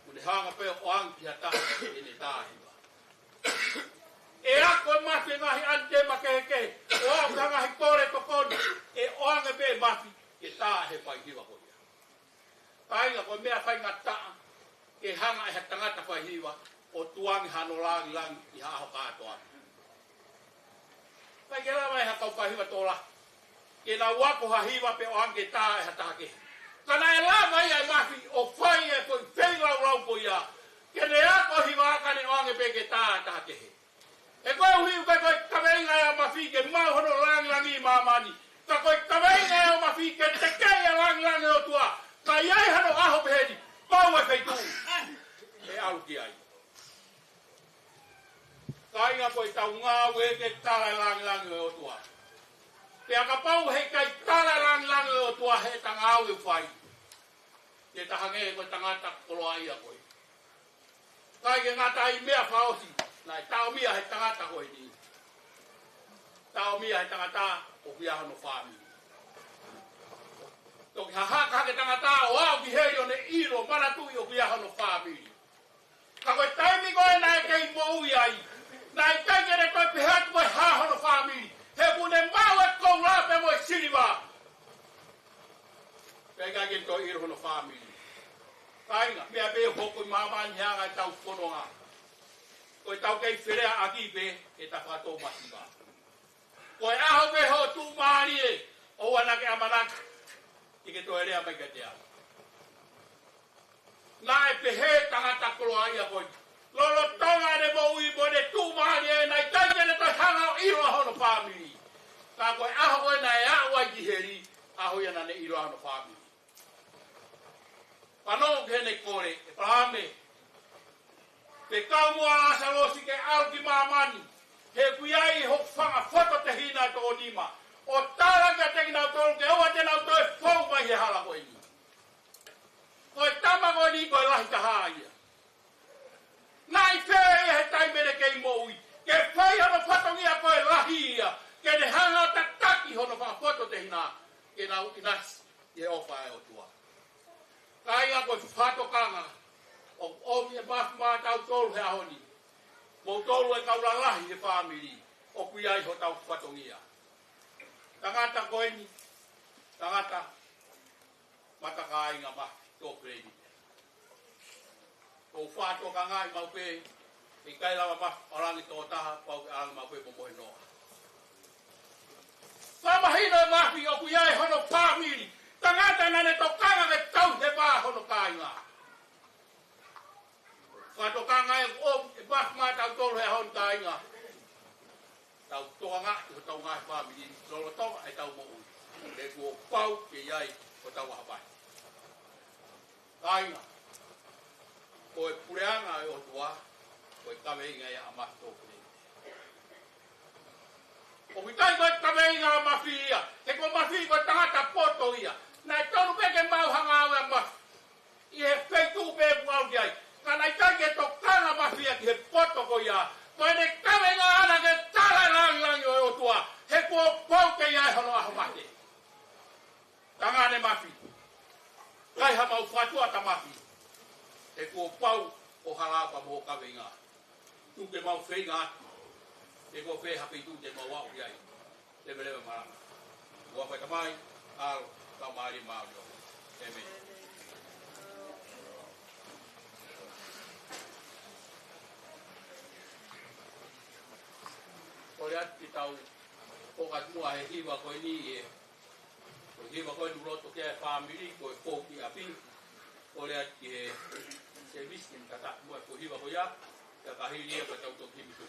[SPEAKER 9] Une hanga pe o anki ha taha e ne tā hiwa. E ako e maki ngahi ante ma kehe. O au ka ngahi kore to koni. E o anga pe maki ke tā he pai hiwa ko ia. Kainga ko mea whai ngataa. Ke hanga e ha tangata whai hiwa. O tuangi hano langi i ha aho kātoa. Kai ke la mai ha kau whai hiwa tōla. Ke na wako hahiwa pe o ange tā e hatake. Kana e la mai ai mafi o whai e koi whei lau ko ia. Ke ne ako hiwa aka ne o ange pe ke tā e hatake. E koe uhiu ke koi kaweinga e o mafi ke mauhono langi mamani. Ka koi kaweinga e o mafi ke te kei e langi o tua. Ka iai hano aho peheni. Pau e wheitu. E alu ki ai. Ka inga koi tau ngā ue ke tāra e langi o tua. Pe aka pau hei kai tala lang o tua he tanga au e whai. Te tahange e koe tangata kolo ai a koe. Kai ke ngata i mea whaosi, nai tau mia he tangata koe ni. Tau mia he tangata o kia hano whami. Toki hahaka ke tangata o au ki hei o ne iro manatui o kia hano whami. Ka koe taimi koe nai kei moui ai. Nai kai kere koe pehatu koe hahano whami. He kune mau e kou lape mo e siriwa. Pea kai ke toi iro hono whamiri. Kainga, mea pe hoko i mamani hanga e tau whanonga. Koe tau kei wherea aki pe e ta whato masiwa. Koe aho pe ho tū maari e o anake amanaka. I ke toi rea mai katea. Nā e pe he tangata kolo ai a koe. Lolo tonga ne mo ui mo ne tū maari e nai taike ne toi hanga o iro hono whamiri. Ka koe aho koe na e awa ki heri, aho ia ne iro hono whamiri. Pano ke ne kore, e prahame. Te kau mua asa losi ke au ki mamani. He kuiai ho whanga whato te hina to o nima. O tāra kia teki nau tolu ke oa te nau toi whau mai he hala koe ni. Koe tama koe ni koe lahi taha ia. Nai whee he taimere kei mo ui. Ke whai hana whatongia koe lahia. Ke ne hanga ta taki hono whakapoto te hina. Ke nau inasi. Ke ofa e o tua. Ka inga koe whatokanga. O mi e mafuma tau tolu he ahoni. Mo tolu e kaula lahi he whamiri. O kui ai ho tau whatongia. Tangata koe ni. Tangata. Mata ka inga ma. Tō kredi. O whatokanga i maupe. I kai lawa ma. Orangi tō taha. Pau arangi maupe momohe noa. Whamahino e mafi o kui ai hono whamiri. Tangata nane tokanga ke tau he wā hono ka inga. Whatokanga e o mafuma tau tolu he ahoni ka inga. Tau toa ngā ki ho tau ngā whamiri. Lolo tonga e tau mo ui. E kua pau ke iai ho tau wahapai. Ka inga. Ko e pureanga e o tua. Ko e kawe inga e amati tōku nei. O mitai ko e kawe inga a mafi ia. He ko mafi ko tangata poto ia. Na e tonu peke mau hanga au e mafi. I he feitu pe puau ki ai. Ka na i tai ke tokanga mafi ia ki he poto ko ia. Ko e ne kawe inga ana ke tala langi o tua. He kua pau ke iai hono aho mate. Tangane mafi. Kai ha mau whatua ta mafi. He kua pau o halapa mo kawe inga. Tu ke mau whenga atu. He kua whe hapi tu te mau wau iai. Lewe marama. Kua whai tamai. Aro. Tau maari maari o. Amen. Kore ati tau o katua he hiwa koe ni e. Ko hiwa koe nuroto kia e whamiri koe kōki api. Kore ati he se viskin kata mua ko hiwa koe ia. Kia kahiri e koe tau tō kimitu.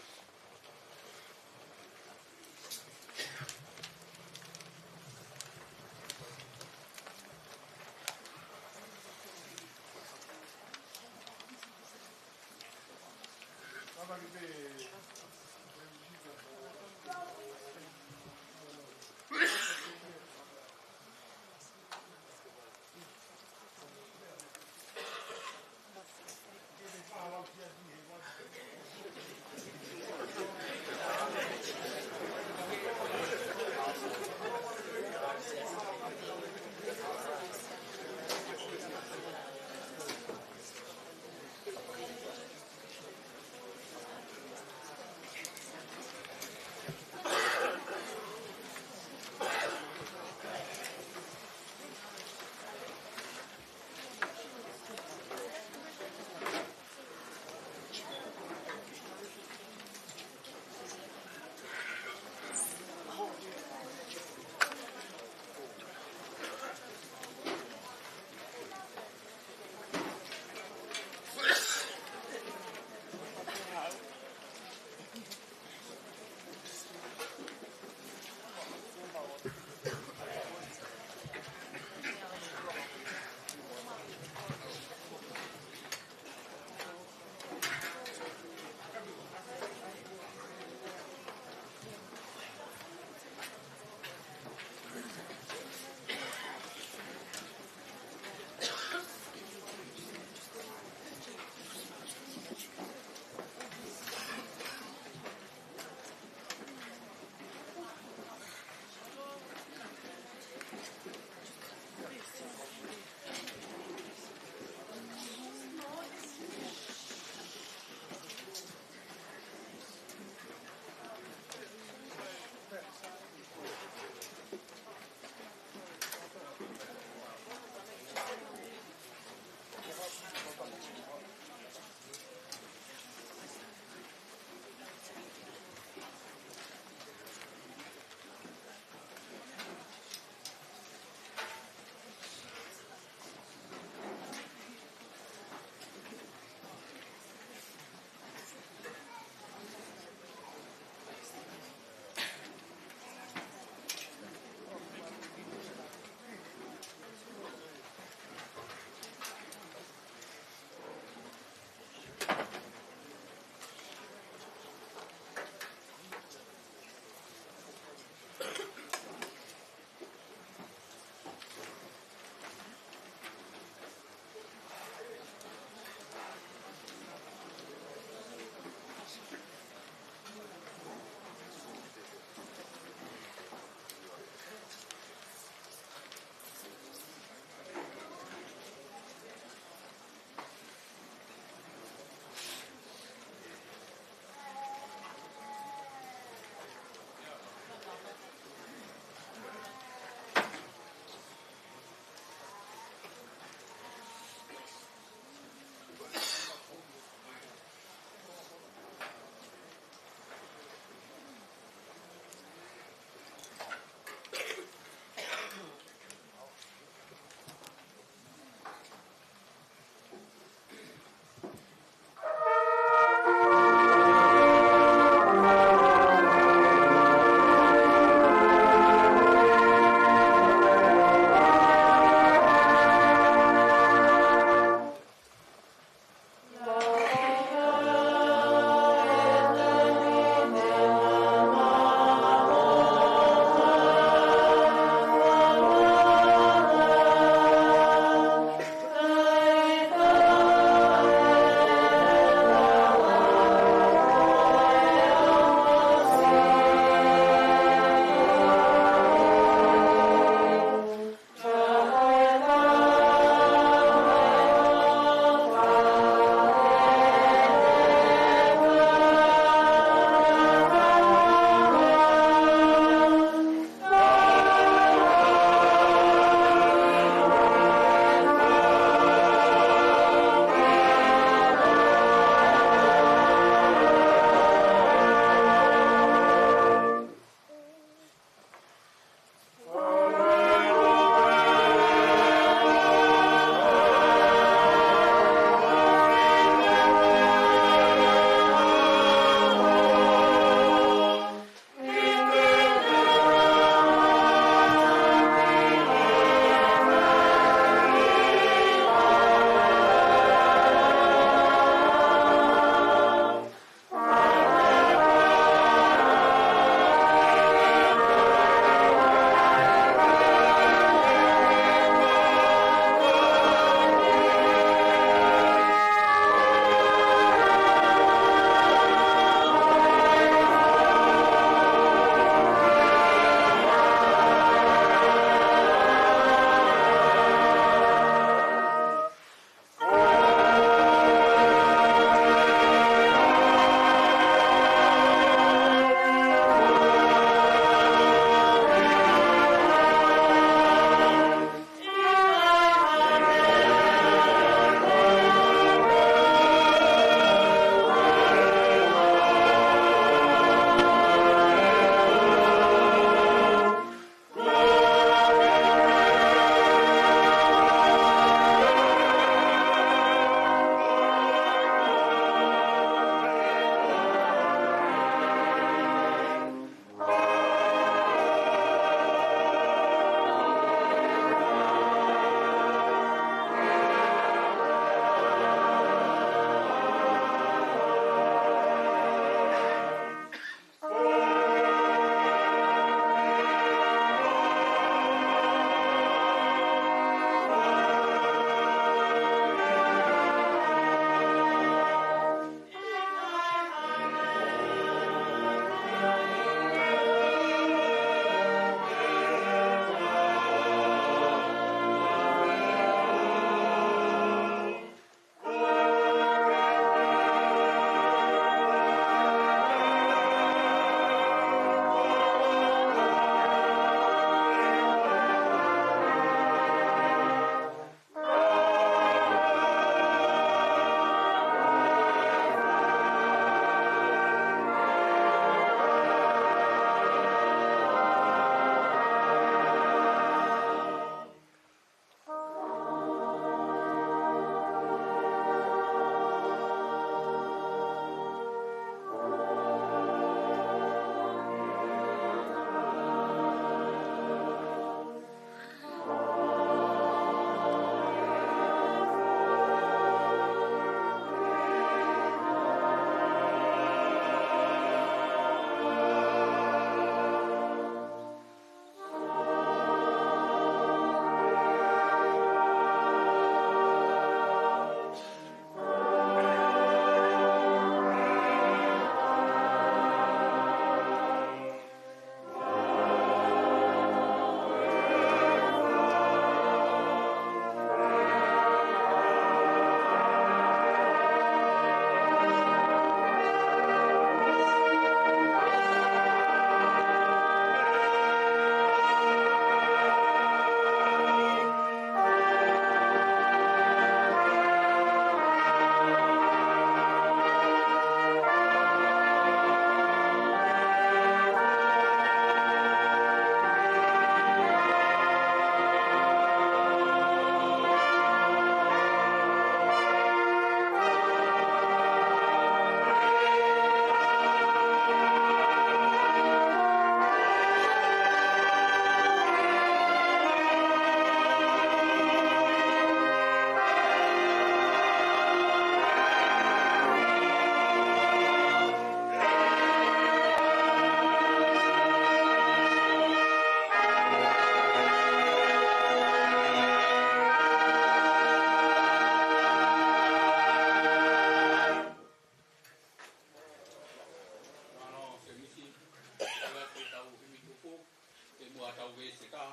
[SPEAKER 9] tau ve se ka.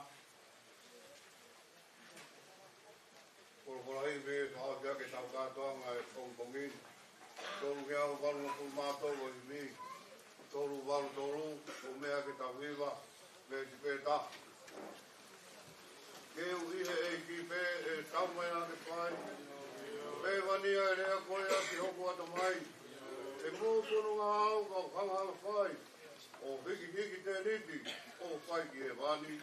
[SPEAKER 3] Por aí vê só já que tau katoanga e kongkongin. Tolu kia o walu ku mātou o imi. Tolu walu tolu o mea ke tau viva me ti pēta. Ke uihe e ki pē e tau mai ane whai. Pē wania e rea koe ati hoku ata mai. E mō tono ngā au kau whangala whai. O hiki hiki te niti o whai ki e wani.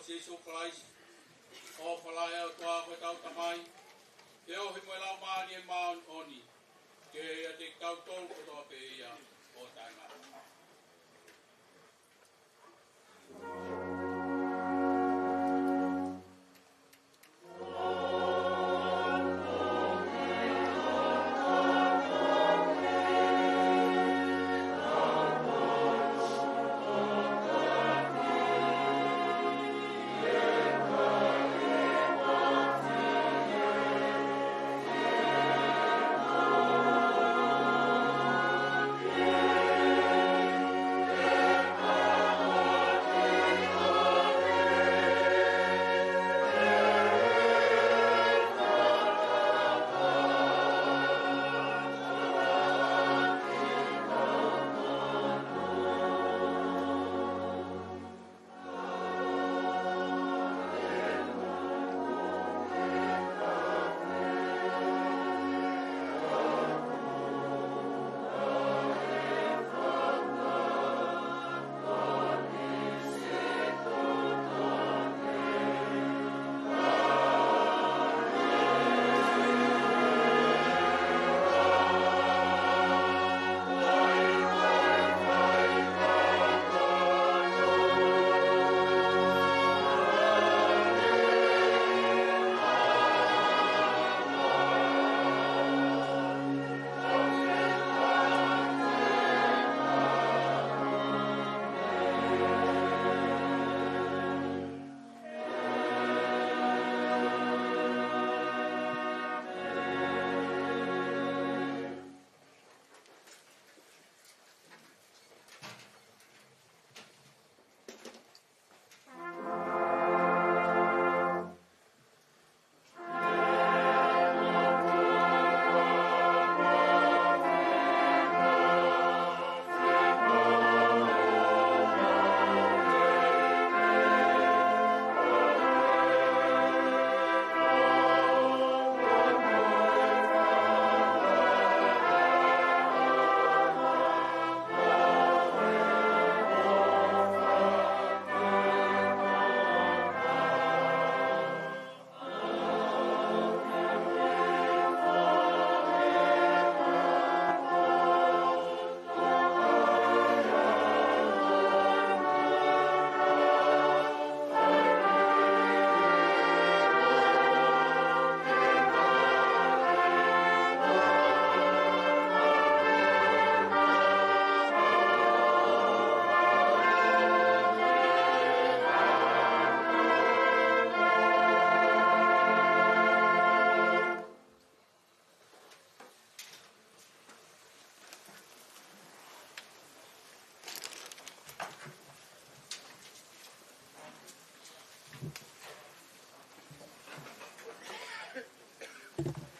[SPEAKER 9] Jesus Christ, o whalaia o toa koe tau tamai, ke o himoe lau maari e maon oni, ke ia te tau tolu ko toa pe ia o tainga.
[SPEAKER 11] Yeah.
[SPEAKER 10] Amen.